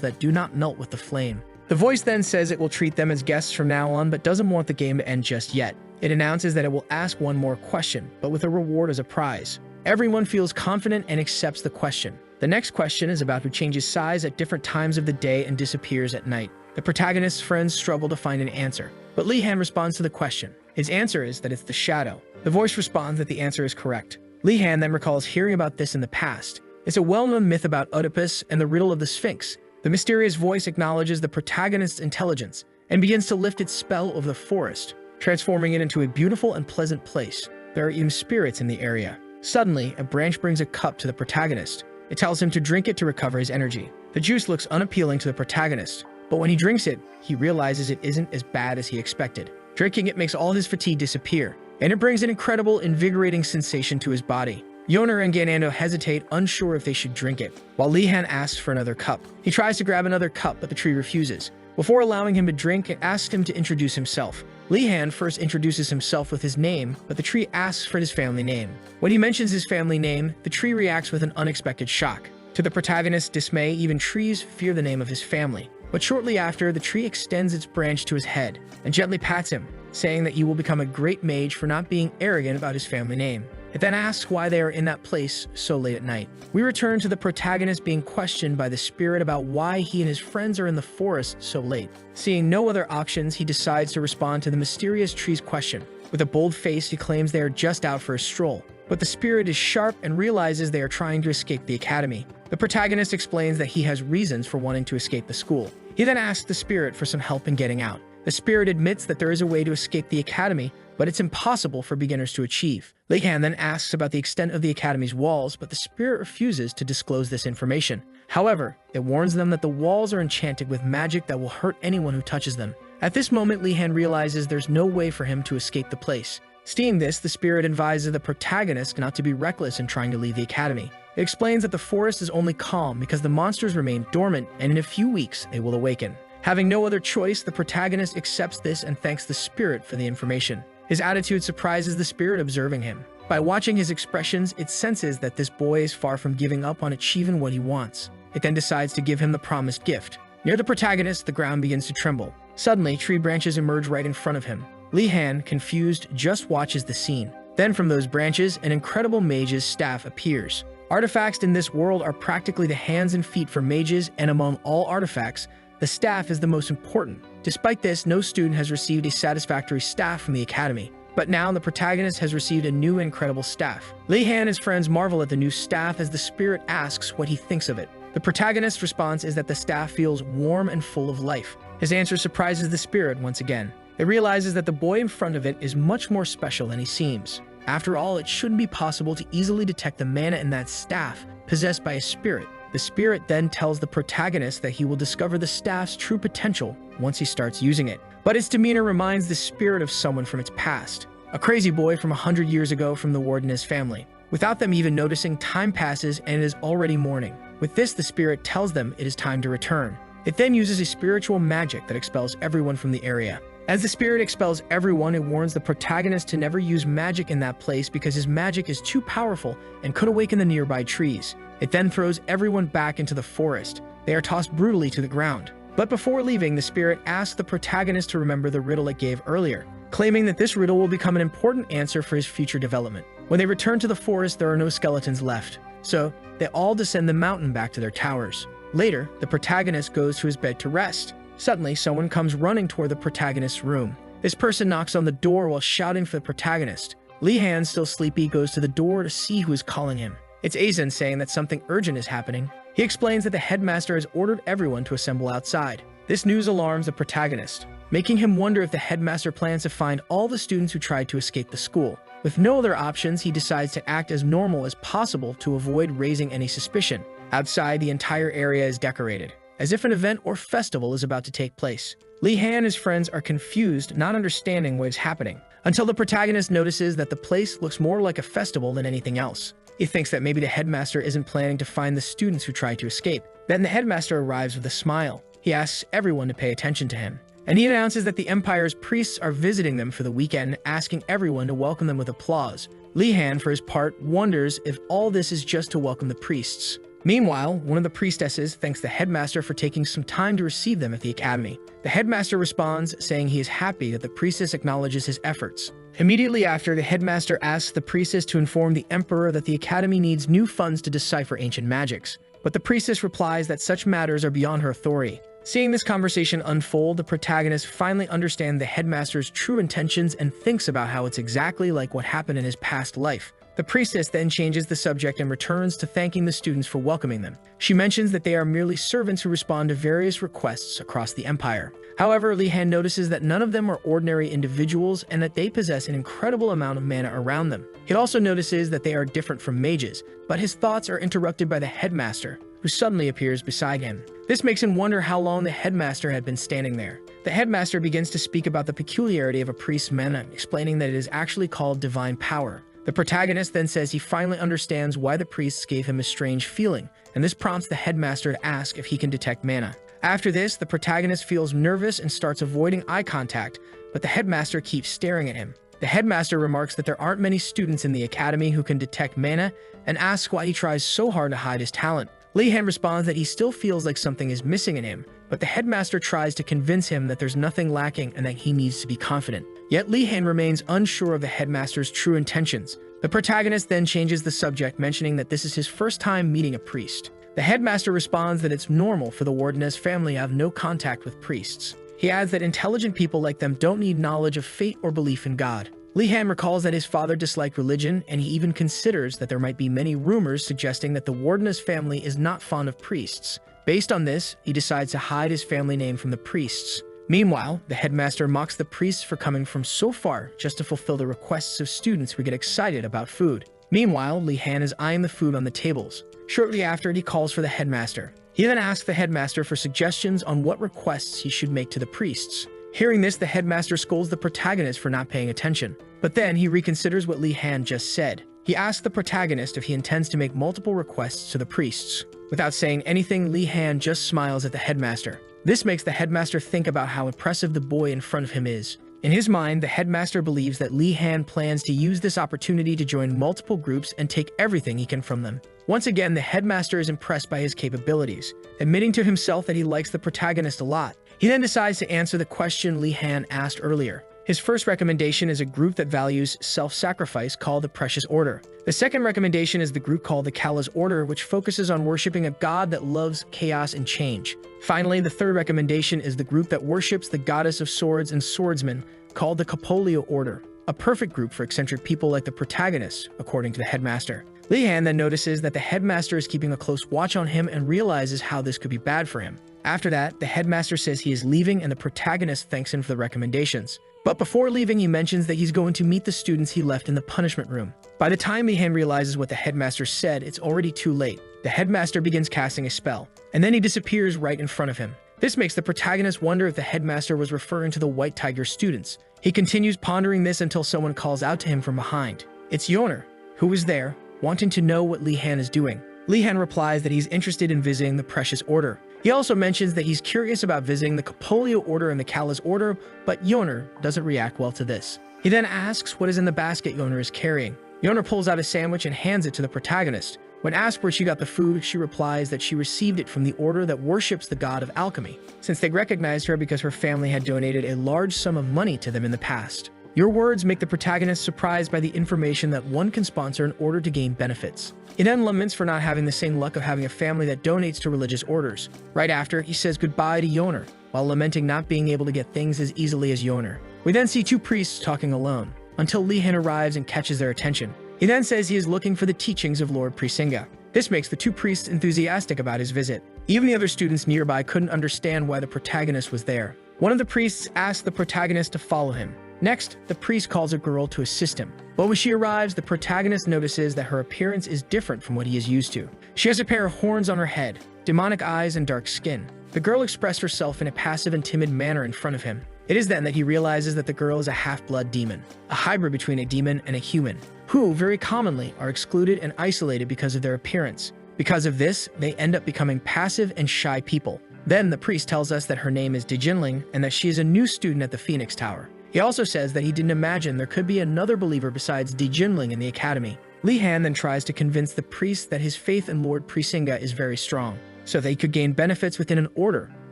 Speaker 1: that do not melt with the flame. The voice then says it will treat them as guests from now on, but doesn't want the game to end just yet. It announces that it will ask one more question, but with a reward as a prize. Everyone feels confident and accepts the question. The next question is about who changes size at different times of the day and disappears at night. The protagonist's friends struggle to find an answer, but Li Han responds to the question. His answer is that it's the shadow. The voice responds that the answer is correct. Li Han then recalls hearing about this in the past. It's a well-known myth about Oedipus and the riddle of the Sphinx. The mysterious voice acknowledges the protagonist's intelligence and begins to lift its spell over the forest, transforming it into a beautiful and pleasant place. There are even spirits in the area. Suddenly, a branch brings a cup to the protagonist. It tells him to drink it to recover his energy. The juice looks unappealing to the protagonist, but when he drinks it, he realizes it isn't as bad as he expected. Drinking it makes all his fatigue disappear, and it brings an incredible, invigorating sensation to his body. Yeoner and Ganando hesitate, unsure if they should drink it, while Li Han asks for another cup. He tries to grab another cup, but the tree refuses. Before allowing him to drink, it asks him to introduce himself. Li Han first introduces himself with his name, but the tree asks for his family name. When he mentions his family name, the tree reacts with an unexpected shock. To the protagonist's dismay, even trees fear the name of his family. But shortly after, the tree extends its branch to his head and gently pats him, saying that he will become a great mage for not being arrogant about his family name. It then asks why they are in that place so late at night. We return to the protagonist being questioned by the spirit about why he and his friends are in the forest so late. Seeing no other options, he decides to respond to the mysterious tree's question. With a bold face, he claims they are just out for a stroll. But the spirit is sharp and realizes they are trying to escape the academy. The protagonist explains that he has reasons for wanting to escape the school. He then asks the spirit for some help in getting out. The spirit admits that there is a way to escape the academy, but it's impossible for beginners to achieve. Li Han then asks about the extent of the academy's walls, but the spirit refuses to disclose this information. However, it warns them that the walls are enchanted with magic that will hurt anyone who touches them. At this moment, Li Han realizes there's no way for him to escape the place. Seeing this, the spirit advises the protagonist not to be reckless in trying to leave the academy. It explains that the forest is only calm because the monsters remain dormant, and in a few weeks, they will awaken. Having no other choice, the protagonist accepts this and thanks the spirit for the information. His attitude surprises the spirit observing him. By watching his expressions, it senses that this boy is far from giving up on achieving what he wants. It then decides to give him the promised gift. Near the protagonist, the ground begins to tremble. Suddenly, tree branches emerge right in front of him. Li Han, confused, just watches the scene. Then from those branches, an incredible mage's staff appears. Artifacts in this world are practically the hands and feet for mages, and among all artifacts, the staff is the most important. Despite this, no student has received a satisfactory staff from the academy. But now the protagonist has received a new incredible staff. Li Han and his friends marvel at the new staff as the spirit asks what he thinks of it. The protagonist's response is that the staff feels warm and full of life. His answer surprises the spirit once again. It realizes that the boy in front of it is much more special than he seems. After all, it shouldn't be possible to easily detect the mana in that staff possessed by a spirit. The spirit then tells the protagonist that he will discover the staff's true potential once he starts using it. But its demeanor reminds the spirit of someone from its past, a crazy boy from 100 years ago from the ward and his family. Without them even noticing, time passes and it is already morning. With this, the spirit tells them it is time to return. It then uses a spiritual magic that expels everyone from the area. As the spirit expels everyone, it warns the protagonist to never use magic in that place because his magic is too powerful and could awaken the nearby trees. It then throws everyone back into the forest. They are tossed brutally to the ground. But before leaving, the spirit asks the protagonist to remember the riddle it gave earlier, claiming that this riddle will become an important answer for his future development. When they return to the forest, there are no skeletons left, so they all descend the mountain back to their towers. Later, the protagonist goes to his bed to rest. Suddenly, someone comes running toward the protagonist's room. This person knocks on the door while shouting for the protagonist. Li Han, still sleepy, goes to the door to see who is calling him. It's Aizen, saying that something urgent is happening. He explains that the headmaster has ordered everyone to assemble outside. This news alarms the protagonist, making him wonder if the headmaster plans to find all the students who tried to escape the school. With no other options, he decides to act as normal as possible to avoid raising any suspicion. Outside, the entire area is decorated, as if an event or festival is about to take place. Li Han and his friends are confused, not understanding what is happening, until the protagonist notices that the place looks more like a festival than anything else. He thinks that maybe the headmaster isn't planning to find the students who tried to escape. Then the headmaster arrives with a smile. He asks everyone to pay attention to him, and he announces that the Empire's priests are visiting them for the weekend, asking everyone to welcome them with applause. Li Han, for his part, wonders if all this is just to welcome the priests. Meanwhile, one of the priestesses thanks the headmaster for taking some time to receive them at the academy. The headmaster responds, saying he is happy that the priestess acknowledges his efforts. Immediately after, the headmaster asks the priestess to inform the emperor that the academy needs new funds to decipher ancient magics. But the priestess replies that such matters are beyond her authority. Seeing this conversation unfold, the protagonist finally understands the headmaster's true intentions and thinks about how it's exactly like what happened in his past life. The priestess then changes the subject and returns to thanking the students for welcoming them. She mentions that they are merely servants who respond to various requests across the empire. However, Li Han notices that none of them are ordinary individuals and that they possess an incredible amount of mana around them. He also notices that they are different from mages, but his thoughts are interrupted by the headmaster, who suddenly appears beside him. This makes him wonder how long the headmaster had been standing there. The headmaster begins to speak about the peculiarity of a priest's mana, explaining that it is actually called divine power. The protagonist then says he finally understands why the priests gave him a strange feeling, and this prompts the headmaster to ask if he can detect mana. After this, the protagonist feels nervous and starts avoiding eye contact, but the headmaster keeps staring at him. The headmaster remarks that there aren't many students in the academy who can detect mana and asks why he tries so hard to hide his talent. Li Han responds that he still feels like something is missing in him, but the headmaster tries to convince him that there's nothing lacking and that he needs to be confident. Yet Li Han remains unsure of the headmaster's true intentions. The protagonist then changes the subject, mentioning that this is his first time meeting a priest. The headmaster responds that it's normal for the ward and his family to have no contact with priests. He adds that intelligent people like them don't need knowledge of fate or belief in God. Li Han recalls that his father disliked religion, and he even considers that there might be many rumors suggesting that the ward and his family is not fond of priests. Based on this, he decides to hide his family name from the priests. Meanwhile, the headmaster mocks the priests for coming from so far just to fulfill the requests of students who get excited about food. Meanwhile, Li Han is eyeing the food on the tables. Shortly after, he calls for the headmaster. He then asks the headmaster for suggestions on what requests he should make to the priests. Hearing this, the headmaster scolds the protagonist for not paying attention. But then he reconsiders what Li Han just said. He asks the protagonist if he intends to make multiple requests to the priests. Without saying anything, Li Han just smiles at the headmaster. This makes the headmaster think about how impressive the boy in front of him is. In his mind, the headmaster believes that Li Han plans to use this opportunity to join multiple groups and take everything he can from them. Once again, the headmaster is impressed by his capabilities, admitting to himself that he likes the protagonist a lot. He then decides to answer the question Li Han asked earlier. His first recommendation is a group that values self-sacrifice called the Precious Order. The second recommendation is the group called the Kala's Order, which focuses on worshipping a god that loves chaos and change. Finally, the third recommendation is the group that worships the goddess of swords and swordsmen called the Capolio Order, a perfect group for eccentric people like the protagonist, according to the headmaster. Li Han then notices that the headmaster is keeping a close watch on him and realizes how this could be bad for him. After that, the headmaster says he is leaving and the protagonist thanks him for the recommendations. But before leaving, he mentions that he's going to meet the students he left in the punishment room. By the time Li Han realizes what the headmaster said, it's already too late. The headmaster begins casting a spell, and then he disappears right in front of him. This makes the protagonist wonder if the headmaster was referring to the White Tiger students. He continues pondering this until someone calls out to him from behind. It's Yoner, who is there, wanting to know what Li Han is doing. Li Han replies that he's interested in visiting the Precious Order. He also mentions that he's curious about visiting the Capolio Order and the Kala's Order, but Yoner doesn't react well to this. He then asks what is in the basket Yoner is carrying. Yoner pulls out a sandwich and hands it to the protagonist. When asked where she got the food, she replies that she received it from the order that worships the god of alchemy, since they recognized her because her family had donated a large sum of money to them in the past. Your words make the protagonist surprised by the information that one can sponsor in order to gain benefits. He then laments for not having the same luck of having a family that donates to religious orders. Right after, he says goodbye to Yoner, while lamenting not being able to get things as easily as Yoner. We then see two priests talking alone, until Li Han arrives and catches their attention. He then says he is looking for the teachings of Lord Prisinga. This makes the two priests enthusiastic about his visit. Even the other students nearby couldn't understand why the protagonist was there. One of the priests asks the protagonist to follow him. Next, the priest calls a girl to assist him. But when she arrives, the protagonist notices that her appearance is different from what he is used to. She has a pair of horns on her head, demonic eyes, and dark skin. The girl expressed herself in a passive and timid manner in front of him. It is then that he realizes that the girl is a half-blood demon, a hybrid between a demon and a human, who, very commonly, are excluded and isolated because of their appearance. Because of this, they end up becoming passive and shy people. Then the priest tells us that her name is Dijinling and that she is a new student at the Phoenix Tower. He also says that he didn't imagine there could be another believer besides Dijinling in the academy. Li Han then tries to convince the priest that his faith in Lord Prisinga is very strong, so they could gain benefits within an order.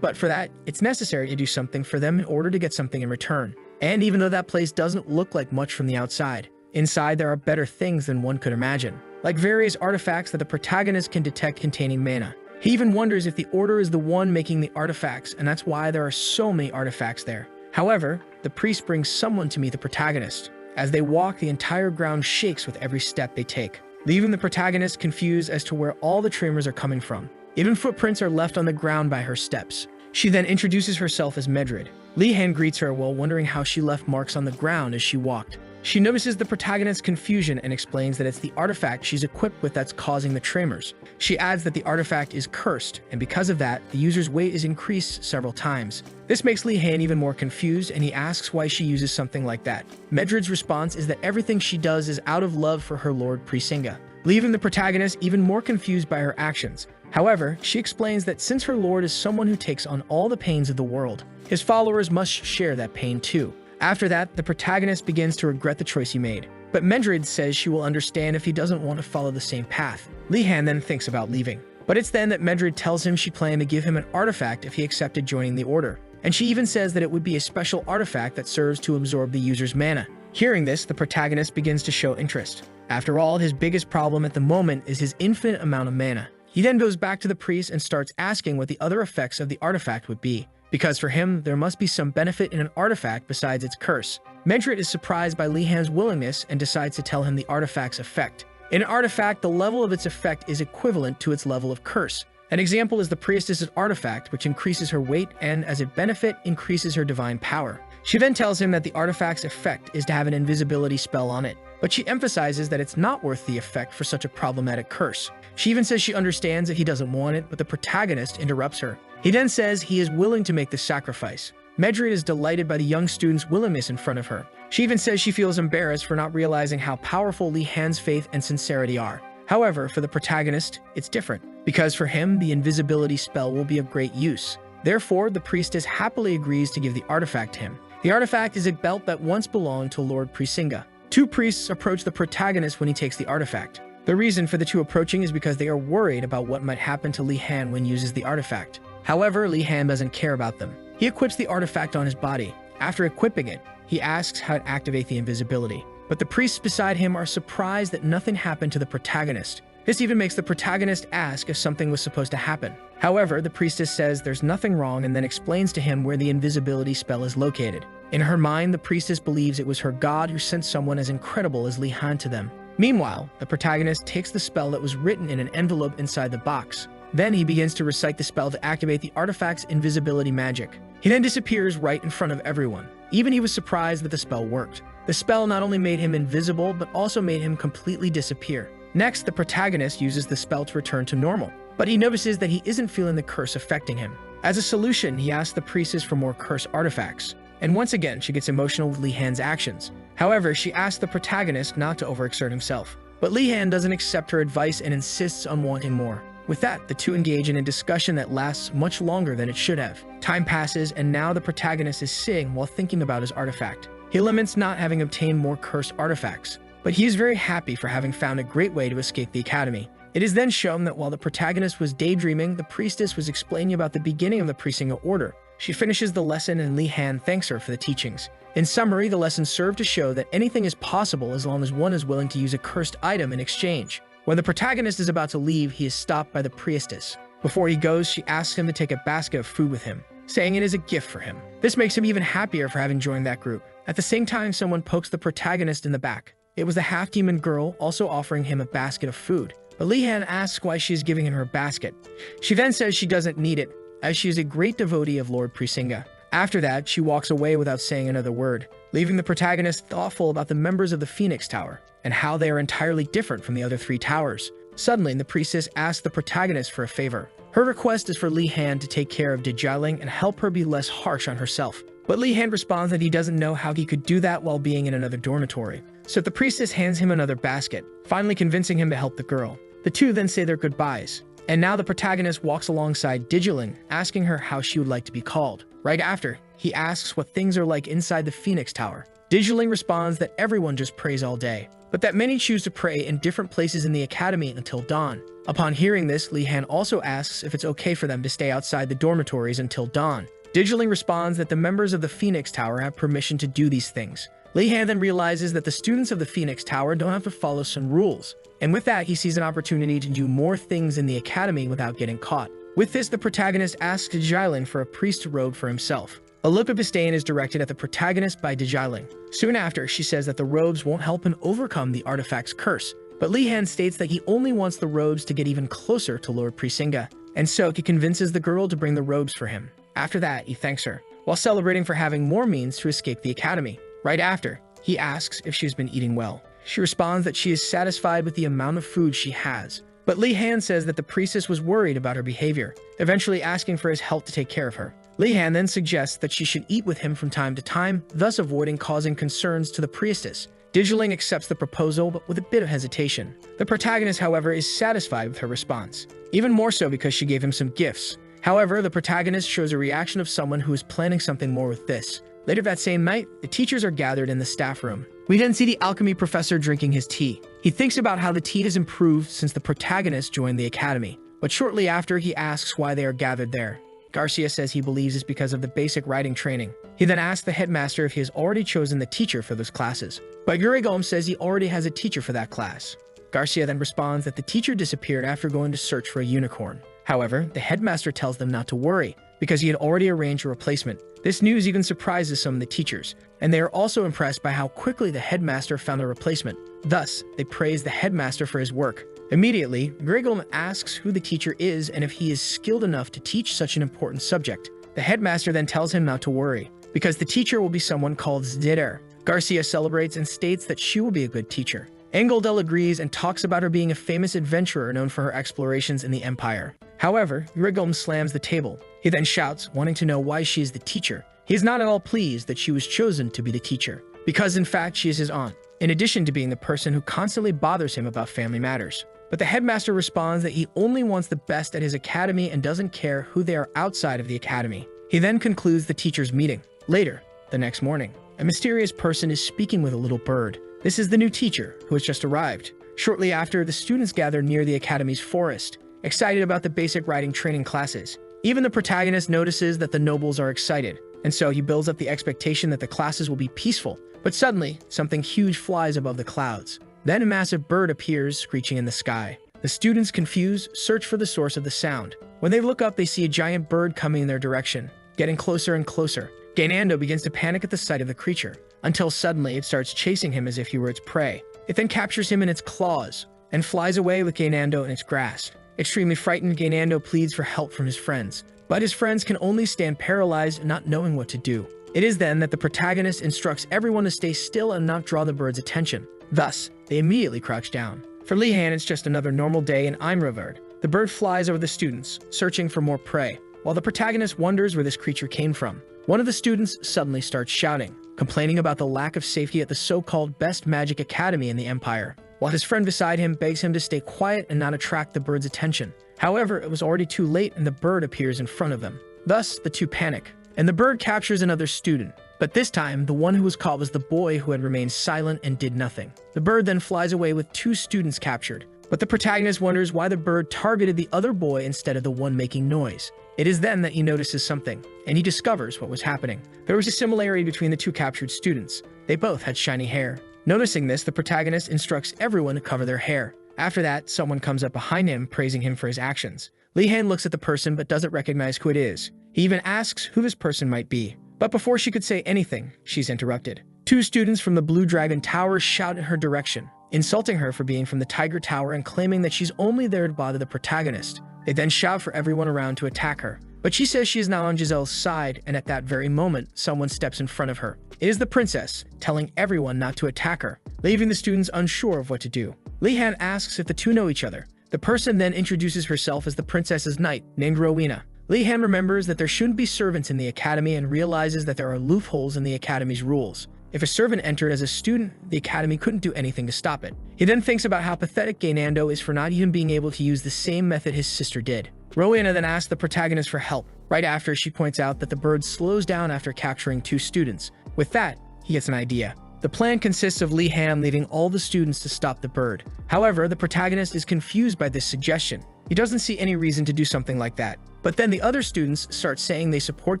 Speaker 1: But for that, it's necessary to do something for them in order to get something in return. And even though that place doesn't look like much from the outside, inside there are better things than one could imagine, like various artifacts that the protagonist can detect containing mana. He even wonders if the order is the one making the artifacts, and that's why there are so many artifacts there. However, the priest brings someone to meet the protagonist. As they walk, the entire ground shakes with every step they take, leaving the protagonist confused as to where all the tremors are coming from. Even footprints are left on the ground by her steps. She then introduces herself as Medrid. Li Han greets her while wondering how she left marks on the ground as she walked. She notices the protagonist's confusion and explains that it's the artifact she's equipped with that's causing the tremors. She adds that the artifact is cursed, and because of that, the user's weight is increased several times. This makes Li Han even more confused, and he asks why she uses something like that. Medrid's response is that everything she does is out of love for her Lord Prisinga, leaving the protagonist even more confused by her actions. However, she explains that since her lord is someone who takes on all the pains of the world, his followers must share that pain too. After that, the protagonist begins to regret the choice he made, but Medrid says she will understand if he doesn't want to follow the same path. Li Han then thinks about leaving, but it's then that Medrid tells him she planned to give him an artifact if he accepted joining the order, and she even says that it would be a special artifact that serves to absorb the user's mana. Hearing this, the protagonist begins to show interest. After all, his biggest problem at the moment is his infinite amount of mana. He then goes back to the priest and starts asking what the other effects of the artifact would be, because for him, there must be some benefit in an artifact besides its curse. Medrid is surprised by Li Han's willingness and decides to tell him the artifact's effect. In an artifact, the level of its effect is equivalent to its level of curse. An example is the priestess's artifact, which increases her weight and, as a benefit, increases her divine power. She then tells him that the artifact's effect is to have an invisibility spell on it, but she emphasizes that it's not worth the effect for such a problematic curse. She even says she understands if he doesn't want it, but the protagonist interrupts her. He then says he is willing to make the sacrifice. Medrid is delighted by the young student's willingness in front of her. She even says she feels embarrassed for not realizing how powerful Li Han's faith and sincerity are. However, for the protagonist, it's different, because for him, the invisibility spell will be of great use. Therefore, the priestess happily agrees to give the artifact to him. The artifact is a belt that once belonged to Lord Prisinga. Two priests approach the protagonist when he takes the artifact. The reason for the two approaching is because they are worried about what might happen to Li Han when uses the artifact. However, Li Han doesn't care about them. He equips the artifact on his body. After equipping it, he asks how to activate the invisibility. But the priests beside him are surprised that nothing happened to the protagonist. This even makes the protagonist ask if something was supposed to happen. However, the priestess says there's nothing wrong and then explains to him where the invisibility spell is located. In her mind, the priestess believes it was her god who sent someone as incredible as Li Han to them. Meanwhile, the protagonist takes the spell that was written in an envelope inside the box. Then he begins to recite the spell to activate the artifact's invisibility magic. He then disappears right in front of everyone. Even he was surprised that the spell worked. The spell not only made him invisible, but also made him completely disappear. Next, the protagonist uses the spell to return to normal, but he notices that he isn't feeling the curse affecting him. As a solution, he asks the priestess for more curse artifacts. And once again, she gets emotional with Li Han's actions. However, she asks the protagonist not to overexert himself. But Li Han doesn't accept her advice and insists on wanting more. With that, the two engage in a discussion that lasts much longer than it should have. Time passes, and now the protagonist is sitting while thinking about his artifact. He laments not having obtained more cursed artifacts, but he is very happy for having found a great way to escape the academy. It is then shown that while the protagonist was daydreaming, the priestess was explaining about the beginning of the Prisinga order. She finishes the lesson and Li Han thanks her for the teachings. In summary, the lesson served to show that anything is possible as long as one is willing to use a cursed item in exchange. When the protagonist is about to leave, he is stopped by the priestess. Before he goes, she asks him to take a basket of food with him, saying it is a gift for him. This makes him even happier for having joined that group. At the same time, someone pokes the protagonist in the back. It was the half-demon girl also offering him a basket of food. But Li Han asks why she is giving him her basket. She then says she doesn't need it, as she is a great devotee of Lord Prisinga. After that, she walks away without saying another word, leaving the protagonist thoughtful about the members of the Phoenix Tower and how they are entirely different from the other three towers. Suddenly, the priestess asks the protagonist for a favor. Her request is for Li Han to take care of Dejiling and help her be less harsh on herself. But Li Han responds that he doesn't know how he could do that while being in another dormitory. So the priestess hands him another basket, finally convincing him to help the girl. The two then say their goodbyes. And now the protagonist walks alongside Dejiling, asking her how she would like to be called. Right after, he asks what things are like inside the Phoenix Tower. Dejiling responds that everyone just prays all day, but that many choose to pray in different places in the academy until dawn. Upon hearing this, Li Han also asks if it's okay for them to stay outside the dormitories until dawn. Dejiling responds that the members of the Phoenix Tower have permission to do these things. Li Han then realizes that the students of the Phoenix Tower don't have to follow some rules, and with that, he sees an opportunity to do more things in the academy without getting caught. With this, the protagonist asks Dejiling for a priest robe for himself. A look of disdain is directed at the protagonist by Dejiling. Soon after, she says that the robes won't help him overcome the artifact's curse, but Li Han states that he only wants the robes to get even closer to Lord Prisinga, and so he convinces the girl to bring the robes for him. After that, he thanks her, while celebrating for having more means to escape the academy. Right after, he asks if she's been eating well. She responds that she is satisfied with the amount of food she has. But Li Han says that the priestess was worried about her behavior, eventually asking for his help to take care of her. Li Han then suggests that she should eat with him from time to time, thus avoiding causing concerns to the priestess. Dejiling accepts the proposal, but with a bit of hesitation. The protagonist, however, is satisfied with her response, even more so because she gave him some gifts. However, the protagonist shows a reaction of someone who is planning something more with this. Later that same night, the teachers are gathered in the staff room. We then see the alchemy professor drinking his tea. He thinks about how the tea has improved since the protagonist joined the academy, but shortly after, he asks why they are gathered there. Garcia says he believes it's because of the basic writing training. He then asks the headmaster if he has already chosen the teacher for those classes, but Urigom says he already has a teacher for that class. Garcia then responds that the teacher disappeared after going to search for a unicorn. However, the headmaster tells them not to worry, because he had already arranged a replacement. This news even surprises some of the teachers, and they are also impressed by how quickly the headmaster found a replacement. Thus, they praise the headmaster for his work. Immediately, Gregom asks who the teacher is and if he is skilled enough to teach such an important subject. The headmaster then tells him not to worry, because the teacher will be someone called Zdider. Garcia celebrates and states that she will be a good teacher. Engeldel agrees and talks about her being a famous adventurer known for her explorations in the Empire. However, Gregom slams the table. He then shouts, wanting to know why she is the teacher. He is not at all pleased that she was chosen to be the teacher, because in fact she is his aunt, in addition to being the person who constantly bothers him about family matters. But the headmaster responds that he only wants the best at his academy and doesn't care who they are outside of the academy. He then concludes the teachers' meeting. Later, the next morning, a mysterious person is speaking with a little bird. This is the new teacher, who has just arrived. Shortly after, the students gather near the academy's forest, excited about the basic writing training classes. Even the protagonist notices that the nobles are excited, and so he builds up the expectation that the classes will be peaceful. But suddenly, something huge flies above the clouds. Then a massive bird appears, screeching in the sky. The students, confused, search for the source of the sound. When they look up, they see a giant bird coming in their direction, getting closer and closer. Gainando begins to panic at the sight of the creature, until suddenly it starts chasing him as if he were its prey. It then captures him in its claws, and flies away with Gainando in its grasp. Extremely frightened, Gainando pleads for help from his friends, but his friends can only stand paralyzed, not knowing what to do. It is then that the protagonist instructs everyone to stay still and not draw the bird's attention. Thus, they immediately crouch down. For Li Han, it's just another normal day in Imravard. The bird flies over the students, searching for more prey, while the protagonist wonders where this creature came from. One of the students suddenly starts shouting, complaining about the lack of safety at the so-called best magic academy in the Empire, while his friend beside him begs him to stay quiet and not attract the bird's attention. However, it was already too late and the bird appears in front of them. Thus, the two panic, and the bird captures another student. But this time, the one who was caught was the boy who had remained silent and did nothing. The bird then flies away with two students captured, but the protagonist wonders why the bird targeted the other boy instead of the one making noise. It is then that he notices something, and he discovers what was happening. There was a similarity between the two captured students. They both had shiny hair. Noticing this, the protagonist instructs everyone to cover their hair. After that, someone comes up behind him, praising him for his actions. Li Han looks at the person but doesn't recognize who it is. He even asks who this person might be. But before she could say anything, she's interrupted. Two students from the Blue Dragon Tower shout in her direction, insulting her for being from the Tiger Tower and claiming that she's only there to bother the protagonist. They then shout for everyone around to attack her. But she says she is now on Giselle's side, and at that very moment, someone steps in front of her. It is the princess, telling everyone not to attack her, leaving the students unsure of what to do. Li Han asks if the two know each other. The person then introduces herself as the princess's knight, named Rowena. Li Han remembers that there shouldn't be servants in the academy and realizes that there are loopholes in the academy's rules. If a servant entered as a student, the academy couldn't do anything to stop it. He then thinks about how pathetic Gainando is for not even being able to use the same method his sister did. Rowena then asks the protagonist for help. Right after, she points out that the bird slows down after capturing two students. With that, he gets an idea. The plan consists of Li Han leaving all the students to stop the bird. However, the protagonist is confused by this suggestion. He doesn't see any reason to do something like that. But then the other students start saying they support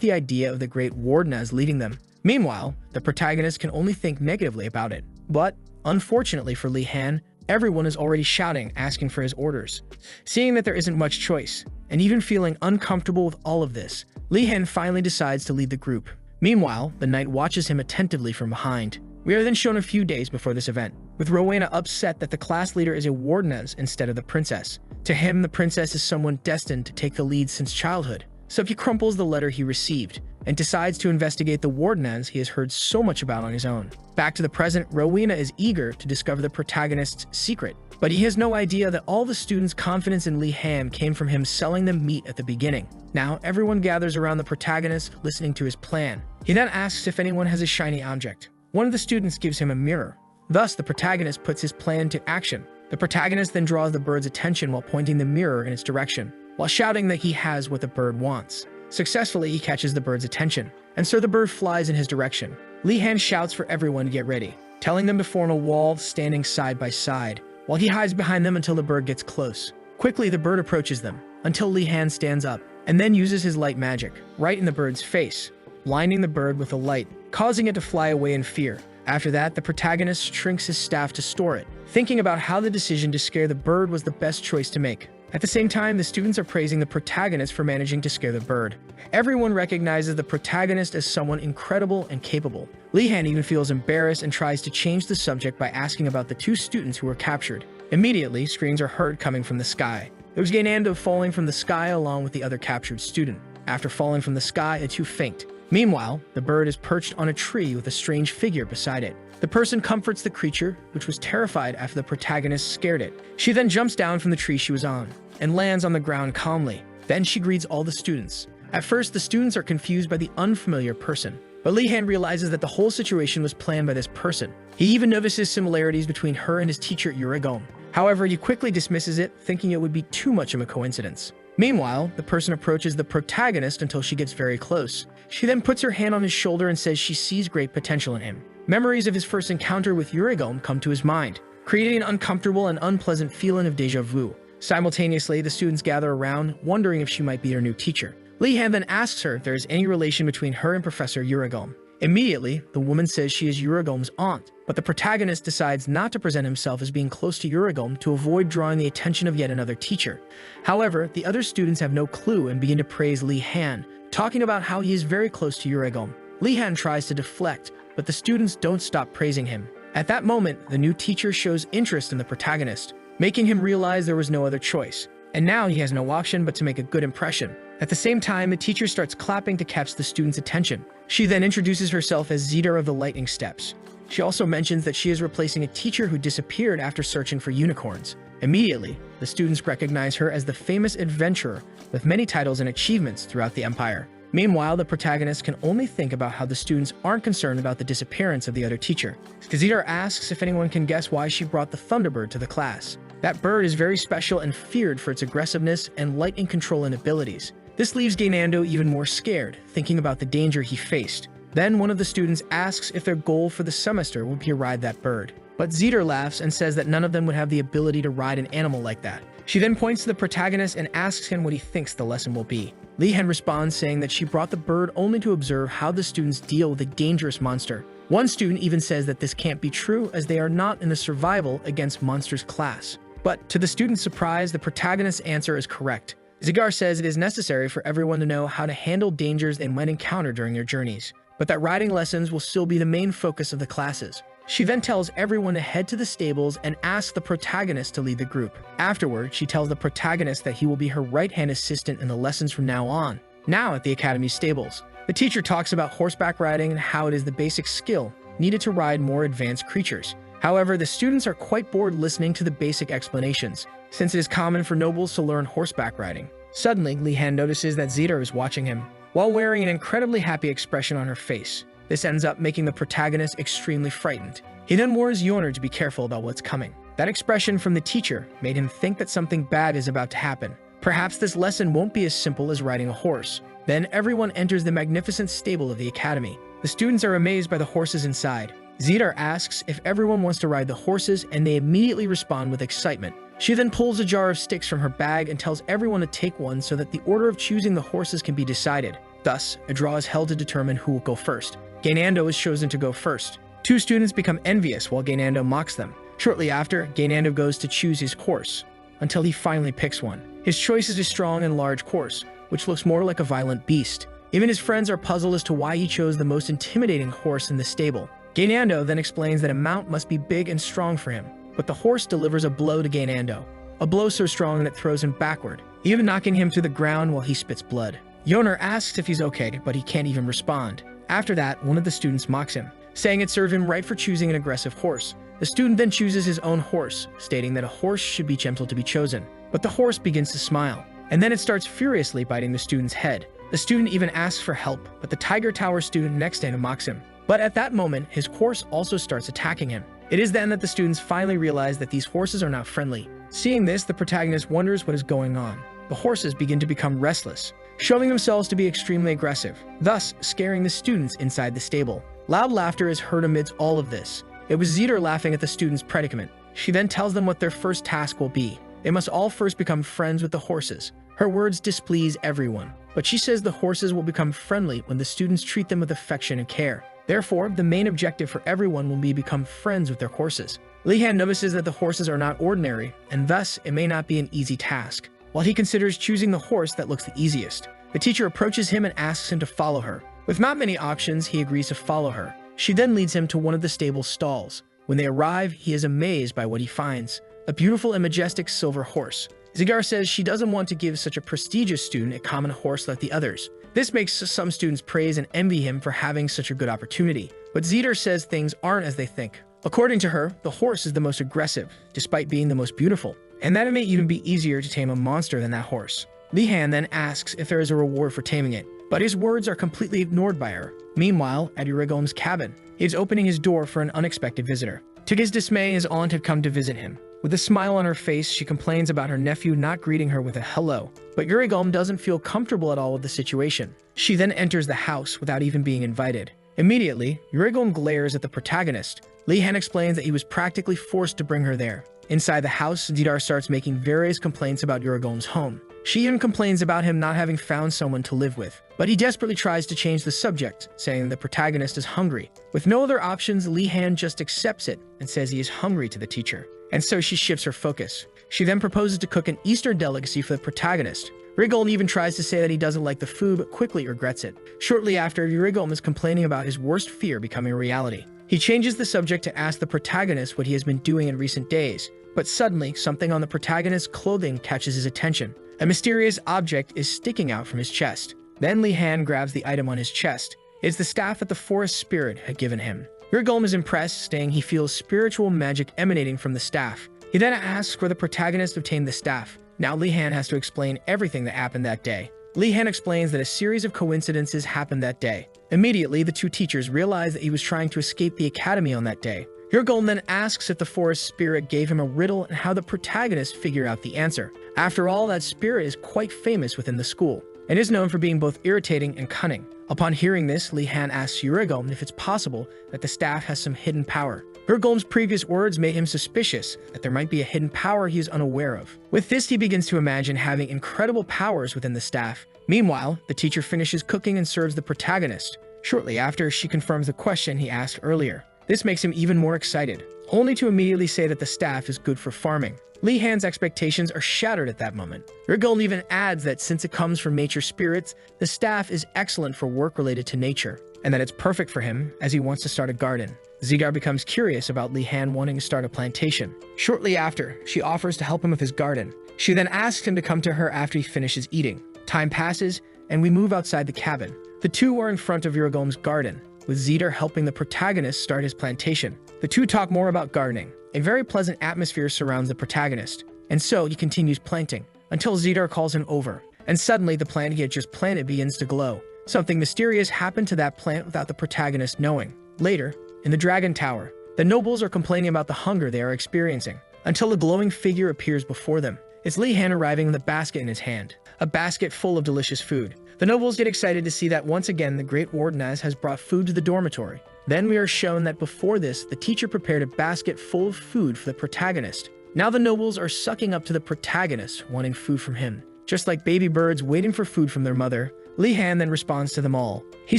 Speaker 1: the idea of the Great Warden as leading them. Meanwhile, the protagonist can only think negatively about it. But, unfortunately for Li Han, everyone is already shouting, asking for his orders. Seeing that there isn't much choice, and even feeling uncomfortable with all of this, Li Han finally decides to lead the group. Meanwhile, the knight watches him attentively from behind. We are then shown a few days before this event, with Rowena upset that the class leader is a wardeness instead of the princess. To him, the princess is someone destined to take the lead since childhood. So he crumples the letter he received, and decides to investigate the wardeness he has heard so much about on his own. Back to the present, Rowena is eager to discover the protagonist's secret, but he has no idea that all the students' confidence in Li Han came from him selling them meat at the beginning. Now, everyone gathers around the protagonist, listening to his plan. He then asks if anyone has a shiny object. One of the students gives him a mirror. Thus, the protagonist puts his plan to action. The protagonist then draws the bird's attention while pointing the mirror in its direction, while shouting that he has what the bird wants. Successfully, he catches the bird's attention, and so the bird flies in his direction. Li Han shouts for everyone to get ready, telling them to form a wall standing side by side, while he hides behind them until the bird gets close. Quickly, the bird approaches them, until Li Han stands up, and then uses his light magic, right in the bird's face, blinding the bird with the light, causing it to fly away in fear. After that, the protagonist shrinks his staff to store it, thinking about how the decision to scare the bird was the best choice to make. At the same time, the students are praising the protagonist for managing to scare the bird. Everyone recognizes the protagonist as someone incredible and capable. Li Han even feels embarrassed and tries to change the subject by asking about the two students who were captured. Immediately, screams are heard coming from the sky. It was Gainando falling from the sky along with the other captured student. After falling from the sky, the two faint. Meanwhile, the bird is perched on a tree with a strange figure beside it. The person comforts the creature, which was terrified after the protagonist scared it. She then jumps down from the tree she was on, and lands on the ground calmly. Then she greets all the students. At first, the students are confused by the unfamiliar person, but Li Han realizes that the whole situation was planned by this person. He even notices similarities between her and his teacher Urigon. However, he quickly dismisses it, thinking it would be too much of a coincidence. Meanwhile, the person approaches the protagonist until she gets very close. She then puts her hand on his shoulder and says she sees great potential in him. Memories of his first encounter with Yurigom come to his mind, creating an uncomfortable and unpleasant feeling of deja vu. Simultaneously, the students gather around, wondering if she might be their new teacher. Lee-han then asks her if there is any relation between her and Professor Yurigom. Immediately, the woman says she is Yurigom's aunt, but the protagonist decides not to present himself as being close to Yurigom to avoid drawing the attention of yet another teacher. However, the other students have no clue and begin to praise Lee-han, talking about how he is very close to Yurigom. Lee-han tries to deflect, but the students don't stop praising him. At that moment, the new teacher shows interest in the protagonist, making him realize there was no other choice. And now he has no option but to make a good impression. At the same time, the teacher starts clapping to catch the students' attention. She then introduces herself as Zeta of the Lightning Steps. She also mentions that she is replacing a teacher who disappeared after searching for unicorns. Immediately, the students recognize her as the famous adventurer with many titles and achievements throughout the empire. Meanwhile, the protagonist can only think about how the students aren't concerned about the disappearance of the other teacher. Zeta asks if anyone can guess why she brought the Thunderbird to the class. That bird is very special and feared for its aggressiveness and lightning controlling abilities. This leaves Gainando even more scared, thinking about the danger he faced. Then one of the students asks if their goal for the semester would be to ride that bird. But Zeta laughs and says that none of them would have the ability to ride an animal like that. She then points to the protagonist and asks him what he thinks the lesson will be. Lee-han responds saying that she brought the bird only to observe how the students deal with a dangerous monster. One student even says that this can't be true as they are not in the survival against monsters class. But to the student's surprise, the protagonist's answer is correct. Zigar says it is necessary for everyone to know how to handle dangers they might encounter during their journeys, but that riding lessons will still be the main focus of the classes. She then tells everyone to head to the stables and asks the protagonist to lead the group. Afterward, she tells the protagonist that he will be her right-hand assistant in the lessons from now on. Now at the academy's stables, the teacher talks about horseback riding and how it is the basic skill needed to ride more advanced creatures. However, the students are quite bored listening to the basic explanations, since it is common for nobles to learn horseback riding. Suddenly, Lee-han notices that Zeta is watching him, while wearing an incredibly happy expression on her face. This ends up making the protagonist extremely frightened. He then warns Yoner to be careful about what's coming. That expression from the teacher made him think that something bad is about to happen. Perhaps this lesson won't be as simple as riding a horse. Then everyone enters the magnificent stable of the academy. The students are amazed by the horses inside. Zeta asks if everyone wants to ride the horses, and they immediately respond with excitement. She then pulls a jar of sticks from her bag and tells everyone to take one so that the order of choosing the horses can be decided. Thus, a draw is held to determine who will go first. Gainando is chosen to go first. Two students become envious while Gainando mocks them. Shortly after, Gainando goes to choose his horse, until he finally picks one. His choice is a strong and large horse, which looks more like a violent beast. Even his friends are puzzled as to why he chose the most intimidating horse in the stable. Gainando then explains that a mount must be big and strong for him, but the horse delivers a blow to Gainando. A blow so strong that it throws him backward, even knocking him to the ground while he spits blood. Yoner asks if he's okay, but he can't even respond. After that, one of the students mocks him, saying it served him right for choosing an aggressive horse. The student then chooses his own horse, stating that a horse should be gentle to be chosen. But the horse begins to smile, and then it starts furiously biting the student's head. The student even asks for help, but the Tiger Tower student next to him mocks him. But at that moment, his horse also starts attacking him. It is then that the students finally realize that these horses are not friendly. Seeing this, the protagonist wonders what is going on. The horses begin to become restless, showing themselves to be extremely aggressive, thus scaring the students inside the stable. Loud laughter is heard amidst all of this. It was Zeta laughing at the students' predicament. She then tells them what their first task will be. They must all first become friends with the horses. Her words displease everyone, but she says the horses will become friendly when the students treat them with affection and care. Therefore, the main objective for everyone will be to become friends with their horses. Lee-han notices that the horses are not ordinary, and thus it may not be an easy task. While he considers choosing the horse that looks the easiest, the teacher approaches him and asks him to follow her. With not many options, he agrees to follow her. She then leads him to one of the stable's stalls. When they arrive, he is amazed by what he finds: a beautiful and majestic silver horse. Zigar says she doesn't want to give such a prestigious student a common horse like the others. This makes some students praise and envy him for having such a good opportunity. But Zeta says things aren't as they think. According to her, the horse is the most aggressive, despite being the most beautiful, and that it may even be easier to tame a monster than that horse. Lee-han then asks if there is a reward for taming it, but his words are completely ignored by her. Meanwhile, at Yurigom's cabin, he is opening his door for an unexpected visitor. To his dismay, his aunt had come to visit him. With a smile on her face, she complains about her nephew not greeting her with a hello, but Urigulm doesn't feel comfortable at all with the situation. She then enters the house without even being invited. Immediately, Urigulm glares at the protagonist. Lee-Han explains that he was practically forced to bring her there. Inside the house, Zidar starts making various complaints about Urigulm's home. She even complains about him not having found someone to live with, but he desperately tries to change the subject, saying the protagonist is hungry. With no other options, Lee-Han just accepts it and says he is hungry to the teacher. And so she shifts her focus. She then proposes to cook an Easter delicacy for the protagonist. Urigulm even tries to say that he doesn't like the food, but quickly regrets it. Shortly after, Urigulm is complaining about his worst fear becoming a reality. He changes the subject to ask the protagonist what he has been doing in recent days, but suddenly, something on the protagonist's clothing catches his attention. A mysterious object is sticking out from his chest. Then Lee-Han grabs the item on his chest. It's the staff that the forest spirit had given him. Urigulm is impressed, saying he feels spiritual magic emanating from the staff. He then asks where the protagonist obtained the staff. Now Lee-Han has to explain everything that happened that day. Lee-Han explains that a series of coincidences happened that day. Immediately, the two teachers realize that he was trying to escape the academy on that day. Urigulm then asks if the forest spirit gave him a riddle and how the protagonist figured out the answer. After all, that spirit is quite famous within the school, and is known for being both irritating and cunning. Upon hearing this, Lee-Han asks Urigulm if it's possible that the staff has some hidden power. Urigulm's previous words made him suspicious that there might be a hidden power he is unaware of. With this, he begins to imagine having incredible powers within the staff. Meanwhile, the teacher finishes cooking and serves the protagonist. Shortly after, she confirms the question he asked earlier. This makes him even more excited, only to immediately say that the staff is good for farming. Lee-Han's expectations are shattered at that moment. Urigulm even adds that since it comes from nature spirits, the staff is excellent for work related to nature, and that it's perfect for him as he wants to start a garden. Zidar becomes curious about Lee-Han wanting to start a plantation. Shortly after, she offers to help him with his garden. She then asks him to come to her after he finishes eating. Time passes, and we move outside the cabin. The two are in front of Urigulm's garden, with Zidar helping the protagonist start his plantation. The two talk more about gardening. A very pleasant atmosphere surrounds the protagonist, and so he continues planting, until Zidar calls him over, and suddenly the plant he had just planted begins to glow. Something mysterious happened to that plant without the protagonist knowing. Later, in the Dragon Tower, the nobles are complaining about the hunger they are experiencing, until a glowing figure appears before them. It's Lee-Han arriving with a basket in his hand, a basket full of delicious food. The nobles get excited to see that once again the Great Wardeness has brought food to the dormitory. Then we are shown that before this, the teacher prepared a basket full of food for the protagonist. Now the nobles are sucking up to the protagonist, wanting food from him. Just like baby birds waiting for food from their mother, Lee-Han then responds to them all. He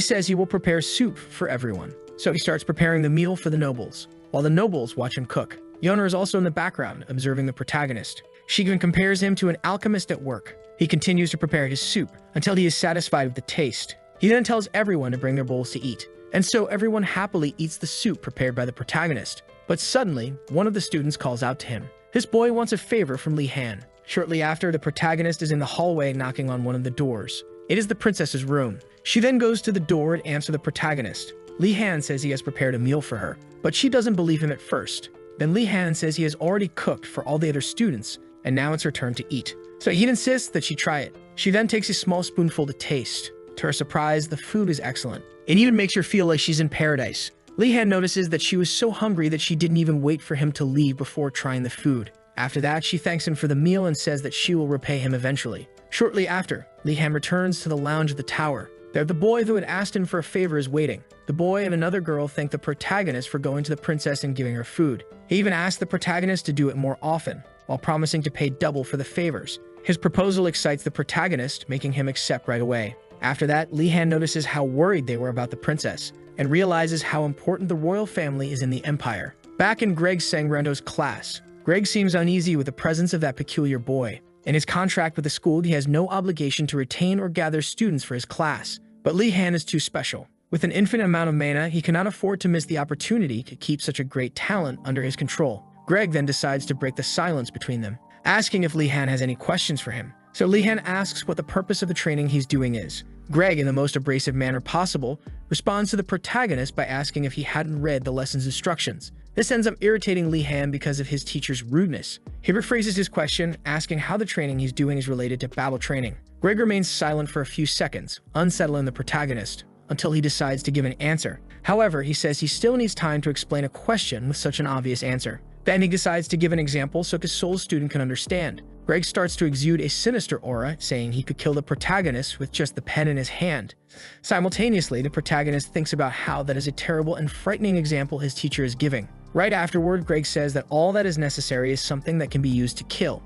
Speaker 1: says he will prepare soup for everyone. So he starts preparing the meal for the nobles, while the nobles watch him cook. Yona is also in the background, observing the protagonist. She even compares him to an alchemist at work. He continues to prepare his soup until he is satisfied with the taste. He then tells everyone to bring their bowls to eat, and so everyone happily eats the soup prepared by the protagonist. But suddenly, one of the students calls out to him. This boy wants a favor from Lee-Han. Shortly after, the protagonist is in the hallway knocking on one of the doors. It is the princess's room. She then goes to the door and answers the protagonist. Lee-Han says he has prepared a meal for her, but she doesn't believe him at first. Then Lee-Han says he has already cooked for all the other students, and now it's her turn to eat. So he insists that she try it. She then takes a small spoonful to taste. To her surprise, the food is excellent. It even makes her feel like she's in paradise. Lee-Han notices that she was so hungry that she didn't even wait for him to leave before trying the food. After that, she thanks him for the meal and says that she will repay him eventually. Shortly after, Lee-Han returns to the lounge of the tower. There, the boy who had asked him for a favor is waiting. The boy and another girl thank the protagonist for going to the princess and giving her food. He even asked the protagonist to do it more often, while promising to pay double for the favors. His proposal excites the protagonist, making him accept right away. After that, Lee-Han notices how worried they were about the princess, and realizes how important the royal family is in the empire. Back in Greg Sangrando's class, Greg seems uneasy with the presence of that peculiar boy. In his contract with the school, he has no obligation to retain or gather students for his class. But Lee-Han is too special. With an infinite amount of mana, he cannot afford to miss the opportunity to keep such a great talent under his control. Greg then decides to break the silence between them, asking if Lee-Han has any questions for him. So Lee-Han asks what the purpose of the training he's doing is. Greg, in the most abrasive manner possible, responds to the protagonist by asking if he hadn't read the lesson's instructions. This ends up irritating Lee-Han because of his teacher's rudeness. He rephrases his question, asking how the training he's doing is related to battle training. Greg remains silent for a few seconds, unsettling the protagonist, until he decides to give an answer. However, he says he still needs time to explain a question with such an obvious answer. Then he decides to give an example so his soul student can understand. Greg starts to exude a sinister aura, saying he could kill the protagonist with just the pen in his hand. Simultaneously, the protagonist thinks about how that is a terrible and frightening example his teacher is giving. Right afterward, Greg says that all that is necessary is something that can be used to kill,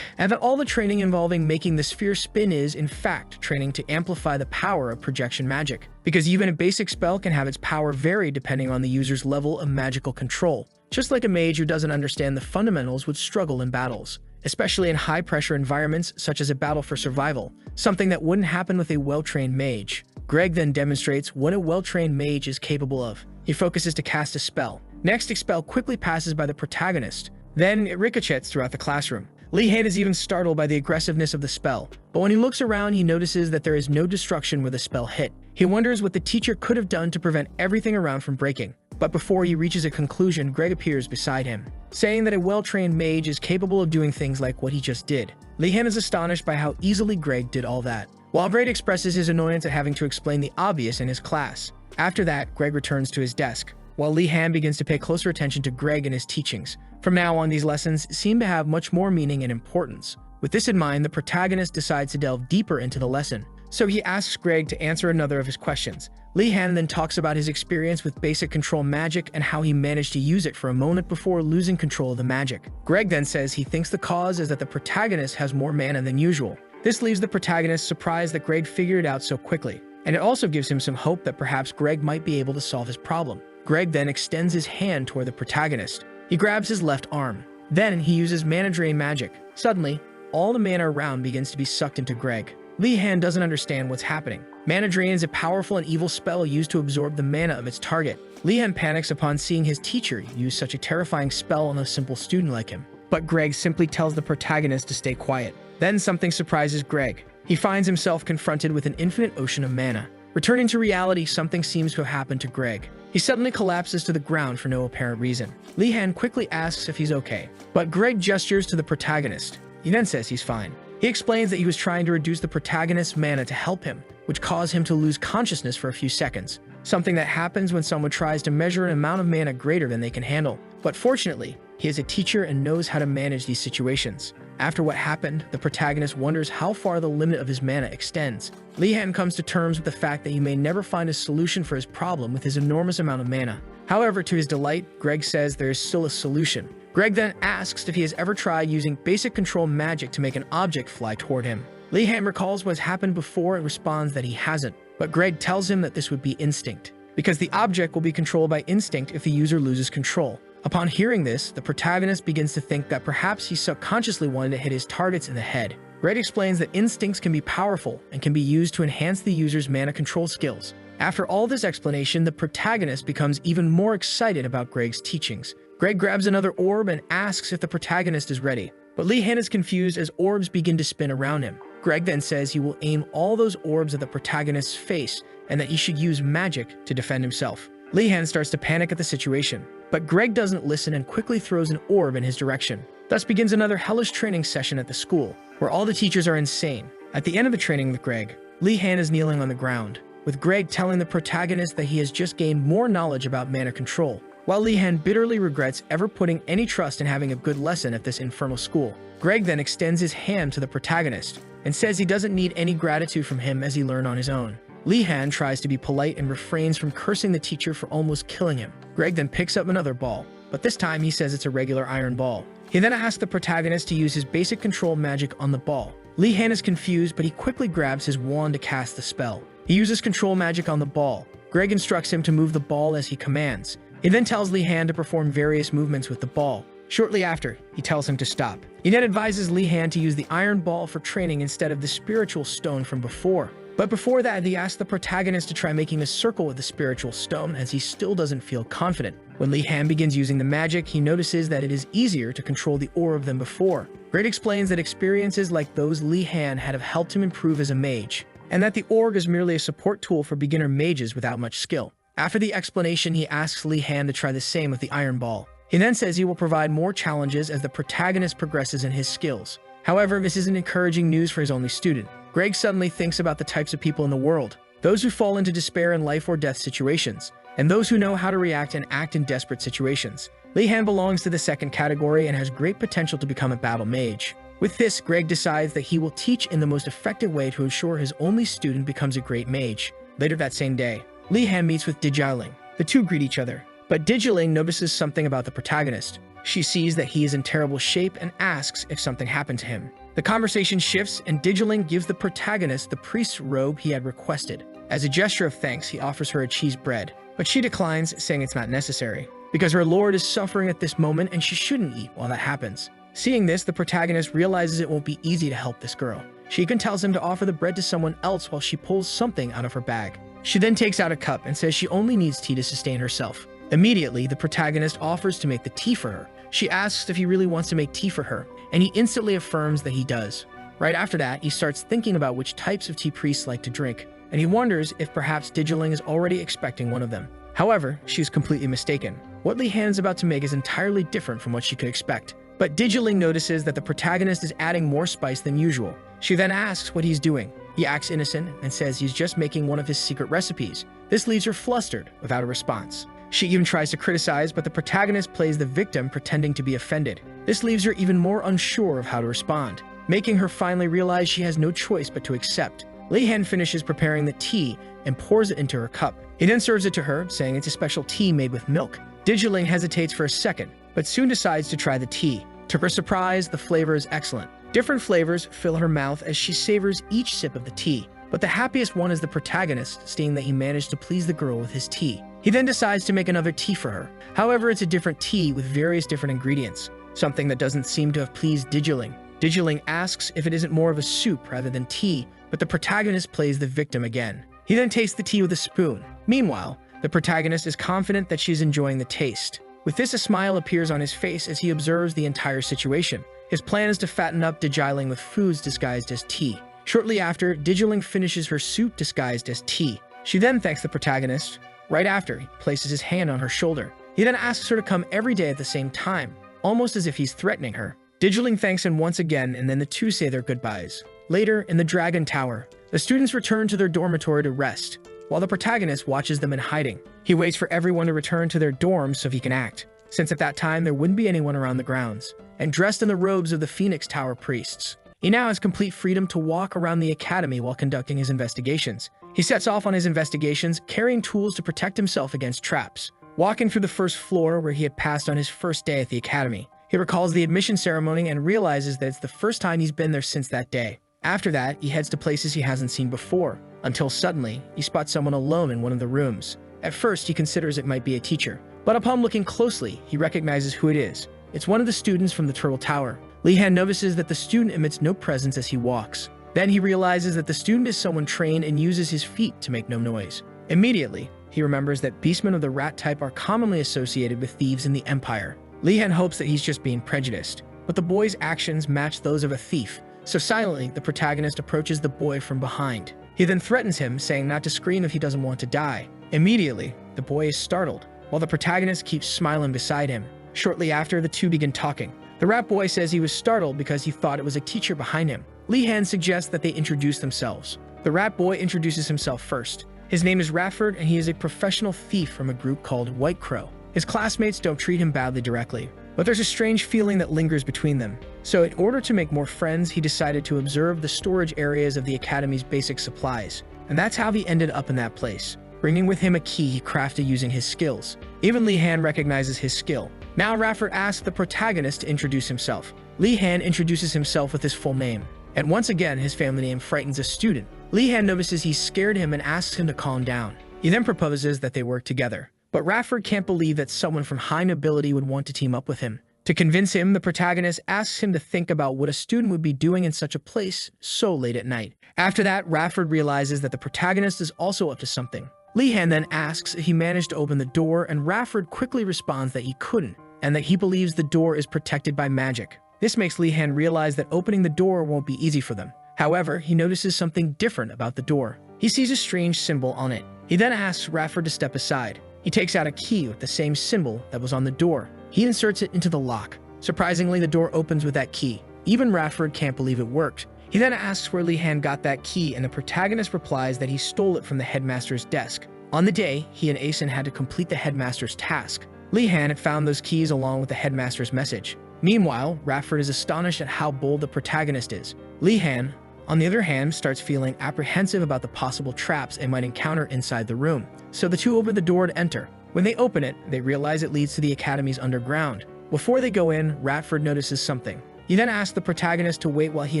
Speaker 1: and that all the training involving making the sphere spin is, in fact, training to amplify the power of projection magic, because even a basic spell can have its power vary depending on the user's level of magical control. Just like a mage who doesn't understand the fundamentals would struggle in battles, especially in high-pressure environments such as a battle for survival, something that wouldn't happen with a well-trained mage. Greg then demonstrates what a well-trained mage is capable of. He focuses to cast a spell. Next, a spell quickly passes by the protagonist. Then it ricochets throughout the classroom. Li Han is even startled by the aggressiveness of the spell, but when he looks around, he notices that there is no destruction where the spell hit. He wonders what the teacher could have done to prevent everything around from breaking. But before he reaches a conclusion, Greg appears beside him, saying that a well-trained mage is capable of doing things like what he just did. Li Han is astonished by how easily Greg did all that, while Greg expresses his annoyance at having to explain the obvious in his class. After that, Greg returns to his desk, while Li Han begins to pay closer attention to Greg and his teachings. From now on, these lessons seem to have much more meaning and importance. With this in mind, the protagonist decides to delve deeper into the lesson, so he asks Greg to answer another of his questions. Li Han then talks about his experience with basic control magic and how he managed to use it for a moment before losing control of the magic. Greg then says he thinks the cause is that the protagonist has more mana than usual. This leaves the protagonist surprised that Greg figured it out so quickly, and it also gives him some hope that perhaps Greg might be able to solve his problem. Greg then extends his hand toward the protagonist. He grabs his left arm. Then he uses mana drain magic. Suddenly, all the mana around begins to be sucked into Greg. Li Han doesn't understand what's happening. Mana drain is a powerful and evil spell used to absorb the mana of its target. Li Han panics upon seeing his teacher use such a terrifying spell on a simple student like him. But Greg simply tells the protagonist to stay quiet. Then something surprises Greg. He finds himself confronted with an infinite ocean of mana. Returning to reality, something seems to have happened to Greg. He suddenly collapses to the ground for no apparent reason. Li Han quickly asks if he's okay, but Greg gestures to the protagonist. He then says he's fine. He explains that he was trying to reduce the protagonist's mana to help him, which caused him to lose consciousness for a few seconds, something that happens when someone tries to measure an amount of mana greater than they can handle. But fortunately, he is a teacher and knows how to manage these situations. After what happened, the protagonist wonders how far the limit of his mana extends. Li Han comes to terms with the fact that he may never find a solution for his problem with his enormous amount of mana. However, to his delight, Greg says there is still a solution. Greg then asks if he has ever tried using basic control magic to make an object fly toward him. Li Han recalls what has happened before and responds that he hasn't, but Greg tells him that this would be instinct, because the object will be controlled by instinct if the user loses control. Upon hearing this, the protagonist begins to think that perhaps he subconsciously wanted to hit his targets in the head. Greg explains that instincts can be powerful and can be used to enhance the user's mana control skills. After all this explanation, the protagonist becomes even more excited about Greg's teachings. Greg grabs another orb and asks if the protagonist is ready, but Li Han is confused as orbs begin to spin around him. Greg then says he will aim all those orbs at the protagonist's face and that he should use magic to defend himself. Li Han starts to panic at the situation, but Greg doesn't listen and quickly throws an orb in his direction. Thus begins another hellish training session at the school, where all the teachers are insane. At the end of the training with Greg, Li Han is kneeling on the ground, with Greg telling the protagonist that he has just gained more knowledge about mana control, while Li Han bitterly regrets ever putting any trust in having a good lesson at this infernal school. Greg then extends his hand to the protagonist, and says he doesn't need any gratitude from him as he learned on his own. Li Han tries to be polite and refrains from cursing the teacher for almost killing him. Greg then picks up another ball, but this time he says it's a regular iron ball. He then asks the protagonist to use his basic control magic on the ball. Li Han is confused, but he quickly grabs his wand to cast the spell. He uses control magic on the ball. Greg instructs him to move the ball as he commands. He then tells Li Han to perform various movements with the ball. Shortly after, he tells him to stop. He then advises Li Han to use the iron ball for training instead of the spiritual stone from before. But before that, he asks the protagonist to try making a circle with the spiritual stone as he still doesn't feel confident. When Li Han begins using the magic, he notices that it is easier to control the orb than before. Greg explains that experiences like those Li Han had have helped him improve as a mage, and that the orb is merely a support tool for beginner mages without much skill. After the explanation, he asks Li Han to try the same with the iron ball. He then says he will provide more challenges as the protagonist progresses in his skills. However, this isn't encouraging news for his only student. Greg suddenly thinks about the types of people in the world, those who fall into despair in life or death situations. and those who know how to react and act in desperate situations. Li-Han belongs to the second category and has great potential to become a battle mage. With this, Greg decides that he will teach in the most effective way to ensure his only student becomes a great mage. Later that same day, Li-Han meets with Dijiling. The two greet each other, but Dijiling notices something about the protagonist. She sees that he is in terrible shape and asks if something happened to him. The conversation shifts and Dijiling gives the protagonist the priest's robe he had requested. As a gesture of thanks, he offers her a cheese bread, but she declines, saying it's not necessary, because her lord is suffering at this moment and she shouldn't eat while that happens. Seeing this, the protagonist realizes it won't be easy to help this girl. She even tells him to offer the bread to someone else while she pulls something out of her bag. She then takes out a cup and says she only needs tea to sustain herself. Immediately, the protagonist offers to make the tea for her. She asks if he really wants to make tea for her, and he instantly affirms that he does. Right after that, he starts thinking about which types of tea priests like to drink, and he wonders if perhaps Dijiling is already expecting one of them. However, she is completely mistaken. What Li-Han is about to make is entirely different from what she could expect. But Dijiling notices that the protagonist is adding more spice than usual. She then asks what he's doing. He acts innocent and says he's just making one of his secret recipes. This leaves her flustered without a response. She even tries to criticize, but the protagonist plays the victim pretending to be offended. This leaves her even more unsure of how to respond, making her finally realize she has no choice but to accept. Li-Han finishes preparing the tea and pours it into her cup. He then serves it to her, saying it's a special tea made with milk. Dijiling hesitates for a second, but soon decides to try the tea. To her surprise, the flavor is excellent. Different flavors fill her mouth as she savors each sip of the tea. But the happiest one is the protagonist, seeing that he managed to please the girl with his tea. He then decides to make another tea for her. However, it's a different tea with various different ingredients, something that doesn't seem to have pleased Dijiling. Dijiling asks if it isn't more of a soup rather than tea, but the protagonist plays the victim again. He then tastes the tea with a spoon. Meanwhile, the protagonist is confident that she's enjoying the taste. With this, a smile appears on his face as he observes the entire situation. His plan is to fatten up Dijiling with foods disguised as tea. Shortly after, Dijiling finishes her soup disguised as tea. She then thanks the protagonist. Right after, he places his hand on her shoulder. He then asks her to come every day at the same time, almost as if he's threatening her. Dijiling thanks him once again, and then the two say their goodbyes. Later, in the Dragon Tower, the students return to their dormitory to rest, while the protagonist watches them in hiding. He waits for everyone to return to their dorms so he can act, since at that time there wouldn't be anyone around the grounds, and dressed in the robes of the Phoenix Tower priests. He now has complete freedom to walk around the academy while conducting his investigations. He sets off on his investigations, carrying tools to protect himself against traps. Walking through the first floor where he had passed on his first day at the academy, he recalls the admission ceremony and realizes that it's the first time he's been there since that day. After that, he heads to places he hasn't seen before, until suddenly, he spots someone alone in one of the rooms. At first, he considers it might be a teacher, but upon looking closely, he recognizes who it is. It's one of the students from the Turtle Tower. Li-Han notices that the student emits no presence as he walks. Then he realizes that the student is someone trained and uses his feet to make no noise. Immediately, he remembers that beastmen of the rat type are commonly associated with thieves in the Empire. Li-Han hopes that he's just being prejudiced, but the boy's actions match those of a thief, so silently, the protagonist approaches the boy from behind. He then threatens him, saying not to scream if he doesn't want to die. Immediately, the boy is startled, while the protagonist keeps smiling beside him. Shortly after, the two begin talking. The rat boy says he was startled because he thought it was a teacher behind him. Li-Han suggests that they introduce themselves. The rat boy introduces himself first. His name is Rafford, and he is a professional thief from a group called White Crow. His classmates don't treat him badly directly, but there's a strange feeling that lingers between them. So in order to make more friends, he decided to observe the storage areas of the Academy's basic supplies. And that's how he ended up in that place, bringing with him a key he crafted using his skills. Even Li-Han recognizes his skill. Now Rafford asks the protagonist to introduce himself. Li-Han introduces himself with his full name, and once again his family name frightens a student. Li-Han notices he scared him and asks him to calm down. He then proposes that they work together. But Rafford can't believe that someone from high nobility would want to team up with him. To convince him, the protagonist asks him to think about what a student would be doing in such a place so late at night. After that, Rafford realizes that the protagonist is also up to something. Li-Han then asks if he managed to open the door, and Rafford quickly responds that he couldn't, and that he believes the door is protected by magic. This makes Li-Han realize that opening the door won't be easy for them. However, he notices something different about the door. He sees a strange symbol on it. He then asks Rafford to step aside. He takes out a key with the same symbol that was on the door. He inserts it into the lock. Surprisingly, the door opens with that key. Even Rafford can't believe it worked. He then asks where Li-Han got that key, and the protagonist replies that he stole it from the headmaster's desk. On the day, he and Asen had to complete the headmaster's task. Li-Han had found those keys along with the headmaster's message. Meanwhile, Radford is astonished at how bold the protagonist is. Li-Han, on the other hand, starts feeling apprehensive about the possible traps they might encounter inside the room. So the two open the door to enter. When they open it, they realize it leads to the academy's underground. Before they go in, Radford notices something. He then asks the protagonist to wait while he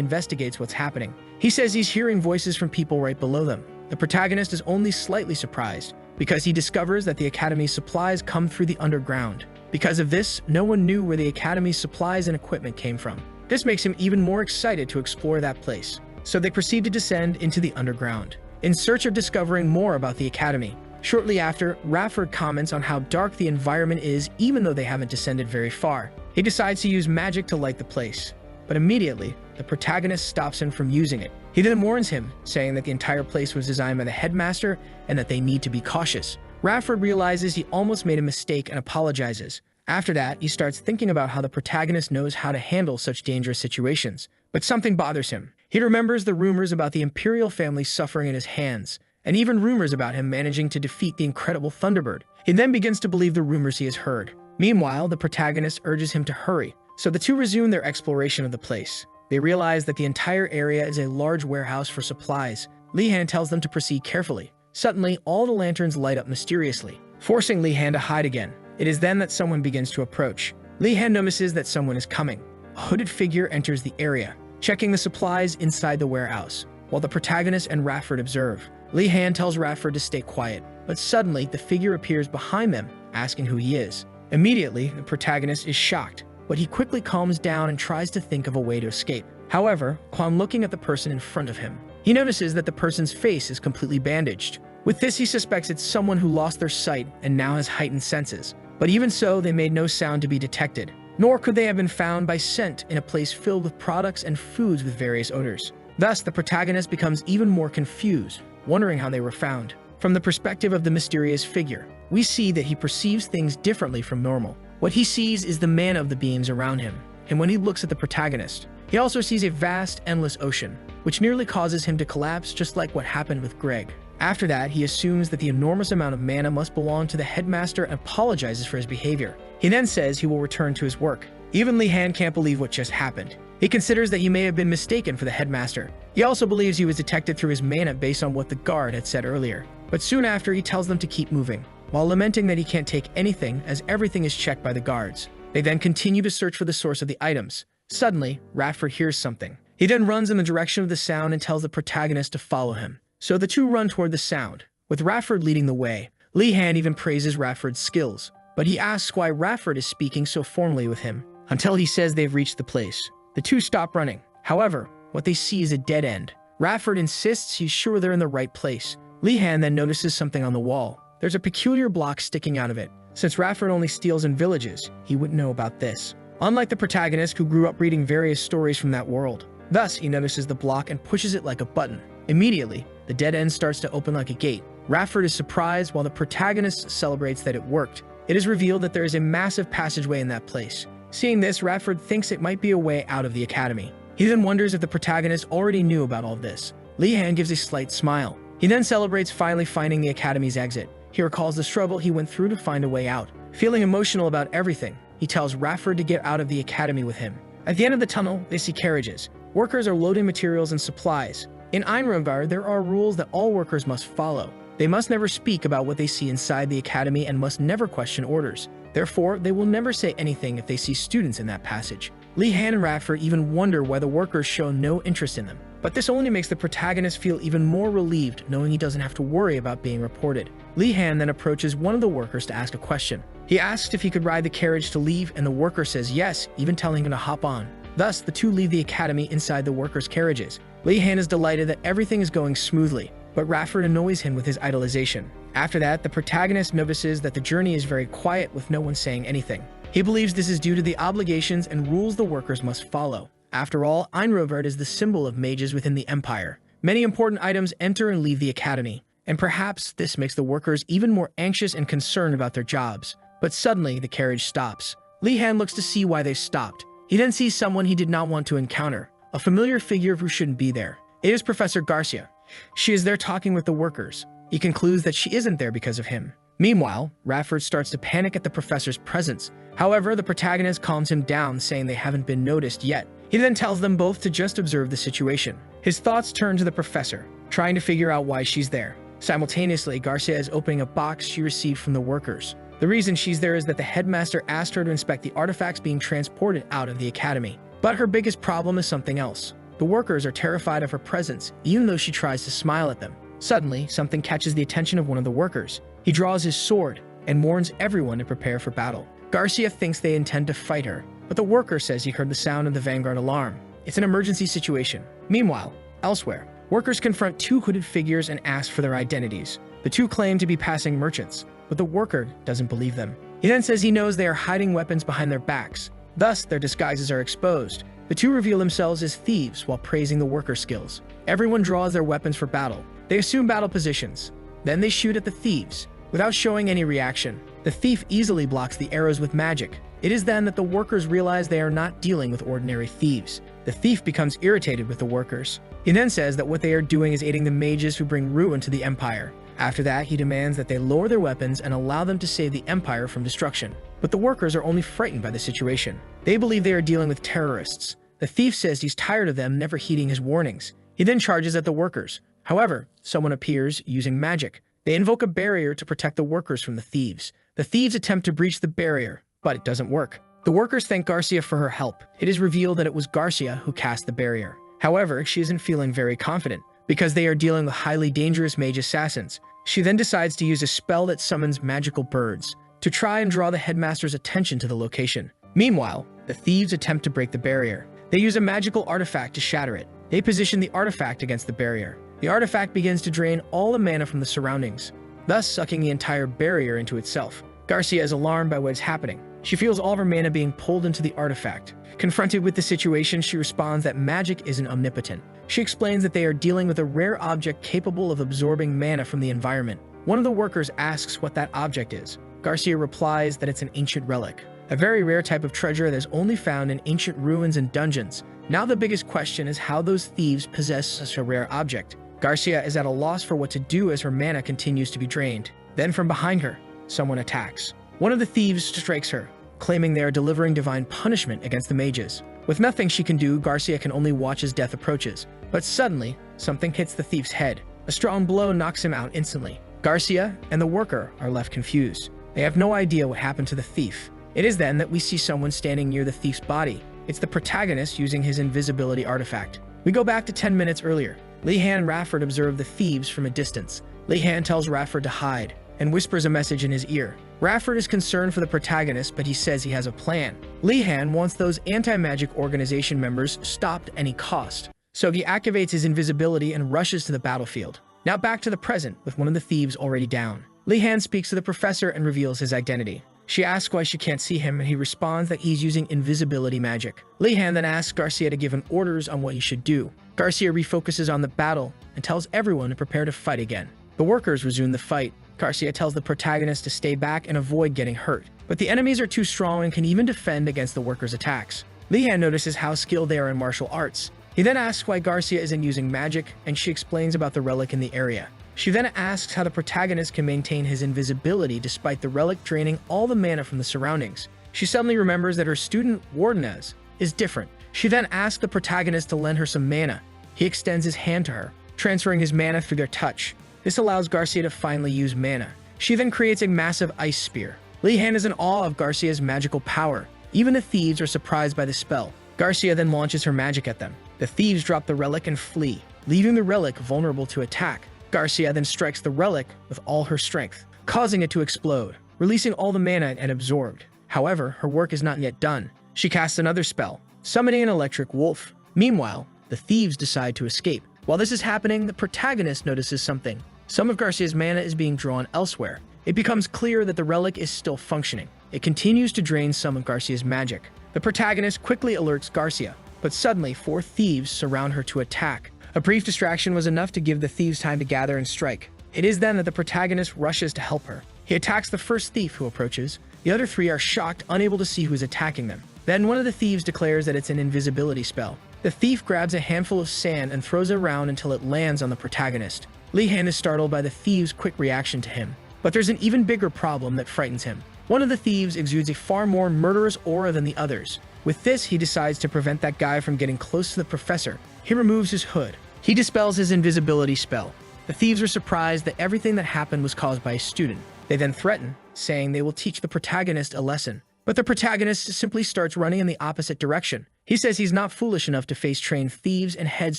Speaker 1: investigates what's happening. He says he's hearing voices from people right below them. The protagonist is only slightly surprised, because he discovers that the academy's supplies come through the underground. Because of this, no one knew where the academy's supplies and equipment came from. This makes him even more excited to explore that place. So they proceed to descend into the underground, in search of discovering more about the academy. Shortly after, Radford comments on how dark the environment is even though they haven't descended very far. He decides to use magic to light the place, but immediately, the protagonist stops him from using it. He then warns him, saying that the entire place was designed by the headmaster and that they need to be cautious. Radford realizes he almost made a mistake and apologizes. After that, he starts thinking about how the protagonist knows how to handle such dangerous situations. But something bothers him. He remembers the rumors about the Imperial family suffering at his hands, and even rumors about him managing to defeat the incredible Thunderbird. He then begins to believe the rumors he has heard. Meanwhile, the protagonist urges him to hurry, so the two resume their exploration of the place. They realize that the entire area is a large warehouse for supplies. Li-Han tells them to proceed carefully. Suddenly, all the lanterns light up mysteriously, forcing Li-Han to hide again. It is then that someone begins to approach. Li-Han notices that someone is coming. A hooded figure enters the area, checking the supplies inside the warehouse, while the protagonist and Radford observe. Li-Han tells Radford to stay quiet, but suddenly the figure appears behind them, asking who he is. Immediately, the protagonist is shocked, but he quickly calms down and tries to think of a way to escape. However, upon looking at the person in front of him, he notices that the person's face is completely bandaged. With this, he suspects it's someone who lost their sight and now has heightened senses. But even so, they made no sound to be detected, nor could they have been found by scent in a place filled with products and foods with various odors. Thus, the protagonist becomes even more confused, wondering how they were found. From the perspective of the mysterious figure, we see that he perceives things differently from normal. What he sees is the mana of the beings around him, and when he looks at the protagonist, he also sees a vast, endless ocean, which nearly causes him to collapse just like what happened with Greg. After that, he assumes that the enormous amount of mana must belong to the headmaster and apologizes for his behavior. He then says he will return to his work. Even Li-Han can't believe what just happened. He considers that he may have been mistaken for the headmaster. He also believes he was detected through his mana based on what the guard had said earlier. But soon after, he tells them to keep moving, while lamenting that he can't take anything as everything is checked by the guards. They then continue to search for the source of the items. Suddenly, Radford hears something. He then runs in the direction of the sound and tells the protagonist to follow him. So the two run toward the sound, with Radford leading the way. Li-Han even praises Radford's skills, but he asks why Radford is speaking so formally with him, until he says they've reached the place. The two stop running. However, what they see is a dead end. Radford insists he's sure they're in the right place. Li-Han then notices something on the wall. There's a peculiar block sticking out of it. Since Radford only steals in villages, he wouldn't know about this. Unlike the protagonist who grew up reading various stories from that world. Thus, he notices the block and pushes it like a button. Immediately, the dead end starts to open like a gate. Radford is surprised while the protagonist celebrates that it worked. It is revealed that there is a massive passageway in that place. Seeing this, Radford thinks it might be a way out of the academy. He then wonders if the protagonist already knew about all this. Li-Han gives a slight smile. He then celebrates finally finding the academy's exit. He recalls the struggle he went through to find a way out. Feeling emotional about everything, he tells Radford to get out of the academy with him. At the end of the tunnel, they see carriages. Workers are loading materials and supplies. In Einrumvar, there are rules that all workers must follow. They must never speak about what they see inside the academy and must never question orders. Therefore, they will never say anything if they see students in that passage. Li-Han and Radford even wonder why the workers show no interest in them. But this only makes the protagonist feel even more relieved knowing he doesn't have to worry about being reported. Li-Han then approaches one of the workers to ask a question. He asks if he could ride the carriage to leave, and the worker says yes, even telling him to hop on. Thus, the two leave the academy inside the workers' carriages. Li-Han is delighted that everything is going smoothly, but Radford annoys him with his idolization. After that, the protagonist notices that the journey is very quiet with no one saying anything. He believes this is due to the obligations and rules the workers must follow. After all, Einruvard is the symbol of mages within the Empire. Many important items enter and leave the academy, and perhaps this makes the workers even more anxious and concerned about their jobs. But suddenly, the carriage stops. Li-Han looks to see why they stopped. He then sees someone he did not want to encounter, a familiar figure who shouldn't be there. It is Professor Garcia. She is there talking with the workers. He concludes that she isn't there because of him. Meanwhile, Rafford starts to panic at the professor's presence. However, the protagonist calms him down, saying they haven't been noticed yet. He then tells them both to just observe the situation. His thoughts turn to the professor, trying to figure out why she's there. Simultaneously, Garcia is opening a box she received from the workers. The reason she's there is that the headmaster asked her to inspect the artifacts being transported out of the academy. But her biggest problem is something else. The workers are terrified of her presence, even though she tries to smile at them. Suddenly, something catches the attention of one of the workers. He draws his sword and warns everyone to prepare for battle. Garcia thinks they intend to fight her, but the worker says he heard the sound of the Vanguard alarm. It's an emergency situation. Meanwhile, elsewhere, workers confront two hooded figures and ask for their identities. The two claim to be passing merchants, but the worker doesn't believe them. He then says he knows they are hiding weapons behind their backs. Thus, their disguises are exposed. The two reveal themselves as thieves while praising the workers' skills. Everyone draws their weapons for battle. They assume battle positions. Then they shoot at the thieves. Without showing any reaction, the thief easily blocks the arrows with magic. It is then that the workers realize they are not dealing with ordinary thieves. The thief becomes irritated with the workers. He then says that what they are doing is aiding the mages who bring ruin to the Empire. After that, he demands that they lower their weapons and allow them to save the Empire from destruction. But the workers are only frightened by the situation. They believe they are dealing with terrorists. The thief says he's tired of them never heeding his warnings. He then charges at the workers. However, someone appears using magic. They invoke a barrier to protect the workers from the thieves. The thieves attempt to breach the barrier, but it doesn't work. The workers thank Garcia for her help. It is revealed that it was Garcia who cast the barrier. However, she isn't feeling very confident, because they are dealing with highly dangerous mage assassins. She then decides to use a spell that summons magical birds to try and draw the headmaster's attention to the location. Meanwhile, the thieves attempt to break the barrier. They use a magical artifact to shatter it. They position the artifact against the barrier. The artifact begins to drain all the mana from the surroundings, thus sucking the entire barrier into itself. Garcia is alarmed by what is happening. She feels all of her mana being pulled into the artifact. Confronted with the situation, she responds that magic isn't omnipotent. She explains that they are dealing with a rare object capable of absorbing mana from the environment. One of the workers asks what that object is. Garcia replies that it's an ancient relic, a very rare type of treasure that is only found in ancient ruins and dungeons. Now the biggest question is how those thieves possess such a rare object. Garcia is at a loss for what to do as her mana continues to be drained. Then from behind her, someone attacks. One of the thieves strikes her, claiming they are delivering divine punishment against the mages. With nothing she can do, Garcia can only watch as death approaches. But suddenly, something hits the thief's head. A strong blow knocks him out instantly. Garcia and the worker are left confused. They have no idea what happened to the thief. It is then that we see someone standing near the thief's body. It's the protagonist using his invisibility artifact. We go back to 10 minutes earlier. Li-Han and Rafford observe the thieves from a distance. Li-Han tells Rafford to hide and whispers a message in his ear. Rafford is concerned for the protagonist, but he says he has a plan. Li-Han wants those anti-magic organization members stopped at any cost. So he activates his invisibility and rushes to the battlefield. Now back to the present, with one of the thieves already down. Li-Han speaks to the professor and reveals his identity. She asks why she can't see him, and he responds that he's using invisibility magic. Li-Han then asks Garcia to give him orders on what he should do. Garcia refocuses on the battle and tells everyone to prepare to fight again. The workers resume the fight. Garcia tells the protagonist to stay back and avoid getting hurt. But the enemies are too strong and can even defend against the workers' attacks. Li-Han notices how skilled they are in martial arts. He then asks why Garcia isn't using magic, and she explains about the relic in the area. She then asks how the protagonist can maintain his invisibility despite the relic draining all the mana from the surroundings. She suddenly remembers that her student, Wardenez, is different. She then asks the protagonist to lend her some mana. He extends his hand to her, transferring his mana through their touch. This allows Garcia to finally use mana. She then creates a massive ice spear. Li-Han is in awe of Garcia's magical power. Even the thieves are surprised by the spell. Garcia then launches her magic at them. The thieves drop the relic and flee, leaving the relic vulnerable to attack. Garcia then strikes the relic with all her strength, causing it to explode, releasing all the mana it had absorbed. However, her work is not yet done. She casts another spell, summoning an electric wolf. Meanwhile, the thieves decide to escape. While this is happening, the protagonist notices something. Some of Garcia's mana is being drawn elsewhere. It becomes clear that the relic is still functioning. It continues to drain some of Garcia's magic. The protagonist quickly alerts Garcia, but suddenly 4 thieves surround her to attack. A brief distraction was enough to give the thieves time to gather and strike. It is then that the protagonist rushes to help her. He attacks the first thief who approaches. The other 3 are shocked, unable to see who is attacking them. Then one of the thieves declares that it's an invisibility spell. The thief grabs a handful of sand and throws it around until it lands on the protagonist. Li Han is startled by the thieves' quick reaction to him. But there's an even bigger problem that frightens him. One of the thieves exudes a far more murderous aura than the others. With this, he decides to prevent that guy from getting close to the professor. He removes his hood. He dispels his invisibility spell. The thieves are surprised that everything that happened was caused by a student. They then threaten, saying they will teach the protagonist a lesson. But the protagonist simply starts running in the opposite direction. He says he's not foolish enough to face trained thieves and heads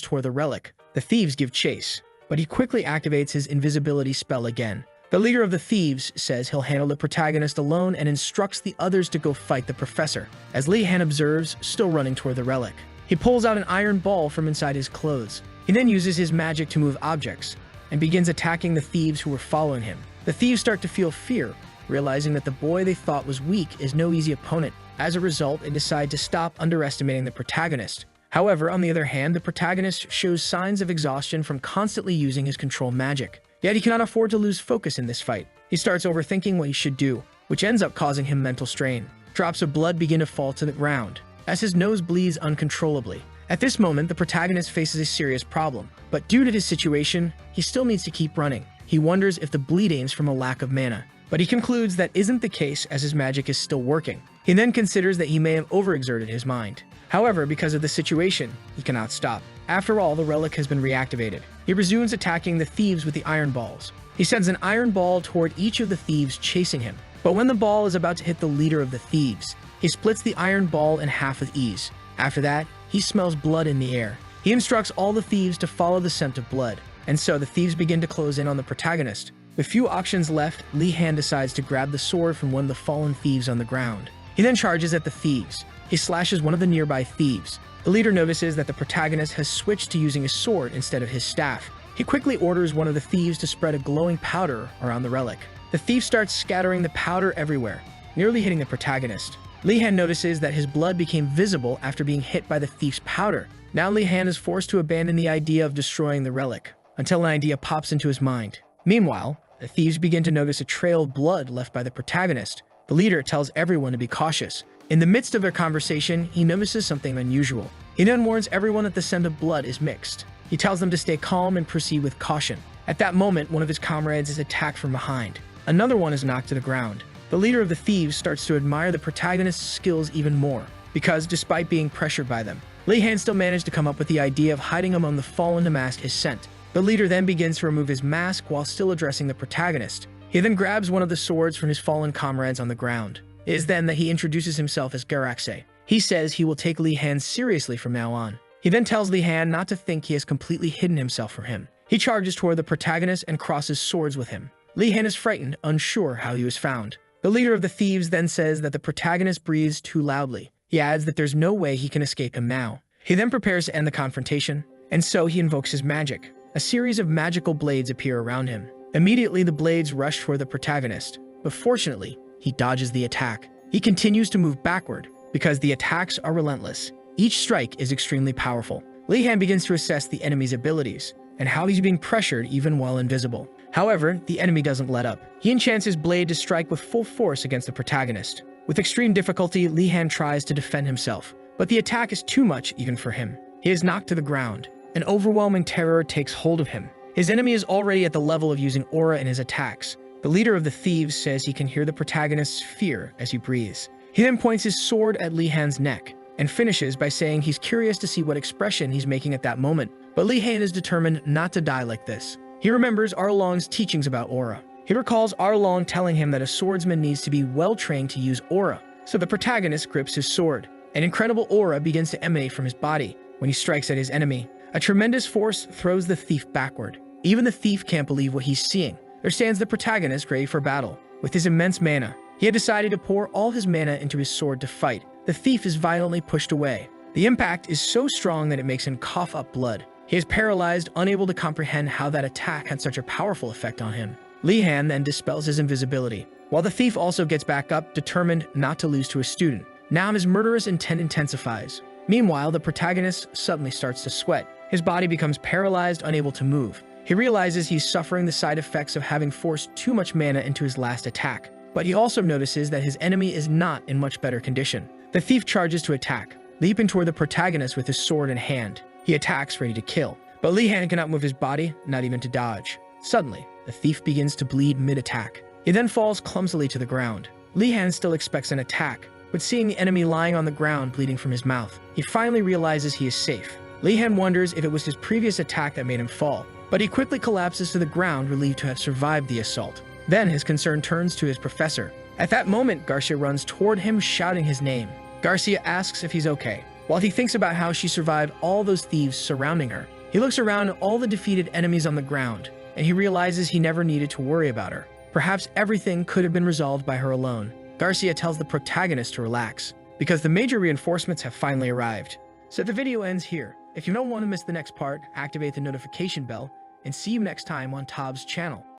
Speaker 1: toward the relic. The thieves give chase, but he quickly activates his invisibility spell again. The leader of the thieves says he'll handle the protagonist alone and instructs the others to go fight the professor. As Li Han observes, still running toward the relic, he pulls out an iron ball from inside his clothes. He then uses his magic to move objects and begins attacking the thieves who were following him. The thieves start to feel fear, realizing that the boy they thought was weak is no easy opponent. As a result, they decide to stop underestimating the protagonist. However, on the other hand, the protagonist shows signs of exhaustion from constantly using his control magic. Yet he cannot afford to lose focus in this fight. He starts overthinking what he should do, which ends up causing him mental strain. Drops of blood begin to fall to the ground, as his nose bleeds uncontrollably. At this moment, the protagonist faces a serious problem, but due to his situation, he still needs to keep running. He wonders if the bleeding is from a lack of mana, but he concludes that isn't the case as his magic is still working. He then considers that he may have overexerted his mind. However, because of the situation, he cannot stop. After all, the relic has been reactivated. He resumes attacking the thieves with the iron balls. He sends an iron ball toward each of the thieves chasing him. But when the ball is about to hit the leader of the thieves, he splits the iron ball in half with ease. After that, he smells blood in the air. He instructs all the thieves to follow the scent of blood. And so the thieves begin to close in on the protagonist. With few options left, Li Han decides to grab the sword from one of the fallen thieves on the ground. He then charges at the thieves. He slashes one of the nearby thieves. The leader notices that the protagonist has switched to using a sword instead of his staff. He quickly orders one of the thieves to spread a glowing powder around the relic. The thief starts scattering the powder everywhere, nearly hitting the protagonist. Li Han notices that his blood became visible after being hit by the thief's powder. Now Li Han is forced to abandon the idea of destroying the relic, until an idea pops into his mind. Meanwhile, the thieves begin to notice a trail of blood left by the protagonist. The leader tells everyone to be cautious. In the midst of their conversation, he notices something unusual. He then warns everyone that the scent of blood is mixed. He tells them to stay calm and proceed with caution. At that moment, one of his comrades is attacked from behind. Another one is knocked to the ground. The leader of the thieves starts to admire the protagonist's skills even more, because despite being pressured by them, Li Han still managed to come up with the idea of hiding among the fallen to mask his scent. The leader then begins to remove his mask while still addressing the protagonist. He then grabs one of the swords from his fallen comrades on the ground. It is then that he introduces himself as Garaxe. He says he will take Li Han seriously from now on. He then tells Li Han not to think he has completely hidden himself from him. He charges toward the protagonist and crosses swords with him. Li Han is frightened, unsure how he was found. The leader of the thieves then says that the protagonist breathes too loudly. He adds that there's no way he can escape him now. He then prepares to end the confrontation, and so he invokes his magic. A series of magical blades appear around him. Immediately, the blades rush toward the protagonist, but fortunately, he dodges the attack. He continues to move backward, because the attacks are relentless. Each strike is extremely powerful. Li Han begins to assess the enemy's abilities, and how he's being pressured even while invisible. However, the enemy doesn't let up. He enchants his blade to strike with full force against the protagonist. With extreme difficulty, Li Han tries to defend himself, but the attack is too much even for him. He is knocked to the ground. An overwhelming terror takes hold of him. His enemy is already at the level of using aura in his attacks. The leader of the thieves says he can hear the protagonist's fear as he breathes. He then points his sword at Li Han's neck, and finishes by saying he's curious to see what expression he's making at that moment. But Li Han is determined not to die like this. He remembers Arlong's teachings about aura. He recalls Arlong telling him that a swordsman needs to be well-trained to use aura. So the protagonist grips his sword. An incredible aura begins to emanate from his body. When he strikes at his enemy, a tremendous force throws the thief backward. Even the thief can't believe what he's seeing. There stands the protagonist ready for battle. With his immense mana, he had decided to pour all his mana into his sword to fight. The thief is violently pushed away. The impact is so strong that it makes him cough up blood. He is paralyzed, unable to comprehend how that attack had such a powerful effect on him. Li Han then dispels his invisibility, while the thief also gets back up, determined not to lose to a student. Now his murderous intent intensifies. Meanwhile, the protagonist suddenly starts to sweat. His body becomes paralyzed, unable to move. He realizes he's suffering the side effects of having forced too much mana into his last attack. But he also notices that his enemy is not in much better condition. The thief charges to attack, leaping toward the protagonist with his sword in hand. He attacks, ready to kill. But Li Han cannot move his body, not even to dodge. Suddenly, the thief begins to bleed mid-attack. He then falls clumsily to the ground. Li-Han still expects an attack, but seeing the enemy lying on the ground bleeding from his mouth, he finally realizes he is safe. Li-Han wonders if it was his previous attack that made him fall, but he quickly collapses to the ground, relieved to have survived the assault. Then his concern turns to his professor. At that moment, Garcia runs toward him, shouting his name. Garcia asks if he's okay. While he thinks about how she survived all those thieves surrounding her, he looks around at all the defeated enemies on the ground, and he realizes he never needed to worry about her. Perhaps everything could have been resolved by her alone. Garcia tells the protagonist to relax, because the major reinforcements have finally arrived. So the video ends here. If you don't want to miss the next part, activate the notification bell, and see you next time on Tob's channel.